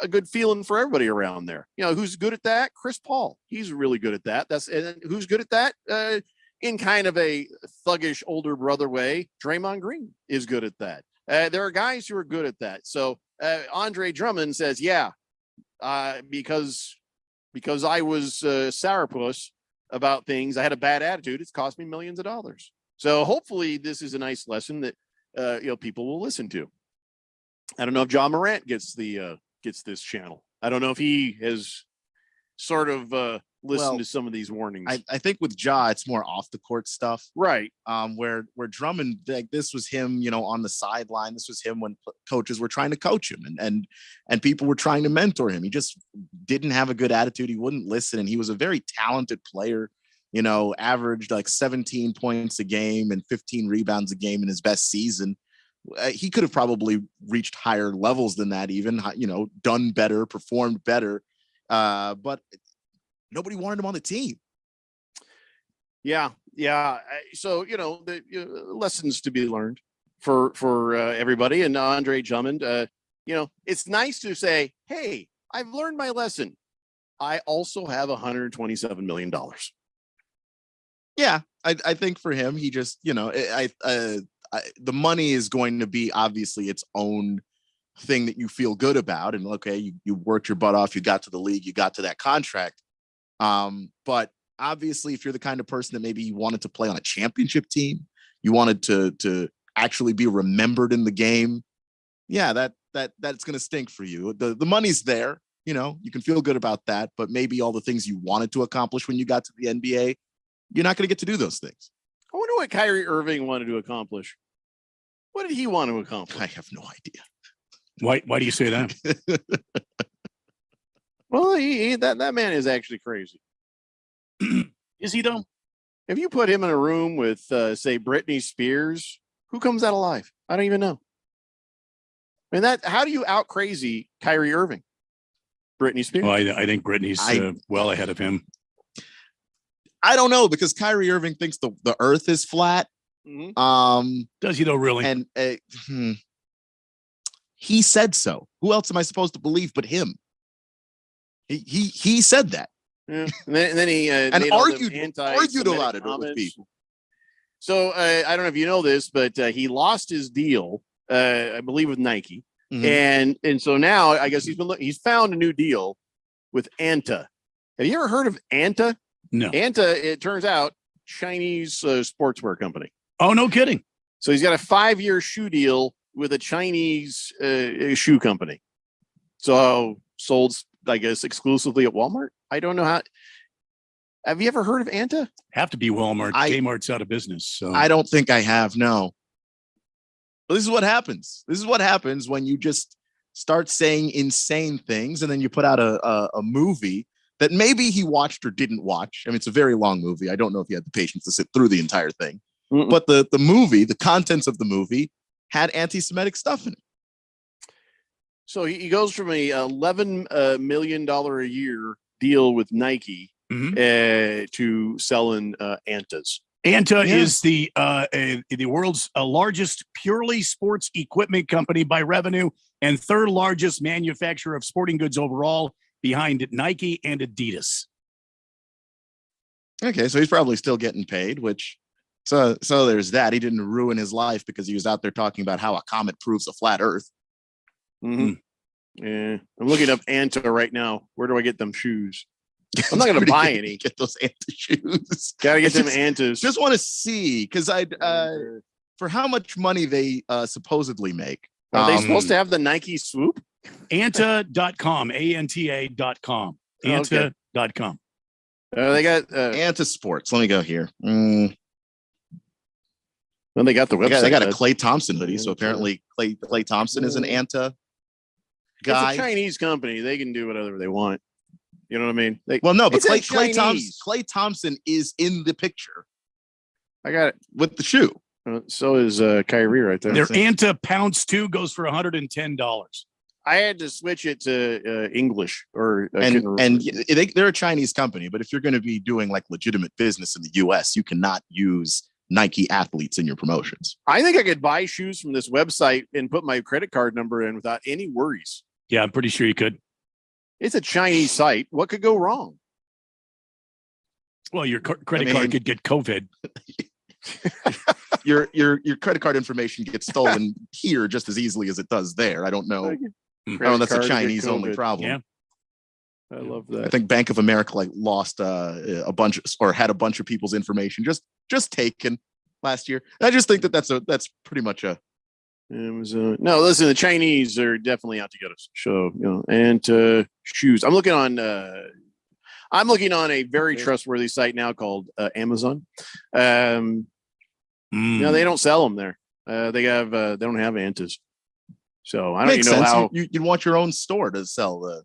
good feeling for everybody around there. Who's good at that? Chris Paul. He's really good at that. And who's good at that? In kind of a thuggish older brother way, Draymond Green is good at that. There are guys who are good at that. So Andre Drummond says, because I was sourpuss about things, I had a bad attitude. It's cost me millions of dollars. So hopefully this is a nice lesson that people will listen to. I don't know if John Morant gets this channel. I don't know if he has sort of listened to some of these warnings. I think with Ja, it's more off the court stuff, right? Where Drummond, like, this was him, on the sideline. This was him when coaches were trying to coach him, and people were trying to mentor him. He just didn't have a good attitude. He wouldn't listen, and he was a very talented player. Averaged like 17 points a game and 15 rebounds a game in his best season. He could have probably reached higher levels than that, even, done better, performed better. But nobody wanted him on the team. Yeah. So, the lessons to be learned for everybody. And Andre Drummond, it's nice to say, hey, I've learned my lesson. I also have $127 million. Yeah, I think for him, he just, the money is going to be obviously its own thing that you feel good about. And okay, you worked your butt off, you got to the league, you got to that contract. But obviously, if you're the kind of person that maybe you wanted to play on a championship team, you wanted to actually be remembered in the game. Yeah, that's going to stink for you. The money's there, you can feel good about that, but maybe all the things you wanted to accomplish when you got to the NBA, you're not going to get to do those things. I wonder what Kyrie Irving wanted to accomplish. What did he want to accomplish? I have no idea. Why do you say that? Well, that man is actually crazy. Is he though? If you put him in a room with, say, Britney Spears, who comes out alive? I don't even know. I mean, how do you out crazy Kyrie Irving? Britney Spears. Well, I think Britney's well ahead of him. I don't know, because Kyrie Irving thinks the earth is flat. Mm-hmm. Does he though, really? And he said so. Who else am I supposed to believe but him? He said that. Yeah. And then he argued about it with people. So I don't know if you know this, but he lost his deal, I believe, with Nike, and so now I guess he's found a new deal with Anta. Have you ever heard of Anta? No. Anta, it turns out, Chinese sportswear company. Oh, no kidding. So he's got a 5-year shoe deal with a Chinese shoe company. So sold, I guess, exclusively at Walmart. I don't know how. Have you ever heard of Anta? Have to be Walmart. Kmart's out of business. So I don't think I have. No. But this is what happens. This is what happens when you just start saying insane things, and then you put out a movie that maybe he watched or didn't watch. I mean, it's a very long movie. I don't know if he had the patience to sit through the entire thing. Mm-mm. But the movie, the contents of the movie, had anti-Semitic stuff in it. So he goes from a $11 million a year deal with Nike to selling Antas. Anta is the world's largest purely sports equipment company by revenue and third largest manufacturer of sporting goods overall, behind Nike and Adidas. Okay, so he's probably still getting paid, which so there's that. He didn't ruin his life because he was out there talking about how a comet proves a flat Earth. Mm-hmm. Yeah, I'm looking up Anta right now. Where do I get them shoes? I'm not going to buy any. Get those Anta shoes. Gotta get them Antas. Just want to see because for how much money they supposedly make. Are they supposed to have the Nike swoop? Anta.com, ANTA.com, Anta.com. They got Anta Sports. Let me go here. Well, they got the website. They got a Clay Thompson hoodie. So apparently Clay Thompson is an Anta guy. It's a Chinese company. They can do whatever they want. You know what I mean? But Clay Thompson is in the picture. I got it with the shoe. So is Kyrie right there. Their Anta Pounce 2 goes for $110. I had to switch it to English they're a Chinese company, but if you're going to be doing like legitimate business in the US, you cannot use Nike athletes in your promotions. I think I could buy shoes from this website and put my credit card number in without any worries. Yeah, I'm pretty sure you could. It's a Chinese site. What could go wrong? Well, your credit card could get COVID. Your credit card information gets stolen here just as easily as it does there. I don't know. That's a Chinese only problem. Yeah. I love that. I think Bank of America lost a bunch or had a bunch of people's information just taken last year. I just think that's pretty much a. It was no. Listen, the Chinese are definitely out to get us. So and shoes. I'm looking on a very trustworthy site now called Amazon. No, they don't sell them there. They don't have Antas. So I don't even know how you want your own store to sell the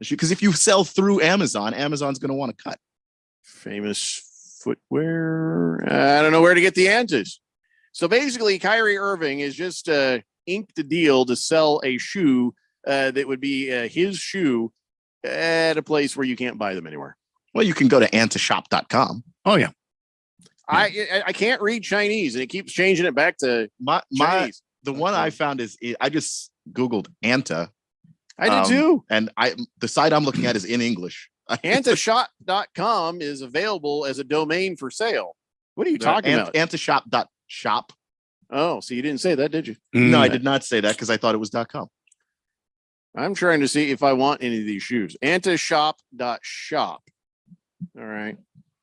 shoe, because if you sell through Amazon, Amazon's going to want to cut. Famous footwear. I don't know where to get the Antas. So basically, Kyrie Irving is just inked a deal to sell a shoe that would be his shoe at a place where you can't buy them anywhere. Well, you can go to antashop.com. Oh yeah. I can't read Chinese, and it keeps changing it back to Chinese. The one I found is I just Googled Anta. I did too. And the site I'm looking at is in English. Antashop.com is available as a domain for sale. What are you talking about? Antashop.shop. Oh, so you didn't say that, did you? No, I did not say that because I thought it was .com. I'm trying to see if I want any of these shoes. Antashop.shop. All right.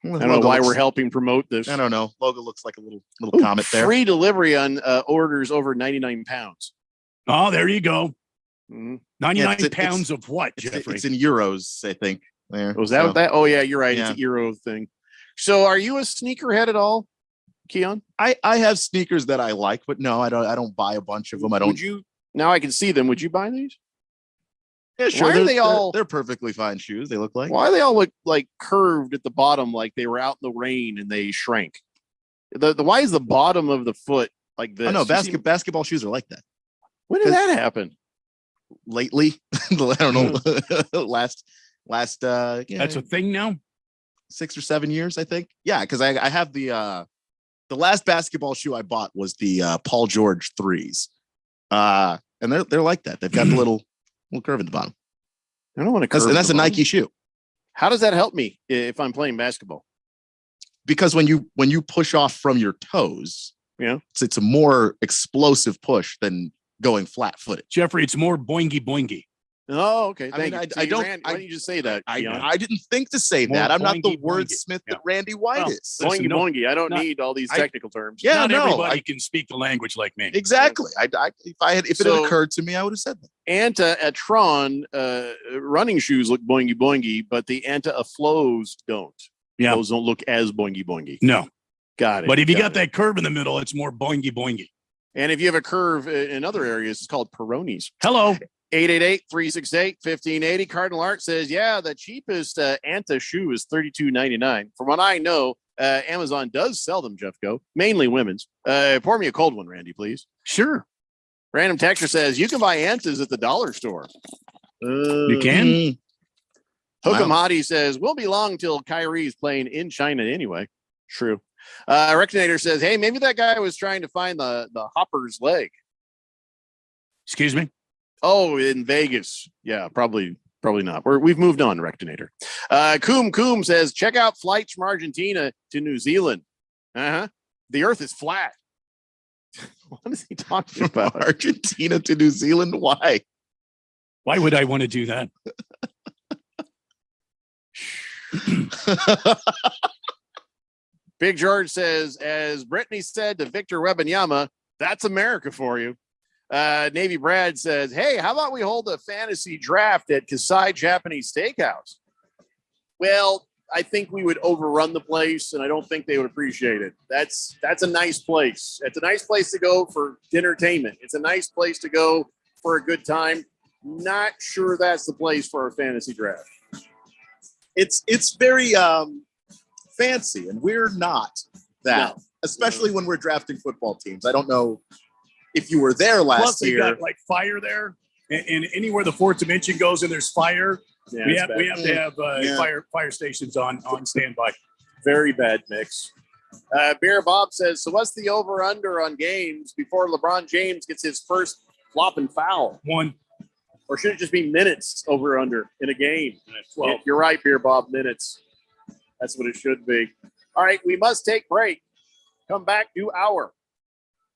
I don't know why we're helping promote this. I don't know. Logo looks like a little comet there. Free delivery on orders over 99 pounds. Oh, there you go. Mm-hmm. 99 pounds of what, Jeffrey? It's in euros, I think. There. Was that what that? Oh, yeah, you're right. Yeah. It's a euro thing. So are you a sneakerhead at all, Keon? I have sneakers that I like, but no, I don't buy a bunch of them. I don't. Would you? Now I can see them. Would you buy these? Yeah, sure. Why are they're perfectly fine shoes. They look like. Why do they all look like curved at the bottom, like they were out in the rain and they shrank? Why is the bottom of the foot like this? Oh no, basketball shoes are like that. When did that happen? Lately, I don't know. last. That's a thing now. 6 or 7 years, I think. Yeah, because I have the last basketball shoe I bought was the Paul George 3s, and they're like that. They've got the little curve at the bottom. I don't want to curve. And that's a Nike shoe. How does that help me if I'm playing basketball? Because when you push off from your toes, it's a more explosive push than going flat-footed. Jeffrey, it's more boingy boingy. Oh, okay. Thank you. I don't. Why didn't you just say that? I didn't think to say that. I'm not the wordsmith that Randy White is. Boingy boingy. I don't need all these technical terms. Yeah, not everybody can speak the language like me. Exactly. If it had occurred to me, I would have said that. Anta at Tron running shoes look boingy boingy, but the Anta flows don't. Yeah, those don't look as boingy boingy. No, got it. But if you got that curve in the middle, it's more boingy boingy. And if you have a curve in other areas, it's called Peronis. Hello. 888-368-1580. Cardinal Art says, yeah, the cheapest Anta shoe is $32.99. From what I know, Amazon does sell them, Jeff Go, mainly women's. Pour me a cold one, Randy, please. Sure. Random Texture says, you can buy Antas at the dollar store. You can? Hook'em Hottie says, we'll be long till Kyrie's playing in China anyway. True. Rectinator says, hey, maybe that guy was trying to find the hopper's leg. Excuse me? Oh, in Vegas. Yeah, probably not. We've moved on, Rectinator. Coom says, check out flights from Argentina to New Zealand. The earth is flat. What is he talking about? Argentina to New Zealand? Why? Why would I want to do that? Big George says, as Brittany said to Victor Wembanyama, that's America for you. Navy Brad says, hey, how about we hold a fantasy draft at Kasai Japanese Steakhouse? Well, I think we would overrun the place, and I don't think they would appreciate it. That's a nice place. It's a nice place to go for entertainment. It's a nice place to go for a good time. Not sure that's the place for a fantasy draft. It's very fancy, and we're not that, especially when we're drafting football teams. I don't know if you were there last Plus, year. They got like fire there, and anywhere the fourth dimension goes and there's fire, we have to have fire stations on standby. Very bad mix. Bear Bob says, so what's the over-under on games before LeBron James gets his first flopping foul? 1. Or should it just be minutes over-under in a game? 12. You're right, Beer Bob, minutes. That's what it should be. All right, we must take break. Come back, do our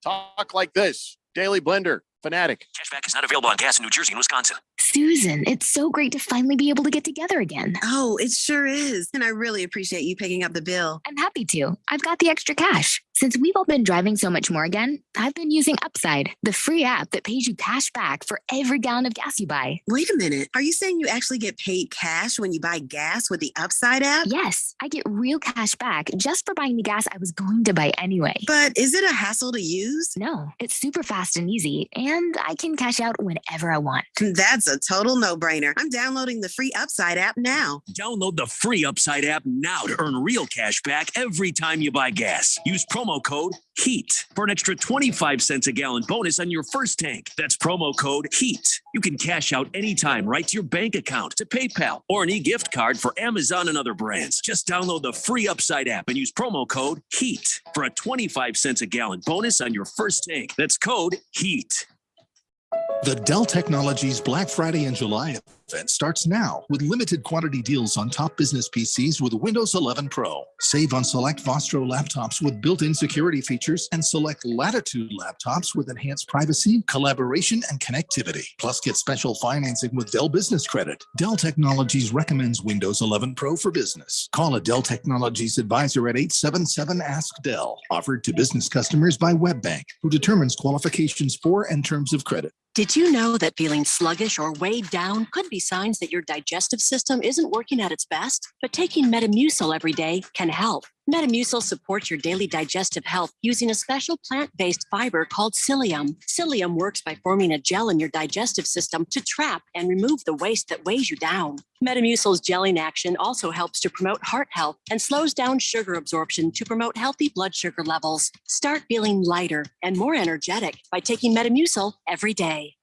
Talk Like This. Daily Blender, Fanatic. Cashback is not available on gas in New Jersey and Wisconsin. Susan, it's so great to finally be able to get together again. Oh, it sure is. And I really appreciate you picking up the bill. I'm happy to. I've got the extra cash. Since we've all been driving so much more again, I've been using Upside, the free app that pays you cash back for every gallon of gas you buy. Wait a minute. Are you saying you actually get paid cash when you buy gas with the Upside app? Yes, I get real cash back just for buying the gas I was going to buy anyway. But is it a hassle to use? No, it's super fast and easy, and I can cash out whenever I want. That's a total no-brainer. I'm downloading the free Upside app now. Download the free Upside app now to earn real cash back every time you buy gas. Use promo code HEAT for an extra 25 cents a gallon bonus on your first tank. That's promo code HEAT. You can cash out anytime right to your bank account, to PayPal, or an e-gift card for Amazon and other brands. Just download the free Upside app and use promo code HEAT for a 25 cents a gallon bonus on your first tank. That's code HEAT. The Dell Technologies Black Friday and July event starts now with limited quantity deals on top business PCs with Windows 11 Pro. Save on select Vostro laptops with built-in security features and select Latitude laptops with enhanced privacy, collaboration, and connectivity. Plus, get special financing with Dell Business Credit. Dell Technologies recommends Windows 11 Pro for business. Call a Dell Technologies advisor at 877-ASK-DELL. Offered to business customers by WebBank, who determines qualifications for and terms of credit. Did you know that feeling sluggish or weighed down could be signs that your digestive system isn't working at its best? But taking Metamucil every day can help. Metamucil supports your daily digestive health using a special plant-based fiber called psyllium. Psyllium works by forming a gel in your digestive system to trap and remove the waste that weighs you down. Metamucil's gelling action also helps to promote heart health and slows down sugar absorption to promote healthy blood sugar levels. Start feeling lighter and more energetic by taking Metamucil every day.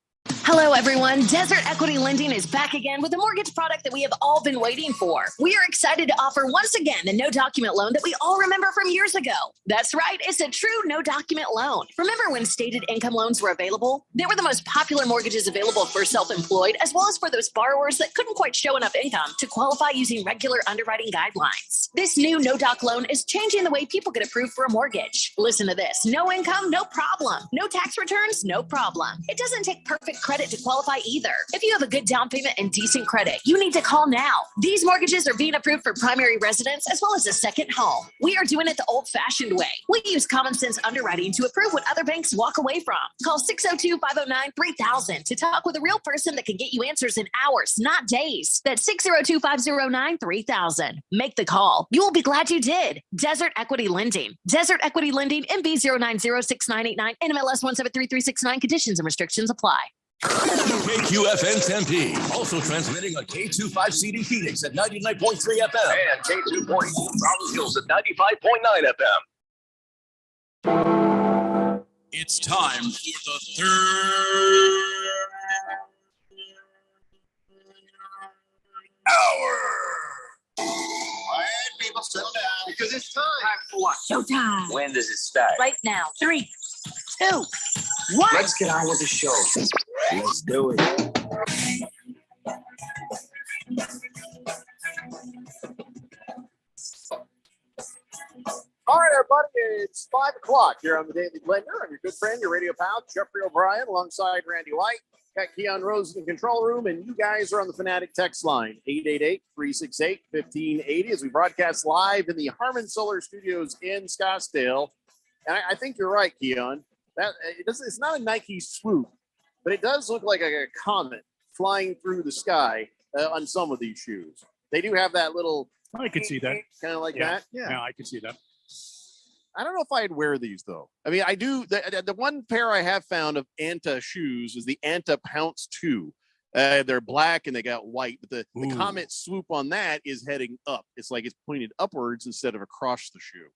Hello, everyone. Desert Equity Lending is back again with a mortgage product that we have all been waiting for. We are excited to offer once again the no document loan that we all remember from years ago. That's right. It's a true no document loan. Remember when stated income loans were available? They were the most popular mortgages available for self-employed, as well as for those borrowers that couldn't quite show enough income to qualify using regular underwriting guidelines. This new no doc loan is changing the way people get approved for a mortgage. Listen to this. No income, no problem. No tax returns, no problem. It doesn't take perfect credit to qualify either. If you have a good down payment and decent credit, you need to call now. These mortgages are being approved for primary residence as well as a second home. We are doing it the old-fashioned way. We use common sense underwriting to approve what other banks walk away from. Call 602-509-3000 to talk with a real person that can get you answers in hours, not days. That's 602-509-3000. Make the call. You will be glad you did. Desert Equity Lending. Desert Equity Lending, MB 0906989, NMLS 1733369. Conditions and restrictions apply. KQFN Tempe, also transmitting on K25CD Phoenix at 99.3 FM and K2.2 Rollins Hills at 95.9 FM. It's time for the third hour. When people sit down because it's time. Time for what? Showtime. When does it start? Right now. 3, 2, 1. Let's get on with the show. Let's do it. All right, everybody, it's 5 o'clock here on the Daily Blender. I'm your good friend, your radio pal, Jeffrey O'Brien, alongside Randy White. Got Keon Rose in the control room, and you guys are on the Fanatic text line, 888-368-1580, as we broadcast live in the Harmon Solar Studios in Scottsdale. And I think you're right, Keon. It's not a Nike swoop, but it does look like a comet flying through the sky on some of these shoes. They do have that little... I could see that. Kind of like that? Yeah, I could see that. I don't know if I'd wear these though. I mean, I do. The one pair I have found of Anta shoes is the Anta Pounce 2. They're black and they got white, but the Comet swoop on that is heading up. It's like it's pointed upwards instead of across the shoe.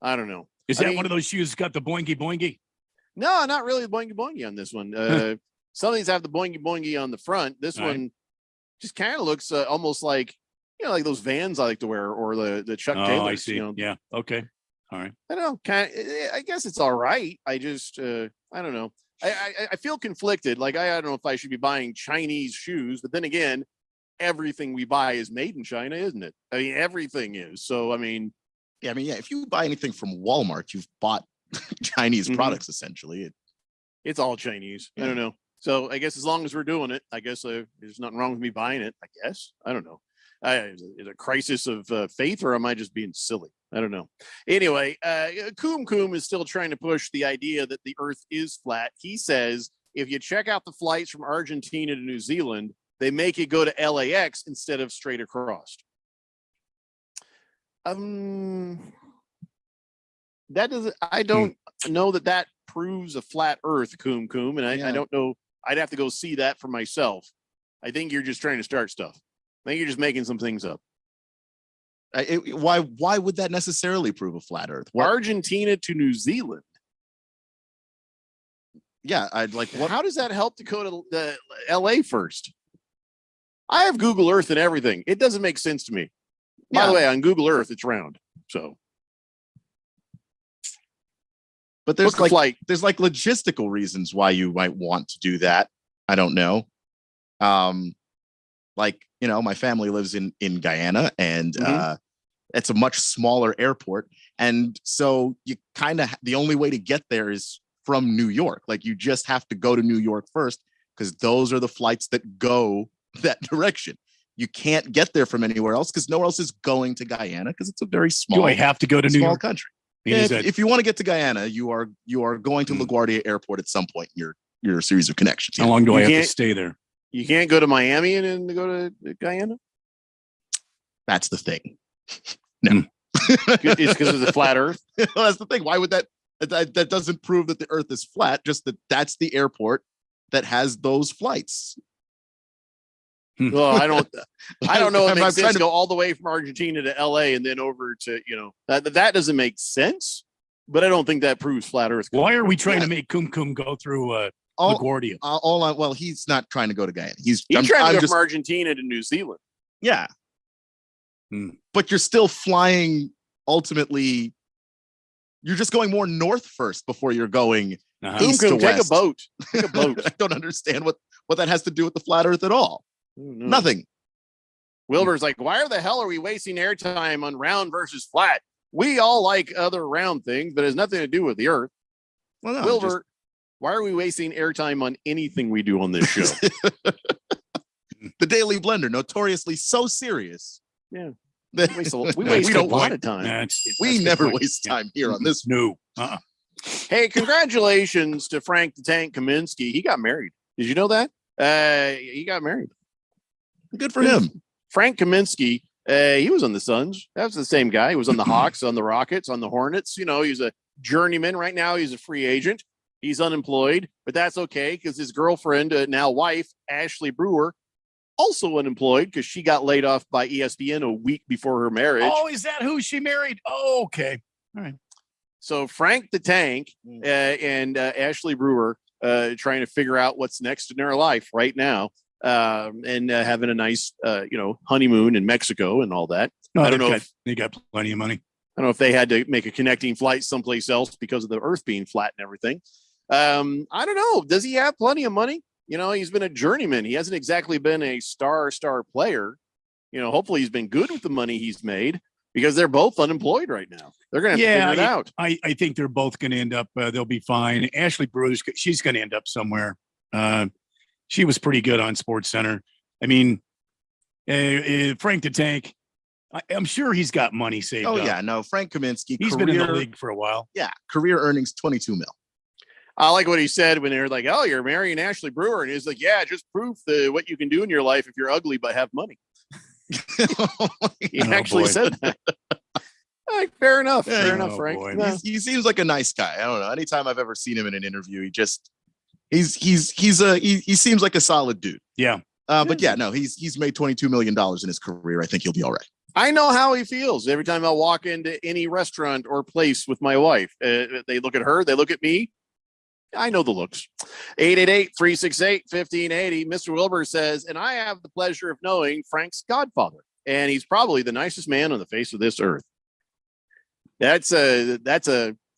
I don't know. Is that one of those shoes got the boingy boingy? No, not really the boingy boingy on this one. Some of these have the boingy boingy on the front. This one just kind of looks almost like, like those Vans I like to wear, or the Chuck Taylors. I see. Yeah. Okay. All right. I don't know. I guess it's all right. I just, I don't know. I feel conflicted. Like, I don't know if I should be buying Chinese shoes, but then again, everything we buy is made in China, isn't it? I mean, everything is. So, I mean, if you buy anything from Walmart, you've bought Chinese products, essentially. It's all Chinese. I don't know. So I guess as long as we're doing it, I guess there's nothing wrong with me buying it. I guess. I don't know. Is it a crisis of faith, or am I just being silly? I don't know. Anyway, Koom Koom is still trying to push the idea that the Earth is flat. He says if you check out the flights from Argentina to New Zealand, they make you go to LAX instead of straight across. That doesn't. I don't know that proves a flat Earth, Koom Koom, and I don't know. I'd have to go see that for myself. I think you're just trying to start stuff. I think you're just making some things up. Why would that necessarily prove a flat Earth? Argentina to New Zealand. Yeah, I'd like. How does that help to go to the LA first? I have Google Earth and everything. It doesn't make sense to me. By the way, on Google Earth, it's round. So, but there's there's logistical reasons why you might want to do that. I don't know. My family lives in Guyana, and it's a much smaller airport. And so you kind of, the only way to get there is from New York. Like, you just have to go to New York first, because those are the flights that go that direction. You can't get there from anywhere else, because no one else is going to Guyana, because it's a very small. Do I have to go to New York? Country. If you want to get to Guyana, you are going to LaGuardia Airport at some point in your series of connections. How long do I have to stay there? You can't go to Miami and then go to Guyana? That's the thing. No. It's because of the flat Earth? Well, that's the thing. Why would that doesn't prove that the Earth is flat, just that's the airport that has those flights. Well, I don't know if it makes sense to go all the way from Argentina to LA and then over to, that doesn't make sense, but I don't think that proves flat Earth. Why are we trying to make Koom Koom go through LaGuardia? Well, he's not trying to go to Guyana. He's trying to go from Argentina to New Zealand. Yeah. But you're still flying, ultimately, you're just going more north first before you're going east to west. Take a boat. I don't understand what that has to do with the flat Earth at all. Nothing. Wilbur's like, why the hell are we wasting airtime on round versus flat? We all like other round things, but it has nothing to do with the Earth. Well, no, Wilbur, why are we wasting airtime on anything we do on this show? The Daily Blender, notoriously so serious. Yeah. We waste a lot of time. We never waste time here on this. No. Hey, congratulations to Frank the Tank Kaminsky. He got married. Did you know that? He got married. Good for him. Frank Kaminsky, he was on the Suns. That's the same guy. He was on the Hawks, on the Rockets, on the Hornets. He's a journeyman right now. He's a free agent. He's unemployed, but that's okay, because his girlfriend, now wife, Ashley Brewer, also unemployed because she got laid off by ESPN a week before her marriage. Oh, is that who she married? Oh, okay. All right. So Frank the Tank and Ashley Brewer trying to figure out what's next in their life right now. and having a nice, honeymoon in Mexico and all that. No, I don't know they got plenty of money. I don't know if they had to make a connecting flight someplace else because of the earth being flat and everything. I don't know. Does he have plenty of money? He's been a journeyman. He hasn't exactly been a star player. Hopefully he's been good with the money he's made because they're both unemployed right now. They're going to have to figure it out. I think they're both going to end up, they'll be fine. Ashley Brewer's, she's going to end up somewhere. She was pretty good on SportsCenter. I mean, Frank the Tank, I'm sure he's got money saved up. Yeah, no, Frank Kaminsky. He's been in the league for a while. Yeah, career earnings $22 million. I like what he said when they were like, "Oh, you're marrying Ashley Brewer," and he's like, "Yeah, just proof what you can do in your life if you're ugly but have money." He actually said that. Like, fair enough. Fair enough, Frank. No. He seems like a nice guy. I don't know. Anytime I've ever seen him in an interview, he seems like a solid dude. Yeah. But yeah, no, he's made $22 million in his career. I think he'll be all right. I know how he feels every time I walk into any restaurant or place with my wife. They look at her, they look at me. I know the looks. 888-368-1580. Mr. Wilbur says, and I have the pleasure of knowing Frank's godfather, and he's probably the nicest man on the face of this earth. That's a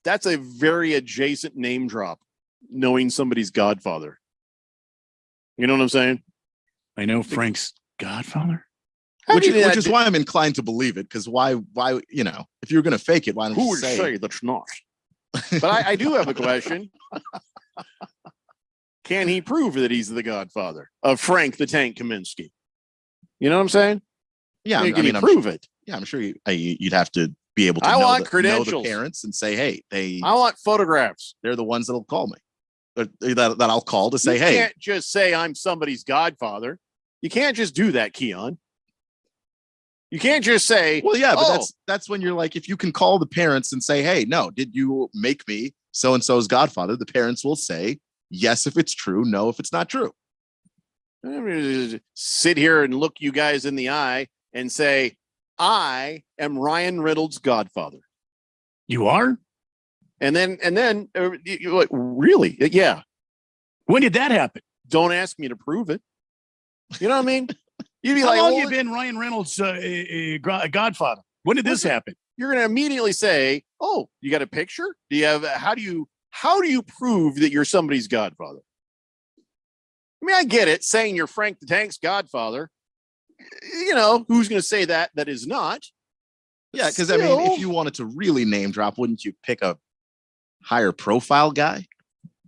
very adjacent name drop, knowing somebody's godfather. You know what I'm saying? I know Frank's godfather. Which is why I'm inclined to believe it, because why, if you're going to fake it, why don't who you would say say that's not? But I do have a question. Can he prove that he's the godfather of Frank the Tank Kaminsky? You know what I'm saying? Yeah, can he prove it? Yeah, I'm sure you'd have to be able to know the parents and say, hey, I want photographs. They're the ones that'll call me. That I'll call to say, hey. You can't just say I'm somebody's godfather. You can't just do that, Keon. You can't just say, well, yeah, but that's when you're like, if you can call the parents and say, hey, no, did you make me so-and-so's godfather? The parents will say yes if it's true, no if it's not true. Sit here and look you guys in the eye and say, I am Ryan Reynolds' godfather. You are? And then you're like, really? Yeah. When did that happen? Don't ask me to prove it. You know what I mean? You'd be How like, long you been Ryan Reynolds' godfather? When did this happen? You're going to immediately say, "Oh, you got a picture? Do you have? How do you prove that you're somebody's godfather?" I mean, I get it, saying you're Frank the Tank's godfather. Who's going to say that is not? Yeah, because I mean, if you wanted to really name drop, wouldn't you pick a higher profile guy?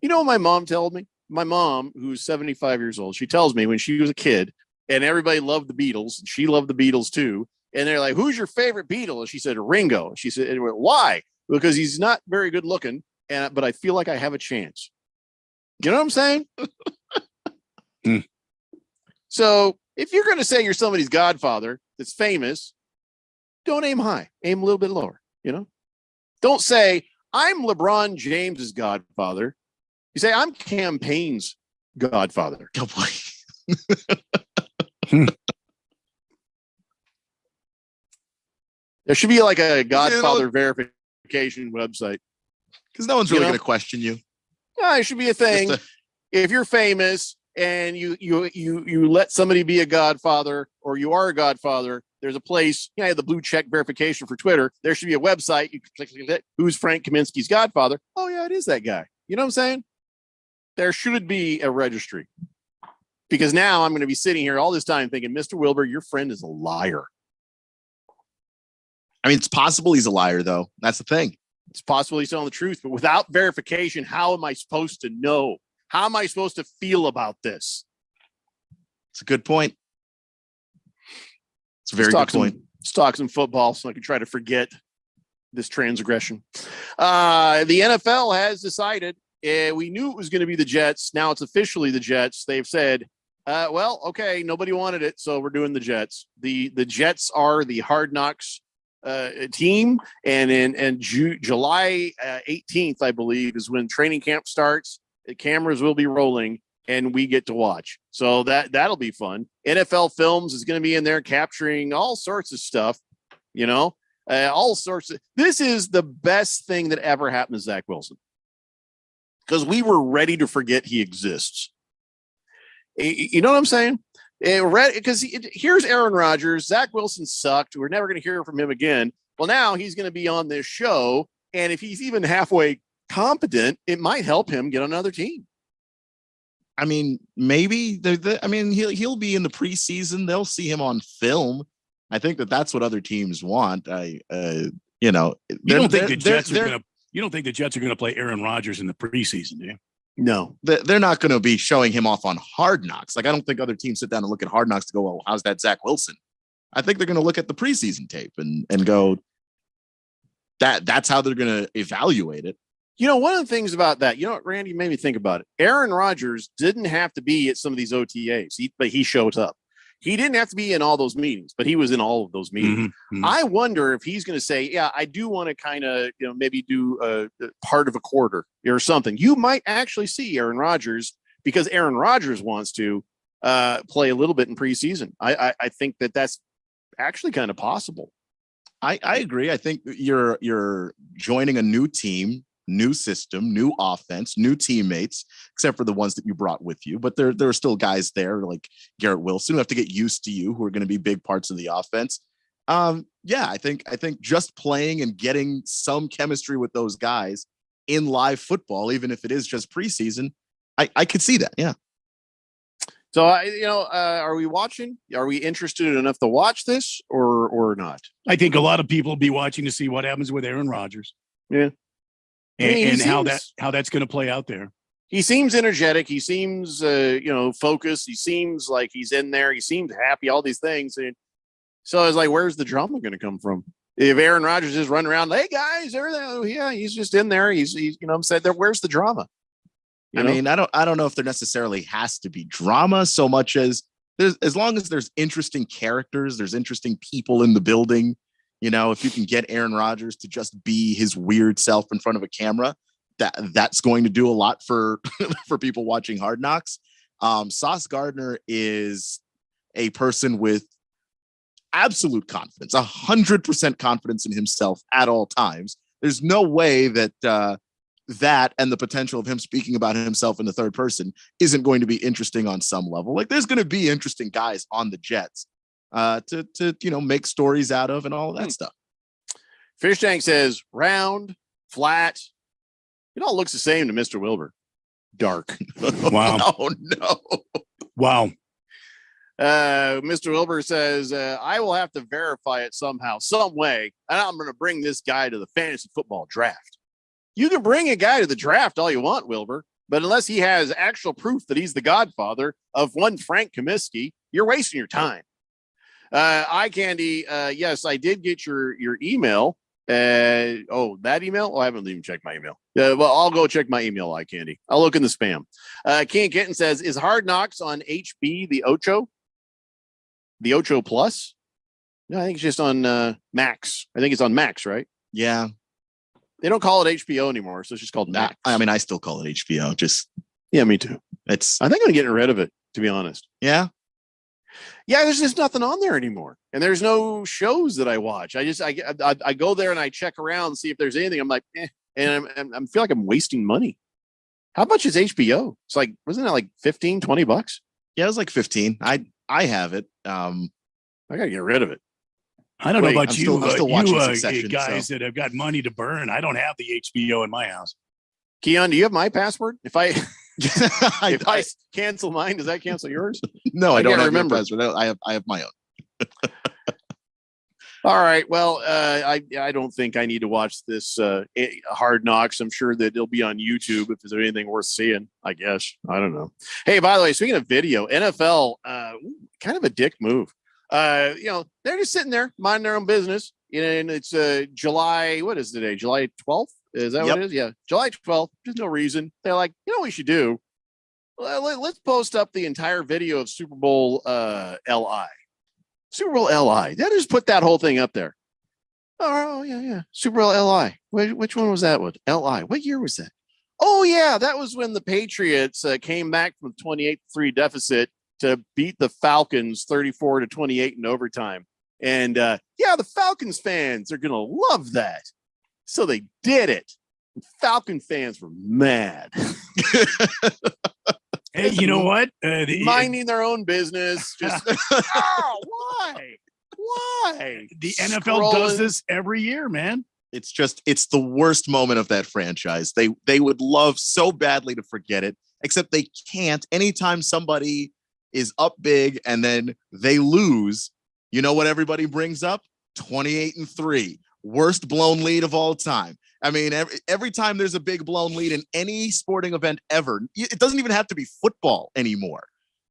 You know what my mom told me? My mom, who's 75 years old, she tells me when she was a kid. And everybody loved the Beatles. And she loved the Beatles too. And they're like, "Who's your favorite Beatle?" And she said, "Ringo." She said, "Why?" Because he's not very good looking, but I feel like I have a chance. You know what I'm saying? So if you're going to say you're somebody's godfather that's famous, don't aim high. Aim a little bit lower. Don't say I'm LeBron James's godfather. You say I'm Campaign's godfather. Oh boy. There should be like a godfather verification website, because no one's really going to question you. Yeah, it should be a thing. If you're famous and you let somebody be a godfather, or you are a godfather, there's a place. You have the blue check verification for Twitter. There should be a website. You can click who's Frank Kaminsky's godfather. Oh yeah, it is that guy. You know what I'm saying? There should be a registry. Because now I'm going to be sitting here all this time thinking, Mr. Wilbur, your friend is a liar. I mean, it's possible he's a liar, though. That's the thing. It's possible he's telling the truth, but without verification, how am I supposed to know? How am I supposed to feel about this? It's a good point. It's a very good point. Let's talk some football so I can try to forget this transgression. The NFL has decided. We knew it was going to be the Jets. Now it's officially the Jets. They've said, well, okay, nobody wanted it, so we're doing the Jets. The Jets are the Hard Knocks team, and July 18th, I believe, is when training camp starts. The cameras will be rolling, and we get to watch. So that'll be fun. NFL Films is going to be in there capturing all sorts of stuff, all sorts of. This is the best thing that ever happened to Zach Wilson. Because we were ready to forget he exists. You know what I'm saying? Because here's Aaron Rodgers. Zach Wilson sucked. We're never going to hear from him again. Well, now he's going to be on this show, and if he's even halfway competent, it might help him get on another team. I mean, maybe. I mean, he'll be in the preseason. They'll see him on film. I think that's what other teams want. You don't think the Jets are going to play Aaron Rodgers in the preseason, do you? No, they're not going to be showing him off on Hard Knocks. Like, I don't think other teams sit down and look at Hard Knocks to go, well, how's that Zach Wilson? I think they're going to look at the preseason tape and go, that's how they're going to evaluate it. You know, one of the things about that, Randy made me think about it. Aaron Rodgers didn't have to be at some of these OTAs, but he shows up. He didn't have to be in all those meetings, but he was in all of those meetings. Mm-hmm. I wonder if he's going to say, yeah, I do want to kind of, maybe do a part of a quarter or something. You might actually see Aaron Rodgers, because Aaron Rodgers wants to play a little bit in preseason. I think that's actually kind of possible. I agree. I think you're joining a new team, new system, new offense, new teammates, except for the ones that you brought with you. But there are still guys there like Garrett Wilson who have to get used to you, who are going to be big parts of the offense. I think just playing and getting some chemistry with those guys in live football, even if it is just preseason, I could see that. Yeah. So are we watching? Are we interested enough to watch this or not? I think a lot of people will be watching to see what happens with Aaron Rodgers. Yeah. And how that's going to play out there. He seems energetic. He seems, focused. He seems like he's in there. He seems happy. All these things. And so I was like, "Where's the drama going to come from?" If Aaron Rodgers is running around, "Hey guys, everything," yeah, he's just in there. He's I'm saying there. Where's the drama? I mean, I don't know if there necessarily has to be drama so much as as long as there's interesting characters, there's interesting people in the building. If you can get Aaron Rodgers to just be his weird self in front of a camera, that's going to do a lot for for people watching Hard Knocks. Sauce Gardner is a person with absolute confidence, 100% confidence in himself at all times. There's no way that that and the potential of him speaking about himself in the third person isn't going to be interesting on some level. Like, there's going to be interesting guys on the Jets to make stories out of and all of that stuff. Fish Tank says round, flat. It all looks the same to Mr. Wilbur. Dark. Wow. Oh no. Wow. Mr. Wilbur says, I will have to verify it somehow, some way. And I'm going to bring this guy to the fantasy football draft. You can bring a guy to the draft all you want, Wilbur, but unless he has actual proof that he's the godfather of one Frank Kaminsky, you're wasting your time. Eye Candy, yes, I did get your email. That email? Oh, I haven't even checked my email. Well, I'll go check my email, Eye Candy. I'll look in the spam. King Kitten says, is Hard Knocks on HB the Ocho? The Ocho Plus? No, I think it's just on Max. I think it's on Max, right? Yeah. They don't call it HBO anymore, so it's just called Max. I mean, I still call it HBO. Yeah, me too. I think I'm getting rid of it, to be honest. Yeah. Yeah, there's just nothing on there anymore, and there's no shows that I watch. I go there and I check around and see if there's anything. I'm like, and I feel like I'm wasting money. How much is HBO? It's like, wasn't that like $15-20? Yeah, it was like 15. I have it. I gotta get rid of it. I don't know about I'm you, still watching Succession, guys that have got money to burn. I don't have the HBO in my house. Keon, do you have my password? If I cancel mine, does that cancel yours? No, I don't remember. I have my own. All right. Well, I don't think I need to watch this Hard Knocks. I'm sure that it'll be on YouTube if there's anything worth seeing, I guess. I don't know. Hey, by the way, speaking of video, NFL, kind of a dick move. They're just sitting there minding their own business. And it's July, what is today? July 12th? Is that what it is? Yeah. July 12th. There's no reason. They're like, you know what we should do? Let's post up the entire video of Super Bowl LI. Super Bowl LI. They just put that whole thing up there. Oh, yeah. Super Bowl LI. Which one was that one? LI. What year was that? Oh, yeah. That was when the Patriots came back from 28-3 deficit to beat the Falcons 34-28 in overtime. And the Falcons fans are going to love that. So they did it. Falcon fans were mad. Hey, you know what? Minding their own business. Just why? The NFL does this every year, man. It's the worst moment of that franchise. They would love so badly to forget it, except they can't. Anytime somebody is up big and then they lose, you know what everybody brings up? 28-3, worst blown lead of all time. I mean, every time there's a big blown lead in any sporting event ever, it doesn't even have to be football anymore.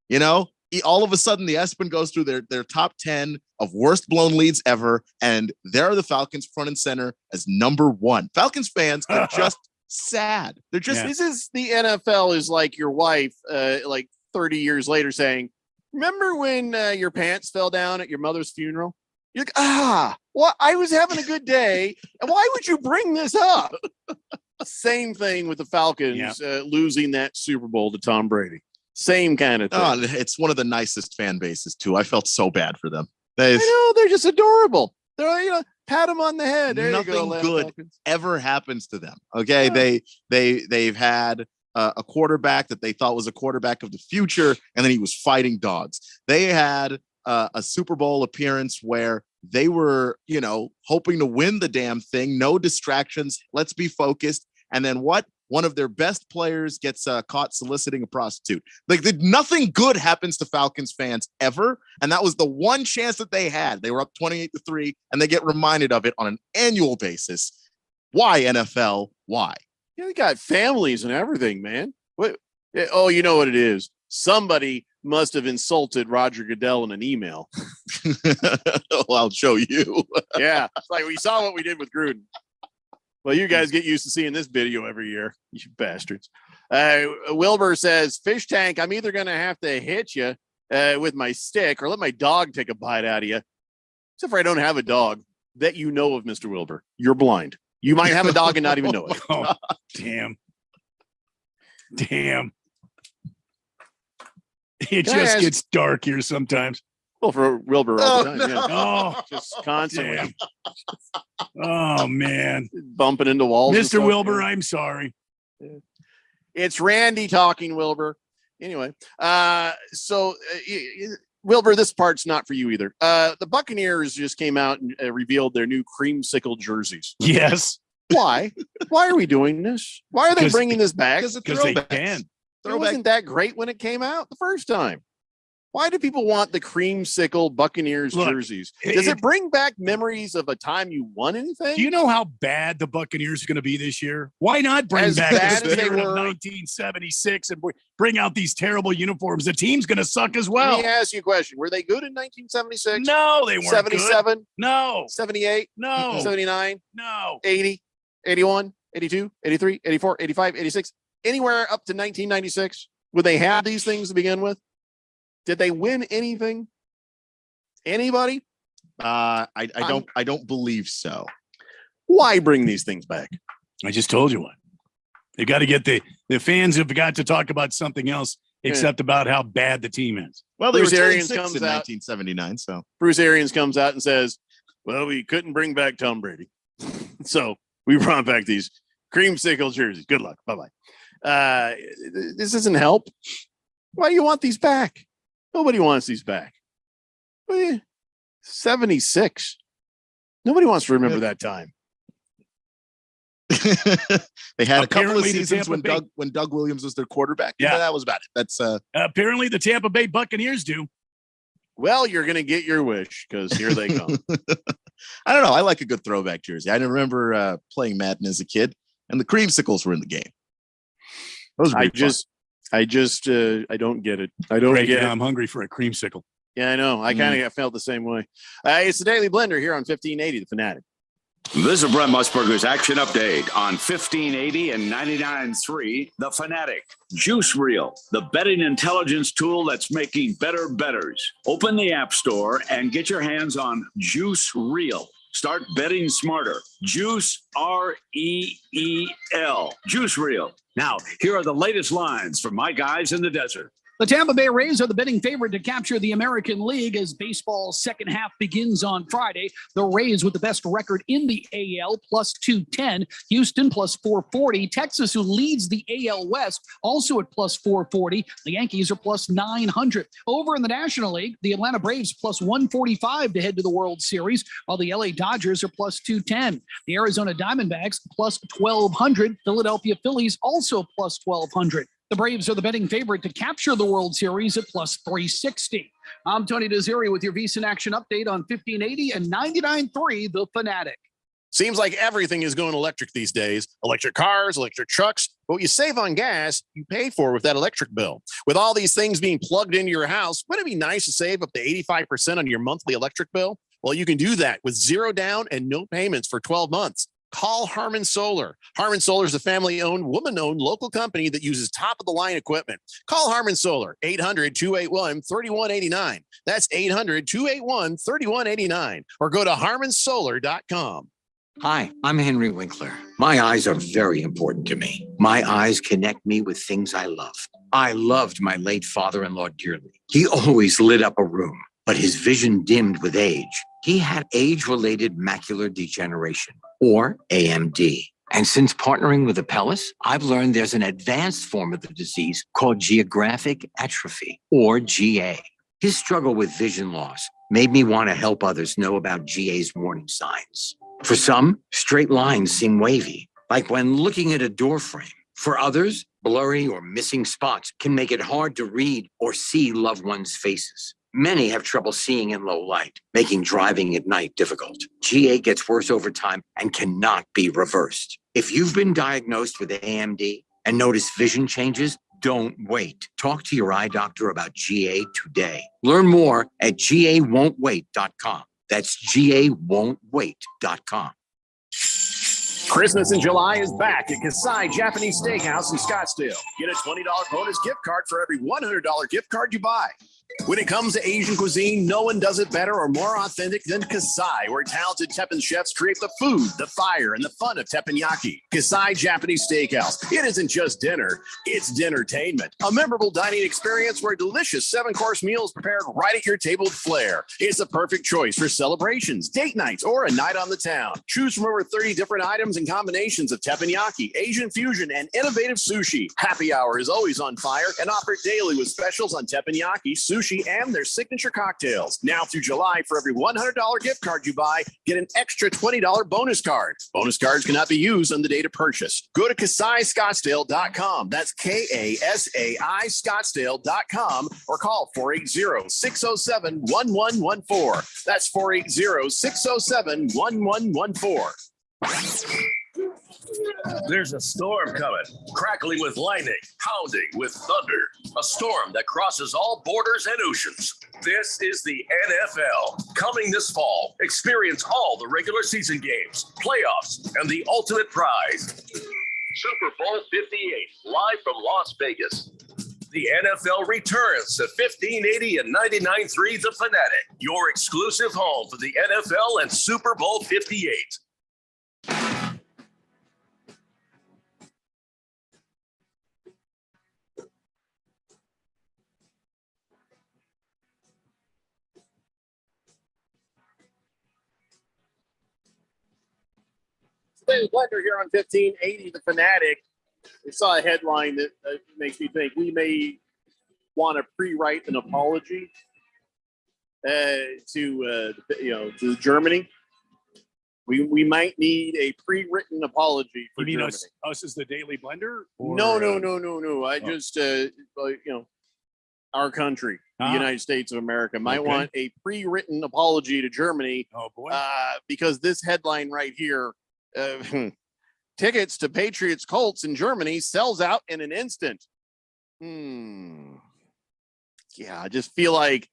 You know, all of a sudden the ESPN goes through their top 10 of worst blown leads ever, and there are the Falcons front and center as number one. Falcons fans are just sad. They're just This is the NFL is like your wife, like 30 years later saying, "Remember when your pants fell down at your mother's funeral?" You're like, well, I was having a good day, and why would you bring this up? Same thing with the Falcons losing that Super Bowl to Tom Brady. Same kind of thing. Oh, it's one of the nicest fan bases too. I felt so bad for them. I know, they're just adorable. They're pat them on the head. There Nothing you go, good Falcons. ever happens to them. Okay, they've had a quarterback that they thought was a quarterback of the future, and then he was fighting dogs. They had a Super Bowl appearance where they were, hoping to win the damn thing. No distractions. Let's be focused. And then what? One of their best players gets caught soliciting a prostitute. Nothing good happens to Falcons fans ever. And that was the one chance that they had. They were up 28-3, and they get reminded of it on an annual basis. Why, NFL? Why? They got families and everything, man. What? Oh, you know what it is. Somebody must have insulted Roger Goodell in an email. Well, I'll show you. Yeah. It's like we saw what we did with Gruden. Well, you guys get used to seeing this video every year, you bastards. Wilbur says, "Fish tank, I'm either going to have to hit you with my stick or let my dog take a bite out of you." Except for I don't have a dog that you know of, Mr. Wilbur. You're blind. You might have a dog and not even know it. Oh, damn. It just gets dark here sometimes. Well, for Wilbur all the time, yeah. Oh, just constantly. Oh, man. Bumping into walls. Mr. Wilbur, I'm sorry. It's Randy talking, Wilbur. Anyway, Wilbur, this part's not for you either. The Buccaneers just came out and revealed their new creamsicle jerseys. Yes. Why? Why are we doing this? Why are they bringing this back? Because they can. It wasn't that great when it came out the first time. Why do people want the creamsicle Buccaneers jerseys? Does it bring back memories of a time you won anything? Do you know how bad the Buccaneers are going to be this year? Why not bring back the spirit of 1976 and bring out these terrible uniforms? The team's going to suck as well. Let me ask you a question. Were they good in 1976? No, they weren't. 77? Good. No. 78? No. 79? No. 80? 81? 82? 83? 84? 85? 86? Anywhere up to 1996? Would they have these things to begin with? Did they win anything? Anybody? I don't believe so. Why bring these things back? I just told you what. They got to get the fans have got to talk about something else except about how bad the team is. Well, they Bruce were Arians 10-6 comes in out. 1979. So Bruce Arians comes out and says, "Well, we couldn't bring back Tom Brady, so we brought back these creamsicle jerseys. Good luck. Bye-bye." This doesn't help. Why do you want these back? Nobody wants these back. 76. Nobody wants to remember that time. They had a couple of Apparently the seasons Tampa when Doug Williams was their quarterback. Yeah. That was about it. That's apparently the Tampa Bay Buccaneers do. Well, you're going to get your wish because here they come. I don't know. I like a good throwback jersey. I remember playing Madden as a kid, and the creamsicles were in the game. Those were I don't get it. I don't get it. I'm hungry for a creamsicle. Yeah, I know. I kind of felt the same way. It's the Daily Blender here on 1580, The Fanatic. This is Brent Musburger's action update on 1580 and 99.3 The Fanatic. Juice Reel, the betting intelligence tool that's making better bettors. Open the App Store and get your hands on Juice Reel. Start betting smarter. Juice, R-E-E-L. Juice Reel. Now, here are the latest lines from my guys in the desert. The Tampa Bay Rays are the betting favorite to capture the American League as baseball's second half begins on Friday. The Rays with the best record in the AL, plus 210. Houston, plus 440. Texas, who leads the AL West, also at plus 440. The Yankees are plus 900. Over in the National League, the Atlanta Braves plus 145 to head to the World Series, while the LA Dodgers are plus 210. The Arizona Diamondbacks plus 1,200. Philadelphia Phillies also plus 1,200. The Braves are the betting favorite to capture the World Series at plus 360. I'm Tony Desiri with your VSiN Action Update on 1580 and 99.3 The Fanatic. Seems like everything is going electric these days. Electric cars, electric trucks. But what you save on gas, you pay for with that electric bill. With all these things being plugged into your house, wouldn't it be nice to save up to 85% on your monthly electric bill? Well, you can do that with zero down and no payments for 12 months. Call Harmon Solar. Harmon Solar is a family-owned, woman-owned local company that uses top-of-the-line equipment. Call Harmon Solar, 800-281-3189. That's 800-281-3189. Or go to harmonsolar.com. Hi, I'm Henry Winkler. My eyes are very important to me. My eyes connect me with things I love. I loved my late father-in-law dearly. He always lit up a room, but his vision dimmed with age. He had age-related macular degeneration, or AMD. And since partnering with Apellis, I've learned there's an advanced form of the disease called geographic atrophy, or GA. His struggle with vision loss made me want to help others know about GA's warning signs. For some, straight lines seem wavy, like when looking at a door frame. For others, blurry or missing spots can make it hard to read or see loved ones' faces. Many have trouble seeing in low light, making driving at night difficult. GA gets worse over time and cannot be reversed. If you've been diagnosed with AMD and notice vision changes, don't wait. Talk to your eye doctor about GA today. Learn more at GAWon'tWait.com. That's GAWon'tWait.com. Christmas in July is back at Kasai Japanese Steakhouse in Scottsdale. Get a $20 bonus gift card for every $100 gift card you buy. When it comes to Asian cuisine, no one does it better or more authentic than Kasai, where talented Teppan chefs create the food, the fire, and the fun of teppanyaki. Kasai Japanese Steakhouse. It isn't just dinner, it's dinnertainment. A memorable dining experience where delicious 7-course meals prepared right at your table with flair. It's a perfect choice for celebrations, date nights, or a night on the town. Choose from over 30 different items and combinations of teppanyaki, Asian fusion, and innovative sushi. Happy hour is always on fire and offered daily with specials on teppanyaki, sushi, and their signature cocktails. Now through July, for every $100 gift card you buy, get an extra $20 bonus card. Bonus cards cannot be used on the date of purchase. Go to KasaiScottsdale.com. That's KASAI Scottsdale.com or call 480-607-1114. That's 480-607-1114. There's a storm coming, crackling with lightning, pounding with thunder. A storm that crosses all borders and oceans. This is the NFL. Coming this fall, experience all the regular season games, playoffs, and the ultimate prize. Super Bowl 58, live from Las Vegas. The NFL returns to 1580 and 99.3 The Fanatic, your exclusive home for the NFL and Super Bowl 58. Blender here on 1580 The Fanatic. We saw a headline that makes me think we may want to pre-write an apology to Germany. We might need a pre-written apology for You mean Germany. us as the Daily Blender? Or, No. I just our country, the United States of America, might want a pre-written apology to Germany. Oh boy! Because this headline right here. Tickets to Patriots Colts in Germany sells out in an instant. Yeah, I just feel like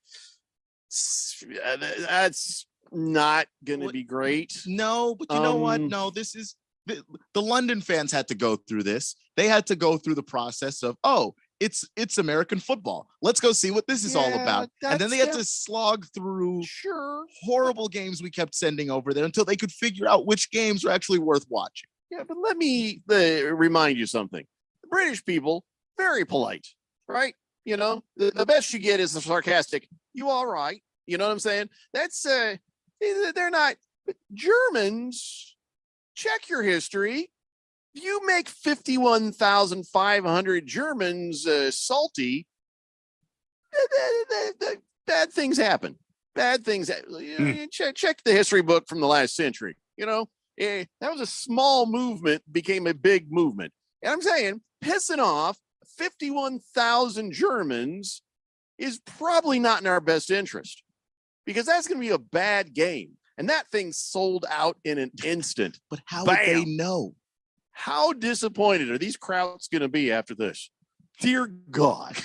that's not going to be great. No, but you know what? No, this is the London fans had to go through this. They had to go through the process of, it's American football. Let's go see what this is all about. And then they had to slog through horrible games we kept sending over there until they could figure out which games were actually worth watching. Yeah, but let me remind you something. The British people, very polite, right? You know, the best you get is the sarcastic, you all right? You know what I'm saying? That's they're not Germans. Check your history. You make 51,500 Germans salty. Bad things happen. Bad things. Check the history book from the last century. You know, that was a small movement, became a big movement. And I'm saying, pissing off 51,000 Germans is probably not in our best interest, because that's going to be a bad game. And that thing sold out in an instant. But how Bam. would they know? How disappointed are these crowds going to be after this? Dear God.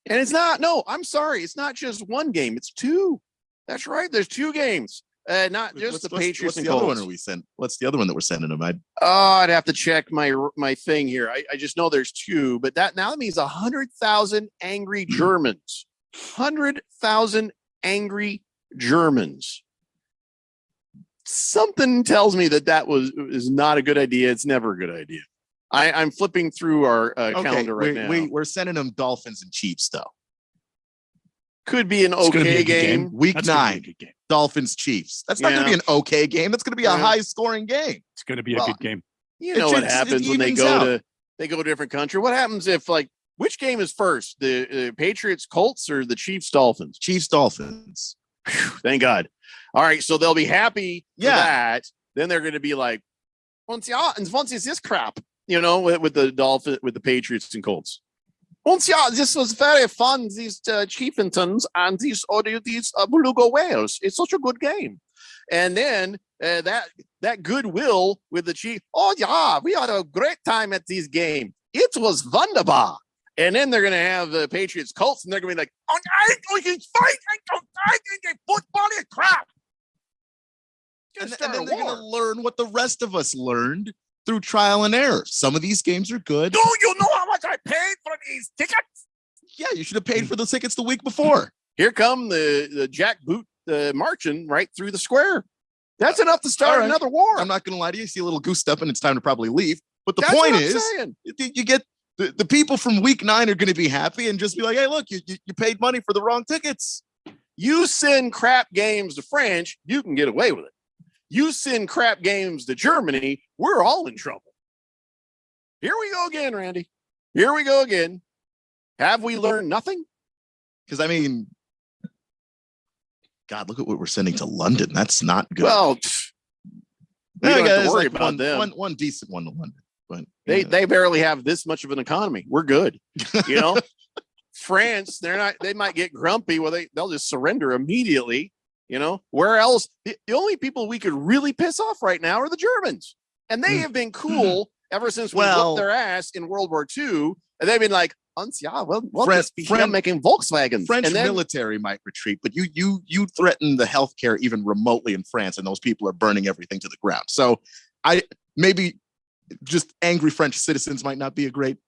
And it's not, no, I'm sorry. It's not just one game. It's two. That's right. There's two games. Not just the Patriots what's and the other Colts. one what's the other one that we're sending them? I'd have to check my thing here. I just know there's two, but that means 100,000 angry Germans. 100,000 angry Germans. Something tells me that is not a good idea. It's never a good idea. I'm flipping through our calendar right now. We're sending them Dolphins and Chiefs, though. Could be an okay game. Week 9, Dolphins Chiefs. That's not going to be an okay game. That's going to be a high scoring game. It's going to be a good game. You know what happens when they go to a different country. What happens if, like, which game is first? The Patriots Colts or the Chiefs Dolphins? Chiefs Dolphins. Thank God. All right, so they'll be happy for that. Then they're going to be like, once is this crap, you know, with the Patriots and Colts. Once this was very fun. These Chieftains and these Beluga whales. It's such a good game. And then that goodwill with the Chiefs. Oh yeah, we had a great time at this game. It was wunderbar. And then they're going to have the Patriots Colts, and they're going to be like, oh, I ain't going to fight. I think football is crap. And then they're going to learn what the rest of us learned through trial and error. Some of these games are good. Do you know how much I paid for these tickets? Yeah, you should have paid for the tickets the week before. Here come the jackboot marching right through the square. That's enough to start another war. I'm not going to lie to you. You see a little goose step, and it's time to probably leave. But the That's point what I'm is, saying. you get the people from week 9 are going to be happy and just be like, hey, look, you paid money for the wrong tickets. You send crap games to France, you can get away with it. You send crap games to Germany, we're all in trouble. Here we go again, Randy. Here we go again. Have we learned nothing? Because, I mean, God, look at what we're sending to London. That's not good. Well, we don't have to worry about them. One decent one to London. But they barely have this much of an economy. We're good. You know, France, they might get grumpy. Well, they'll just surrender immediately. You know, where else? The only people we could really piss off right now are the Germans. And they have been cool ever since we whooped their ass in World War II. And they've been like, we'll just be making Volkswagens. French military might retreat, but you threaten the healthcare even remotely in France, and those people are burning everything to the ground. So maybe just angry French citizens might not be a great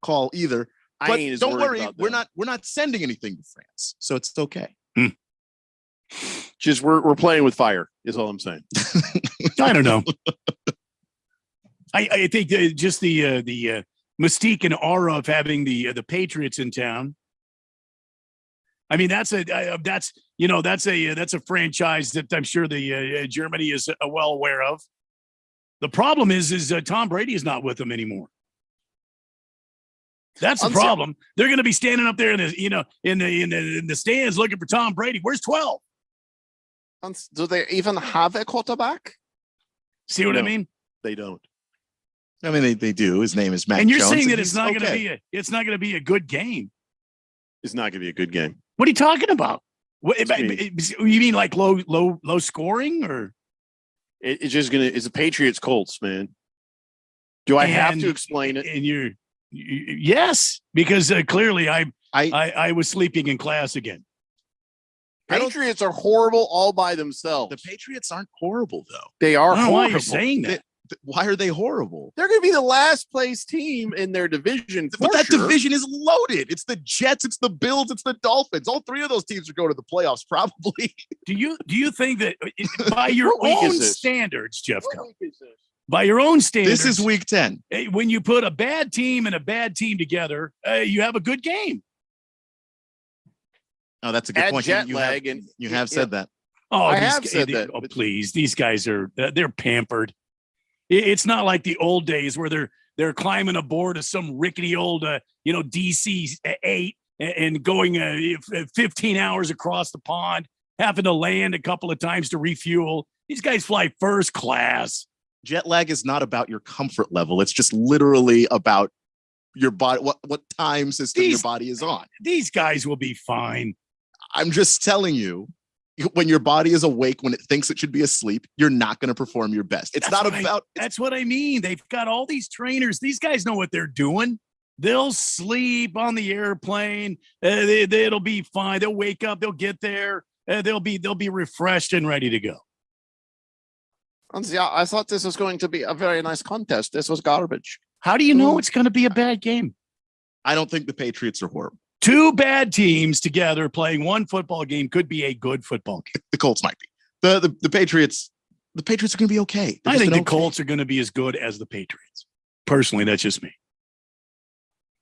call either. But don't worry, we're not sending anything to France, so it's okay. Just we're playing with fire is all I'm saying. I don't know. I think just the mystique and aura of having the Patriots in town. I mean, that's a franchise that I'm sure the Germany is well aware of. The problem is Tom Brady is not with them anymore. That's the problem. They're going to be standing up there in the stands looking for Tom Brady. Where's 12? Do they even have a quarterback? See what I mean? They don't. I mean, they do. His name is Mac And you're Jones, saying that it's not going to be a good game. It's not going to be a good game. What are you talking about? You mean like low scoring, or it's just it's a Patriots Colts, man. Do I have to explain it? And yes, because clearly I was sleeping in class again. Patriots are horrible all by themselves. The Patriots aren't horrible, though. They are horrible. Why are you saying that? Why are they horrible? They're going to be the last place team in their division. But that division is loaded. It's the Jets, it's the Bills, it's the Dolphins. All three of those teams are going to the playoffs, probably. Do you think that by your own standards, Jeff, By your own standards. This is week 10. When you put a bad team and a bad team together, you have a good game. Oh, that's a good point. You have said that. Oh, I have said that. Oh, please. These guys they're pampered. It's not like the old days where they're climbing aboard of some rickety old, DC-8 and going 15 hours across the pond, having to land a couple of times to refuel. These guys fly first class. Jet lag is not about your comfort level. It's just literally about your body, what time system your body is on. These guys will be fine. I'm just telling you, when your body is awake, when it thinks it should be asleep, you're not going to perform your best. That's what I mean. They've got all these trainers. These guys know what they're doing. They'll sleep on the airplane. It'll be fine. They'll wake up. They'll get there. They'll be refreshed and ready to go. Yeah, I thought this was going to be a very nice contest. This was garbage. How do you know it's going to be a bad game? I don't think the Patriots are horrible. Two bad teams together playing one football game could be a good football game. The Colts might be. The Patriots. The Patriots are going to be okay. I think the Colts are going to be as good as the Patriots. Personally, that's just me.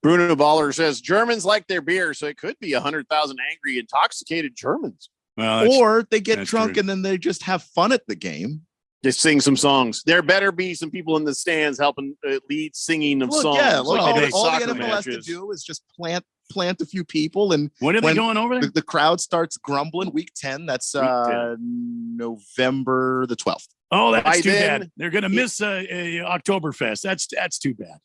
Bruno Baller says Germans like their beer, so it could be 100,000 angry, intoxicated Germans. Well, or they get drunk and then they just have fun at the game. Just sing some songs. There better be some people in the stands helping lead singing of songs. Yeah, all the NFL has to do is just plant a few people, and when are they going over there? The crowd starts grumbling. Week 10. That's November the 12th. Oh, that's too bad. They're going to miss Oktoberfest. That's too bad.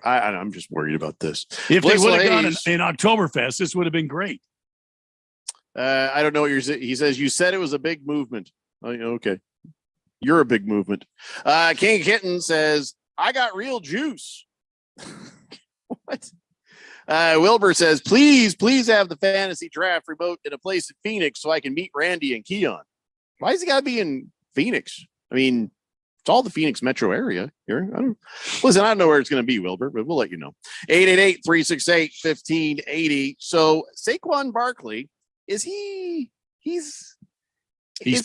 I'm just worried about this. If they would have gone in Oktoberfest, this would have been great. I don't know what you're saying. He says you said it was a big movement. Oh, okay, you're a big movement. King Kitten says I got real juice. What? Wilbur says please have the fantasy draft remote in a place in Phoenix so I can meet Randy and Keon. Why does he gotta be in Phoenix? I mean, it's all the Phoenix metro area here. I don't know where it's going to be, Wilbur, but we'll let you know. 888-368-1580. So Saquon Barkley, he's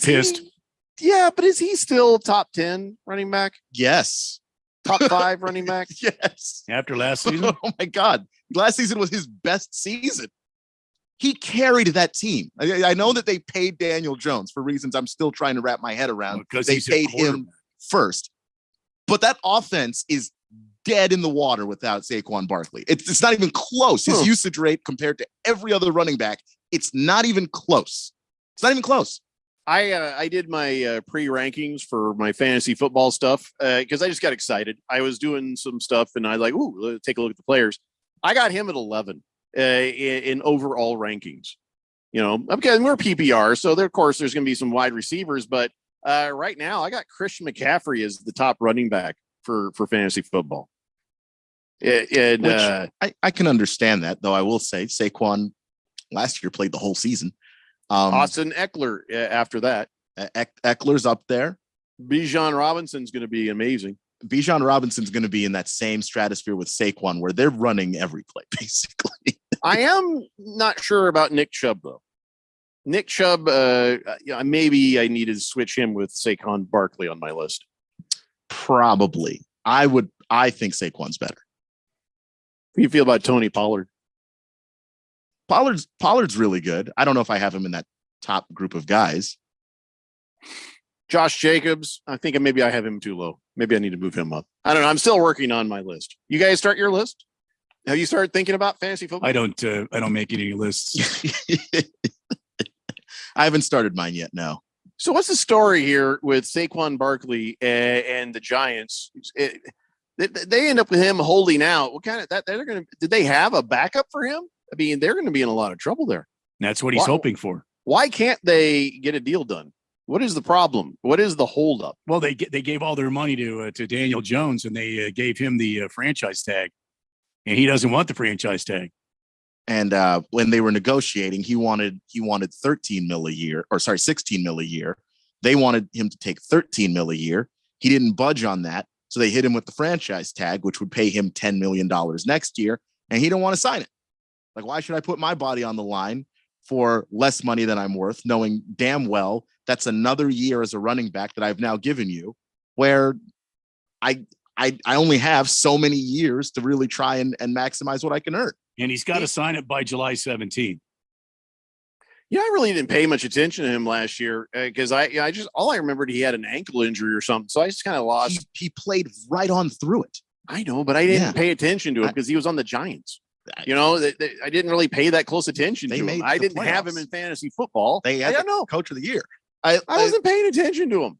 pissed. Yeah, but is he still top 10 running back? Yes. Top 5 running back? Yes. After last season? Oh my God. Last season was his best season. He carried that team. I know that they paid Daniel Jones for reasons I'm still trying to wrap my head around. Because they paid him first. But that offense is dead in the water without Saquon Barkley. It's not even close. His usage rate compared to every other running back, it's not even close. It's not even close. I did my pre-rankings for my fantasy football stuff because I just got excited. I was doing some stuff and I like, let's take a look at the players. I got him at 11 in overall rankings. You know, because we're PPR, so of course there's going to be some wide receivers, but right now I got Christian McCaffrey as the top running back for fantasy football. I can understand that, though. I will say Saquon last year played the whole season. Austin Eckler after that. Eckler's up there. Bijan Robinson's going to be amazing. Bijan Robinson's going to be in that same stratosphere with Saquon where they're running every play, basically. I am not sure about Nick Chubb, though. Nick Chubb, maybe I need to switch him with Saquon Barkley on my list. Probably. I think Saquon's better. How do you feel about Tony Pollard? Pollard's really good. I don't know if I have him in that top group of guys. Josh Jacobs, I think maybe I have him too low. Maybe I need to move him up. I don't know. I'm still working on my list. You guys start your list? Have you started thinking about fantasy football? I don't make any lists. I haven't started mine yet. No. So what's the story here with Saquon Barkley and the Giants? They end up with him holding out. What kind of that? Did they have a backup for him? I mean, they're going to be in a lot of trouble there. That's what he's hoping for. Why can't they get a deal done? What is the problem? What is the holdup? Well, they gave all their money to Daniel Jones, and they gave him the franchise tag, and he doesn't want the franchise tag. And when they were negotiating, he wanted $13 million a year, or sorry, $16 million a year. They wanted him to take $13 million a year. He didn't budge on that, so they hit him with the franchise tag, which would pay him $10 million next year, and he didn't want to sign it. Like, why should I put my body on the line for less money than I'm worth, knowing damn well that's another year as a running back that I've now given you, where I only have so many years to really try and maximize what I can earn. And he's got to sign it by July 17th. Yeah, I really didn't pay much attention to him last year because I just all I remembered he had an ankle injury or something, so I just kind of lost. He played right on through it. I know, but I didn't pay attention to him because he was on the Giants. You know, I didn't really pay that close attention to him. I didn't have him in fantasy football. They had coach of the year. I wasn't paying attention to him.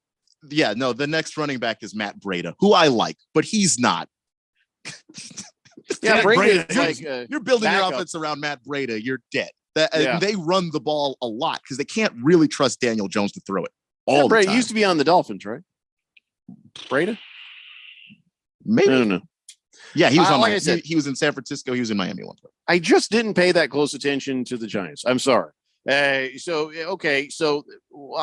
Yeah, no, the next running back is Matt Breida, who I like, but he's not. Yeah, Breida, you're building your offense around Matt Breida, you're dead. They run the ball a lot because they can't really trust Daniel Jones to throw it all the Breida time. used to be on the Dolphins, right? Breida? Maybe. I don't know. Yeah, he was on like Miami. I said, He was in San Francisco. He was in Miami one time. I just didn't pay that close attention to the Giants. I'm sorry. So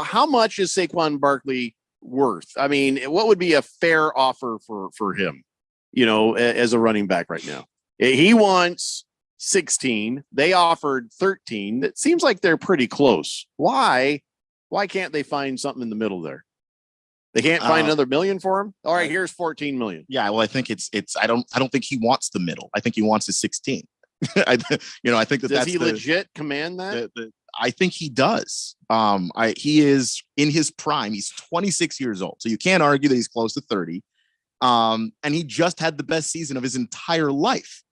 how much is Saquon Barkley worth? I mean, what would be a fair offer for him, you know, as a running back right now? He wants 16. They offered 13. That seems like they're pretty close. Why can't they find something in the middle there? They can't find another million for him. All right, here's 14 million. Yeah, well, I think it's. I don't think he wants the middle. I think he wants his 16. I think does he legit command that? I think he does. He is in his prime. He's 26 years old, so you can't argue that he's close to 30. And he just had the best season of his entire life.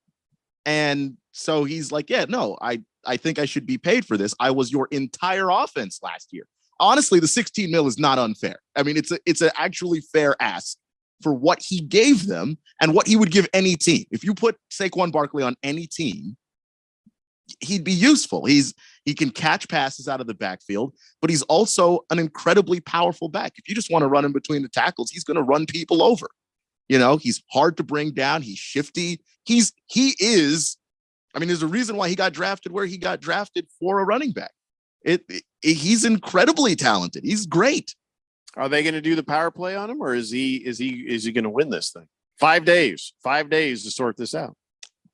And so he's like, yeah, no, I think I should be paid for this. I was your entire offense last year. Honestly, the 16 mil is not unfair. I mean, it's an actually fair ask for what he gave them and what he would give any team. If you put Saquon Barkley on any team, he'd be useful. He can catch passes out of the backfield, but he's also an incredibly powerful back. If you just want to run in between the tackles, he's going to run people over. You know, he's hard to bring down. He's shifty. He is. I mean, there's a reason why he got drafted where he got drafted for a running back. He's incredibly talented. He's great. Are they going to do the power play on him, or is he going to win this thing? 5 days to sort this out.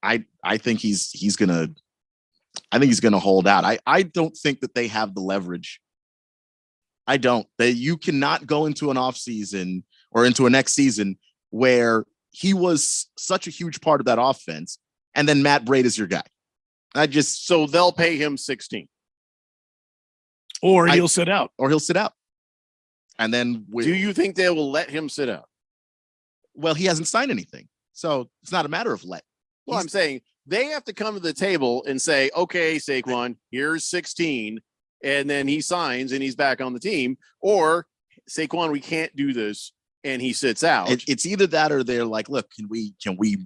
I think he's going to hold out. I don't think that they have the leverage. I don't. You cannot go into an off season or into a next season where he was such a huge part of that offense, and then Matt Breida is your guy. So they'll pay him 16. Or he'll sit out. And then do you think they will let him sit out? Well, he hasn't signed anything. So it's not a matter of let. Well, I'm saying they have to come to the table and say, okay, Saquon, here's 16. And then he signs and he's back on the team. Or Saquon, we can't do this. And he sits out. It's either that or they're like, look, can we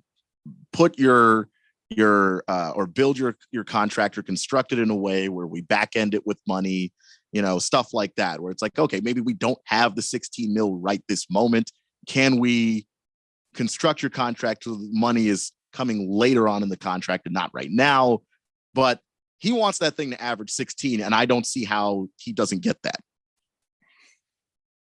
put your or build your contract or construct it in a way where we back end it with money, you know, stuff like that, where it's like, okay, maybe we don't have the 16 mil right this moment. Can we construct your contract so the money is coming later on in the contract and not right now? But he wants that thing to average 16, and I don't see how he doesn't get that.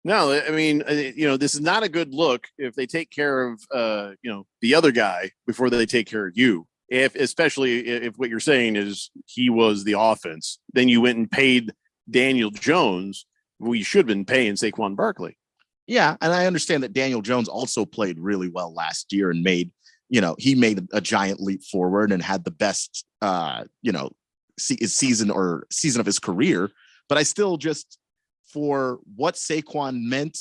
No, I mean, you know, this is not a good look if they take care of, the other guy before they take care of you. Especially if what you're saying is he was the offense, then you went and paid Daniel Jones. We should have been paying Saquon Barkley. Yeah, and I understand that Daniel Jones also played really well last year and made a giant leap forward and had the best, season of his career. But I still just, for what Saquon meant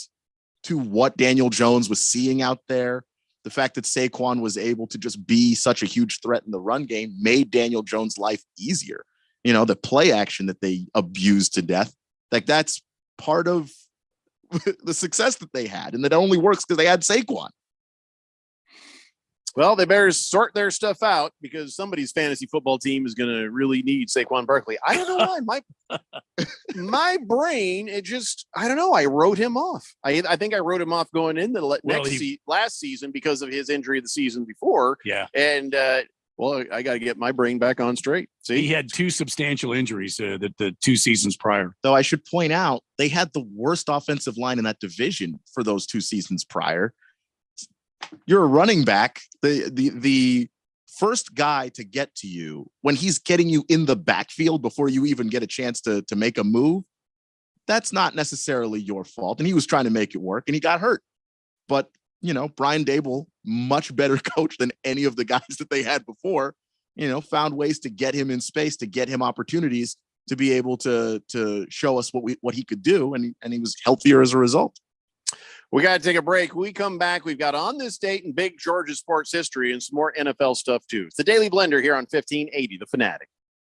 to what Daniel Jones was seeing out there, the fact that Saquon was able to just be such a huge threat in the run game made Daniel Jones' life easier. You know, the play action that they abused to death, like that's part of the success that they had. And that only works because they had Saquon. Well, they better sort their stuff out because somebody's fantasy football team is going to really need Saquon Barkley. I don't know why. My brain, I don't know. I wrote him off. I think I wrote him off going into last season because of his injury the season before. Yeah. And, I got to get my brain back on straight. See, he had two substantial injuries the 2 seasons prior. Though I should point out, they had the worst offensive line in that division for those 2 seasons prior. You're a running back. The first guy to get to you when he's getting you in the backfield before you even get a chance to make a move, that's not necessarily your fault. And he was trying to make it work and he got hurt. But, Brian Dable, much better coach than any of the guys that they had before, found ways to get him in space, to get him opportunities to be able to show us what he could do. And he was healthier as a result. We got to take a break. We come back. We've got On This Date and big Georgia sports history and some more NFL stuff too. It's the Daily Blender here on 1580 The Fanatic.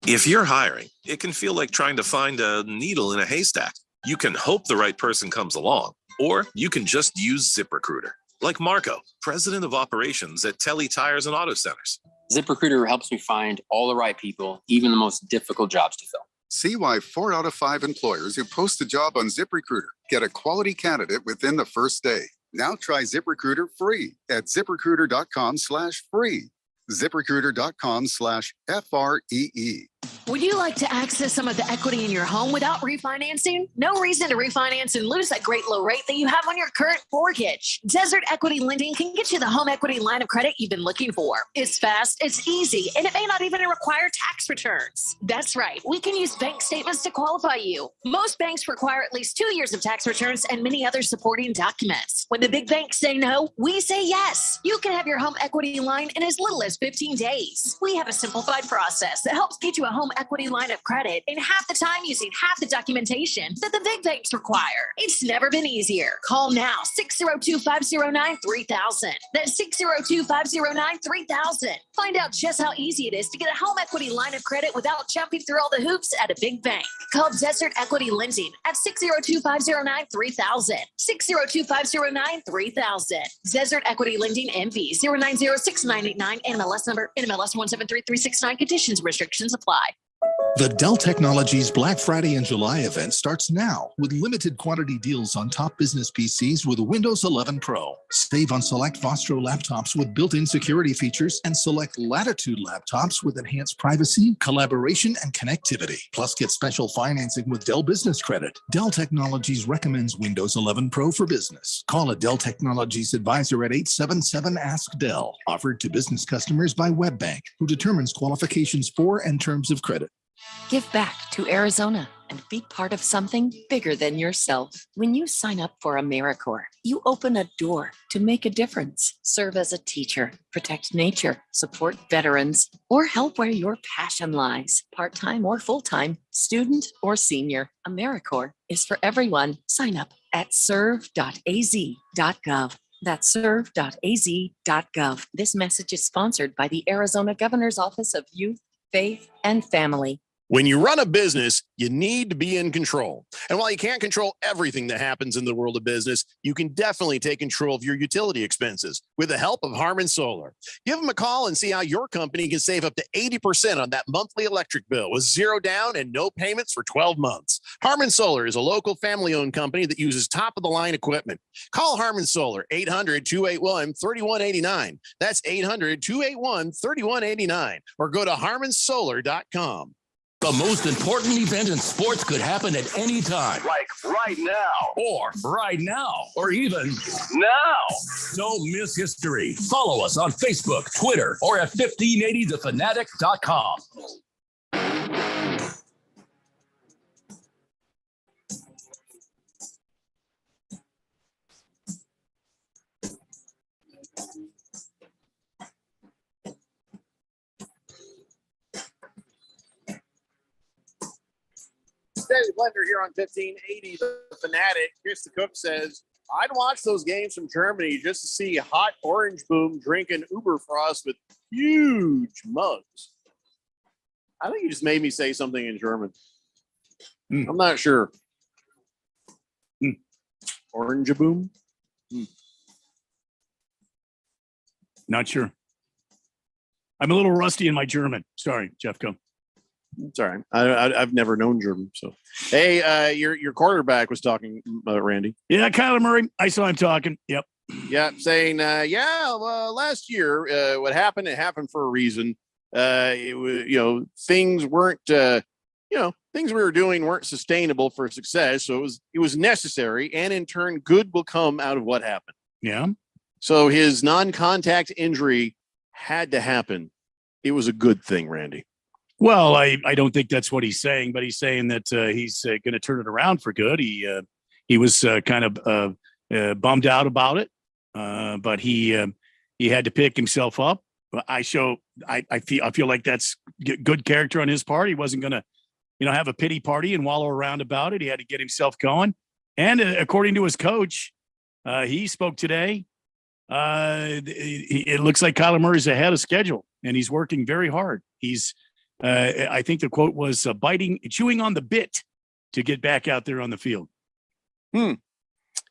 If you're hiring, it can feel like trying to find a needle in a haystack. You can hope the right person comes along, or you can just use ZipRecruiter. Like Marco, president of operations at Telly Tires and Auto Centers. ZipRecruiter helps me find all the right people, even the most difficult jobs to fill. See why 4 out of 5 employers who post a job on ZipRecruiter get a quality candidate within the first day. Now try ZipRecruiter free at ZipRecruiter.com/free. ZipRecruiter.com/FREE. Would you like to access some of the equity in your home without refinancing? No reason to refinance and lose that great low rate that you have on your current mortgage. Desert Equity Lending can get you the home equity line of credit you've been looking for. It's fast, it's easy, and it may not even require tax returns. That's right. We can use bank statements to qualify you. Most banks require at least 2 years of tax returns and many other supporting documents. When the big banks say no, we say yes. You can have your home equity line in as little as 15 days. We have a simplified process that helps get you a home equity line of credit in half the time using half the documentation that the big banks require. It's never been easier. Call now, 602-509-3000. That's 602-509-3000. Find out just how easy it is to get a home equity line of credit without jumping through all the hoops at a big bank. Call Desert Equity Lending at 602-509-3000. 602-509-3000. Desert Equity Lending MV 0906989 NMLS number NMLS 1733669. Conditions and restrictions apply. The Dell Technologies Black Friday and July event starts now with limited quantity deals on top business PCs with Windows 11 Pro. Save on select Vostro laptops with built-in security features and select Latitude laptops with enhanced privacy, collaboration, and connectivity. Plus, get special financing with Dell Business Credit. Dell Technologies recommends Windows 11 Pro for business. Call a Dell Technologies advisor at 877-ASK-DELL. Offered to business customers by WebBank, who determines qualifications for and terms of credit. Give back to Arizona and be part of something bigger than yourself. When you sign up for AmeriCorps, you open a door to make a difference. Serve as a teacher, protect nature, support veterans, or help where your passion lies. Part-time or full-time, student or senior, AmeriCorps is for everyone. Sign up at serve.az.gov. That's serve.az.gov. This message is sponsored by the Arizona Governor's Office of Youth, Faith, and Family. When you run a business, you need to be in control. And while you can't control everything that happens in the world of business, you can definitely take control of your utility expenses with the help of Harmon Solar. Give them a call and see how your company can save up to 80% on that monthly electric bill with zero down and no payments for 12 months. Harmon Solar is a local family-owned company that uses top-of-the-line equipment. Call Harmon Solar, 800-281-3189. That's 800-281-3189. Or go to harmonsolar.com. The most important event in sports could happen at any time. Like right now. Or right now. Or even now. Don't miss history. Follow us on Facebook, Twitter, or at 1580thefanatic.com. Daily Blender here on 1580 The Fanatic. Chris the Cook says, I'd watch those games from Germany just to see hot orange boom drinking Uberfrost with huge mugs. I think you just made me say something in German. I'm not sure. Orange boom? Not sure. I'm a little rusty in my German. Sorry, Jeff, go. It's all right. I've never known German. So, hey, your quarterback was talking, Randy. Yeah, Kyler Murray. I saw him talking. Yep. Yeah, saying, last year, what happened, it happened for a reason. It was, things weren't, things we were doing weren't sustainable for success. So it was necessary. And in turn, good will come out of what happened. Yeah. So his non-contact injury had to happen. It was a good thing, Randy. Well, I don't think that's what he's saying, but he's saying that he's going to turn it around for good. He was kind of bummed out about it. but he had to pick himself up. I feel like that's good character on his part. He wasn't going to, have a pity party and wallow around about it. He had to get himself going. And according to his coach, he spoke today. It looks like Kyler Murray's ahead of schedule, and he's working very hard. He's, I think the quote was chewing on the bit to get back out there on the field.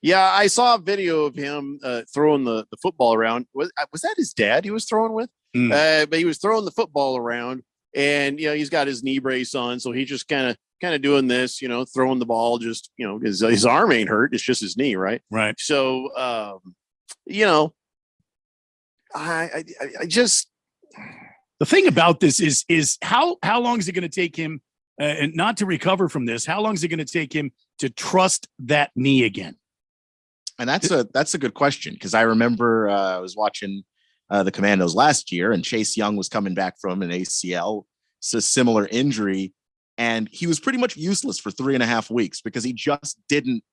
Yeah, I saw a video of him throwing the football around. Was that his dad he was throwing with? But he was throwing the football around, and he's got his knee brace on, so he's just kind of doing this, throwing the ball. Just his arm ain't hurt; it's just his knee, right? Right. So, I just the thing about this is how long is it going to take him, and not to recover from this? How long is it going to take him to trust that knee again? And that's a good question, because I remember I was watching the Commandos last year, and Chase Young was coming back from an ACL, so similar injury, and he was pretty much useless for 3.5 weeks because he just didn't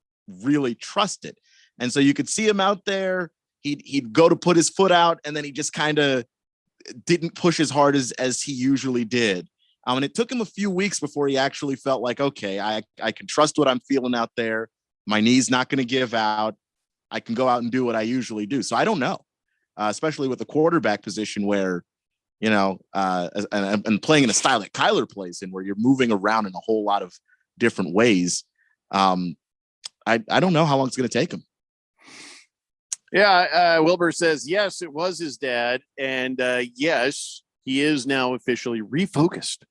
really trust it. And so you could see him out there. He'd go to put his foot out, and then he just kind of didn't push as hard as he usually did. And it took him a few weeks before he actually felt like, okay, I can trust what I'm feeling out there. My knee's not going to give out. I can go out and do what I usually do. So I don't know, especially with the quarterback position where, and playing in a style that Kyler plays in, where you're moving around in a whole lot of different ways. I don't know how long it's going to take him. Yeah, Wilbur says, yes, it was his dad. And yes, he is now officially refocused.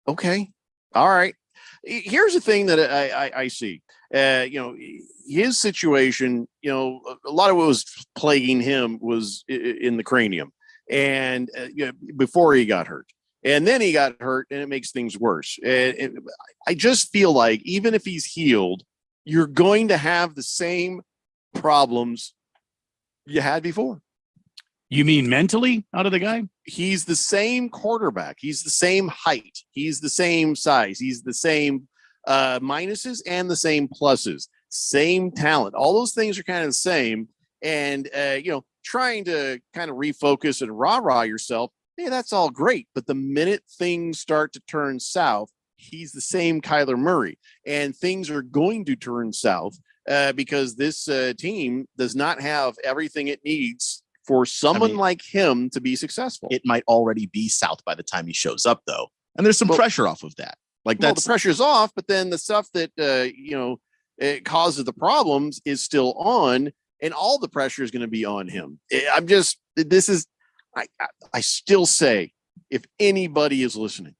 Okay. All right. Here's the thing that I see. His situation, a lot of what was plaguing him was in the cranium, and before he got hurt, and then he got hurt, and it makes things worse. I just feel like even if he's healed, you're going to have the same problems you had before. You mean mentally out of the guy? He's the same quarterback. He's the same height. He's the same size. He's the same minuses and the same pluses, same talent. All those things are kind of the same. And, trying to kind of refocus and rah-rah yourself, hey, that's all great. But the minute things start to turn south, he's the same Kyler Murray. And things are going to turn south because this team does not have everything it needs for someone like him to be successful. It might already be south by the time he shows up, though. And there's some pressure off of that. The pressure's off, but then the stuff that, it causes the problems is still on, and all the pressure is going to be on him. I still say, if anybody is listening,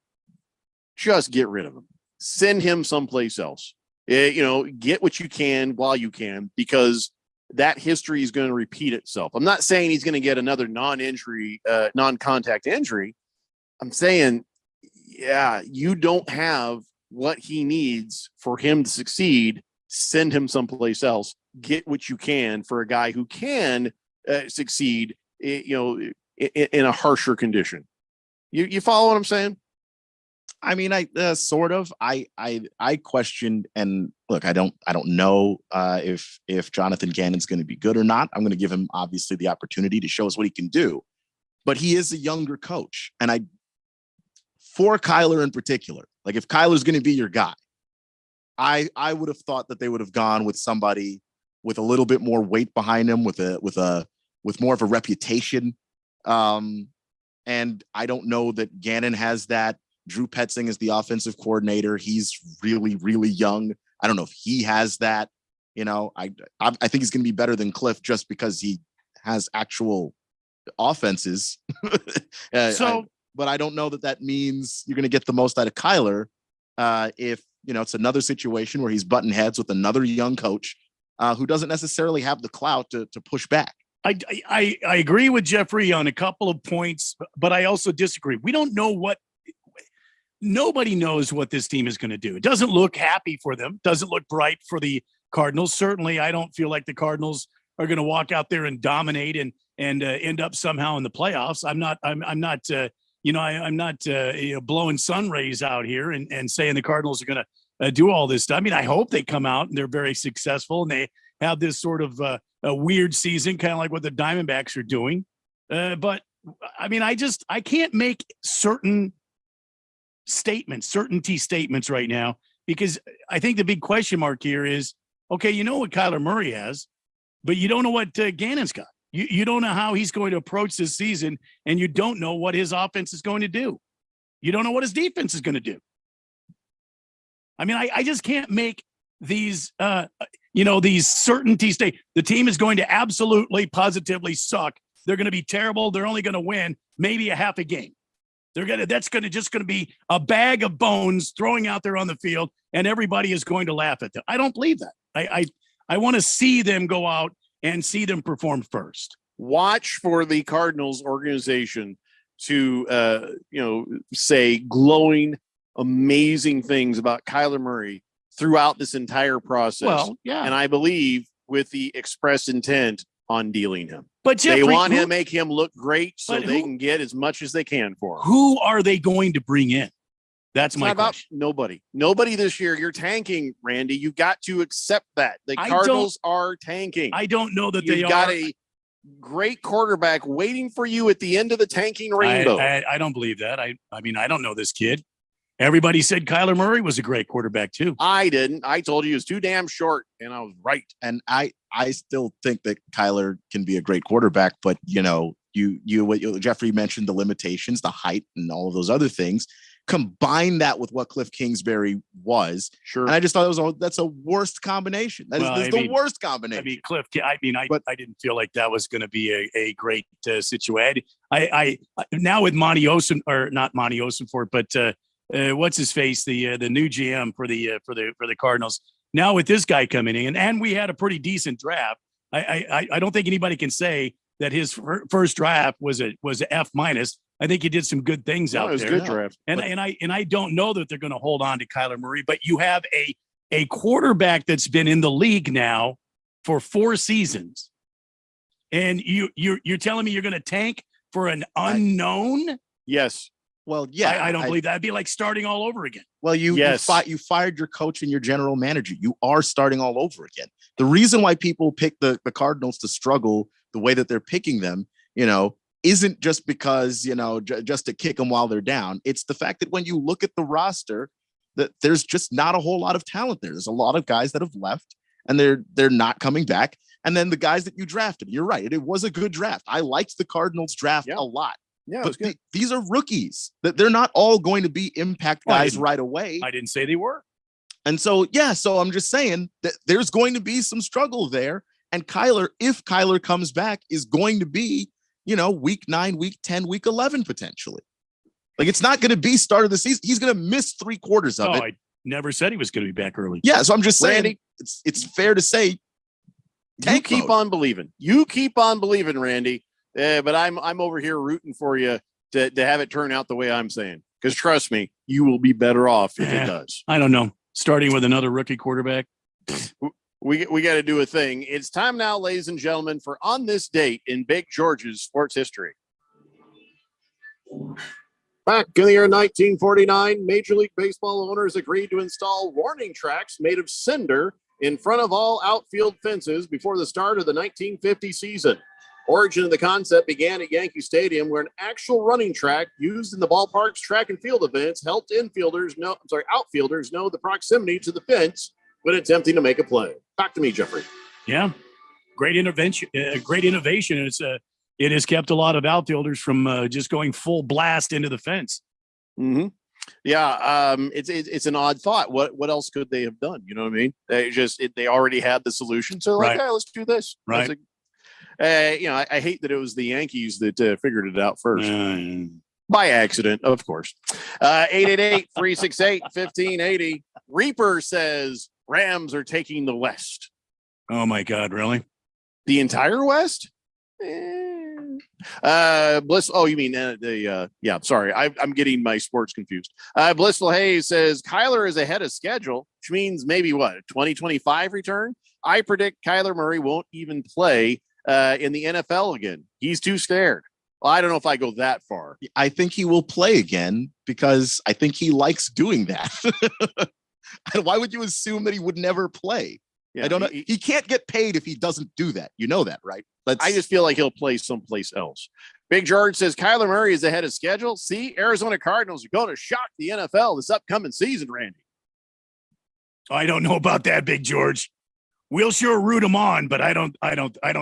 just get rid of him. Send him someplace else. Get what you can while you can, because that history is going to repeat itself. I'm not saying he's going to get another non-contact injury. I'm saying, yeah, you don't have what he needs for him to succeed. Send him someplace else. Get what you can for a guy who can succeed, in a harsher condition. You follow what I'm saying? I mean, sort of. I questioned, and look, I don't know if Jonathan Gannon's going to be good or not. I'm going to give him obviously the opportunity to show us what he can do, but he is a younger coach, and for Kyler in particular, like if Kyler's going to be your guy, I would have thought that they would have gone with somebody with a little bit more weight behind him, with more of a reputation. And I don't know that Gannon has that. Drew Petzing is the offensive coordinator. He's really, really young. I don't know if he has that. I think he's going to be better than Cliff just because he has actual offenses. But I don't know that means you're going to get the most out of Kyler if it's another situation where he's butting heads with another young coach who doesn't necessarily have the clout to push back. I agree with Jeffrey on a couple of points, but I also disagree. We don't know nobody knows what this team is going to do. It doesn't look happy for them. Doesn't look bright for the Cardinals. Certainly, I don't feel like the Cardinals are going to walk out there and dominate and end up somehow in the playoffs. I'm not blowing sun rays out here and saying the Cardinals are going to do all this stuff. I mean, I hope they come out and they're very successful and have this sort of a weird season, kind of like what the Diamondbacks are doing. But I mean, I can't make certainty statements right now, because I think the big question mark here is, okay, you know what Kyler Murray has, but you don't know what Gannon's got. You don't know how he's going to approach this season, and you don't know what his offense is going to do. You don't know what his defense is going to do. I mean, I just can't make these, these certainty state. The team is going to absolutely, positively suck. They're going to be terrible. They're only going to win maybe a half a game. That's going to be a bag of bones throwing out there on the field, and everybody is going to laugh at them. I don't believe that. I want to see them go out and see them perform first. Watch for the Cardinals organization to, say glowing, amazing things about Kyler Murray throughout this entire process. Well, yeah. And I believe with the express intent on dealing him. But Jeffrey, they want to make him look great so they can get as much as they can for him. Who are they going to bring in? That's my question. Nobody this year. You're tanking, Randy. You got to accept that. The Cardinals are tanking. I don't know that they are. You've got a great quarterback waiting for you at the end of the tanking rainbow. I don't believe that. I mean, I don't know this kid. Everybody said Kyler Murray was a great quarterback too. I didn't. I told you he was too damn short, and I was right. And I still think that Kyler can be a great quarterback, but what Jeffrey mentioned, the limitations, the height, and all of those other things. Combine that with what Cliff Kingsbury was. Sure. And I just thought that's a worst combination. That's the worst combination. I mean, Cliff, I didn't feel like that was going to be a great situation. I now with Monty Osen, or not Monty Osenfort, but what's his face, the new GM for the Cardinals. Now with this guy coming in, and we had a pretty decent draft. I don't think anybody can say that his first draft was a F minus. I think he did some good things out there. It was a good draft. And I don't know that they're going to hold on to Kyler Murray, but you have a quarterback that's been in the league now for 4 seasons, and you're telling me you're going to tank for an unknown? Yes. Well, yeah. I don't believe that. It'd be like starting all over again. Well, you fired your coach and your general manager. You are starting all over again. The reason why people pick the Cardinals to struggle the way that they're picking them, isn't just because, just to kick them while they're down. It's the fact that when you look at the roster, that there's just not a whole lot of talent there. There's a lot of guys that have left, and they're not coming back. And then the guys that you drafted, you're right. It was a good draft. I liked the Cardinals draft a lot. Yeah, but these are rookies. That they're not all going to be impact guys right away. I didn't say they were. And so, so I'm just saying that there's going to be some struggle there. And Kyler, if Kyler comes back, is going to be, week 9, week 10, week 11, potentially. Like, it's not going to be start of the season. He's going to miss 3 quarters of it. I never said he was going to be back early. Yeah. So I'm just saying, Randy, it's fair to say, you keep on believing. You keep on believing, Randy. But I'm over here rooting for you to have it turn out the way I'm saying. Because trust me, you will be better off if it does. I don't know. Starting with another rookie quarterback. We got to do a thing. It's time now, ladies and gentlemen, for On This Date in Big George's sports history. Back in the year 1949, Major League Baseball owners agreed to install warning tracks made of cinder in front of all outfield fences before the start of the 1950 season. Origin of the concept began at Yankee Stadium, where an actual running track used in the ballpark's track and field events helped outfielders know the proximity to the fence when attempting to make a play. Back to me, Jeffrey. Yeah, great intervention, great innovation. It has kept a lot of outfielders from just going full blast into the fence. Mm-hmm. Yeah, it's an odd thought. What else could they have done? You know what I mean? They already had the solution, so like, hey, let's do this. Right. I hate that it was the Yankees that figured it out first. By accident, of course. 888-368-1580. Reaper says Rams are taking the West. Oh, my God, really? The entire West? Bliss. Oh, you mean yeah, sorry. I'm getting my sports confused. Blissful Hayes says Kyler is ahead of schedule, which means maybe 2025 return. I predict Kyler Murray won't even play in the NFL again. He's too scared. Well, I don't know if I go that far. I think he will play again because I think he likes doing that. Why would you assume that he would never play? I don't know. He can't get paid if he doesn't do that. You know that, right? I just feel like he'll play someplace else. Big George says Kyler Murray is ahead of schedule. See, Arizona Cardinals are going to shock the NFL this upcoming season, Randy. I don't know about that, Big George. We'll sure root him on, but I don't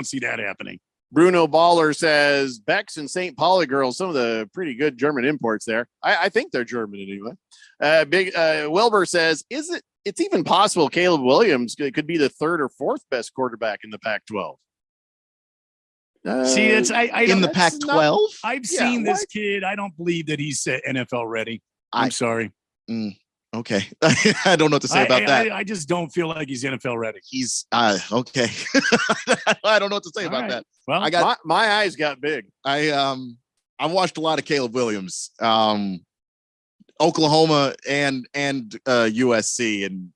see that happening. Bruno Baller says Bex and St. Pauli girls, some of the pretty good German imports there. I think they're German anyway. Big Wilbur says, it's even possible Caleb Williams could be the third or fourth best quarterback in the Pac-12. See, it's I in the Pac-12. I've seen this kid. I don't believe that he's NFL ready. I'm sorry. Okay, I don't know what to say about that. I just don't feel like he's NFL ready. He's okay. I don't know what to say about that. Well, I got my eyes got big. I've watched a lot of Caleb Williams, Oklahoma and USC, and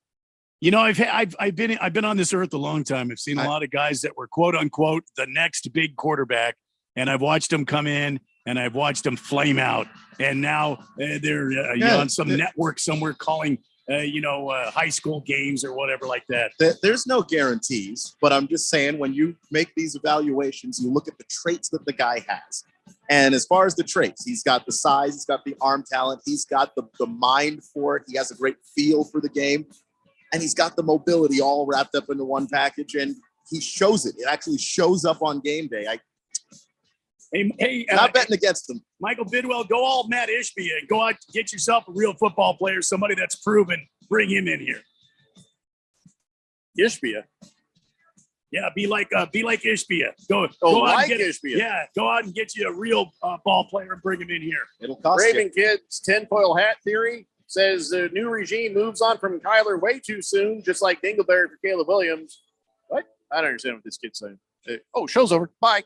you know, I've been on this earth a long time. I've seen a lot of guys that were quote unquote the next big quarterback, and I've watched them come in and I've watched them flame out, and now they're on some network somewhere calling high school games or whatever like that. There's no guarantees, but I'm just saying when you make these evaluations, you look at the traits that the guy has. And as far as the traits, he's got the size, he's got the arm talent, he's got the mind for it. He has a great feel for the game, and he's got the mobility all wrapped up into one package, and he shows it. It actually shows up on game day. Hey, not betting against him. Michael Bidwell, go all Matt Ishbia and go out, get yourself a real football player, somebody that's proven. Bring him in here. Ishbia. Yeah, be like Ishbia. Go like out and Ishbia. Yeah, go out and get you a real ball player and bring him in here. It'll cost Raven Kids tinfoil hat theory says the new regime moves on from Kyler way too soon, just like Dingleberry for Caleb Williams. What? I don't understand what this kid's saying. Show's over. Bye.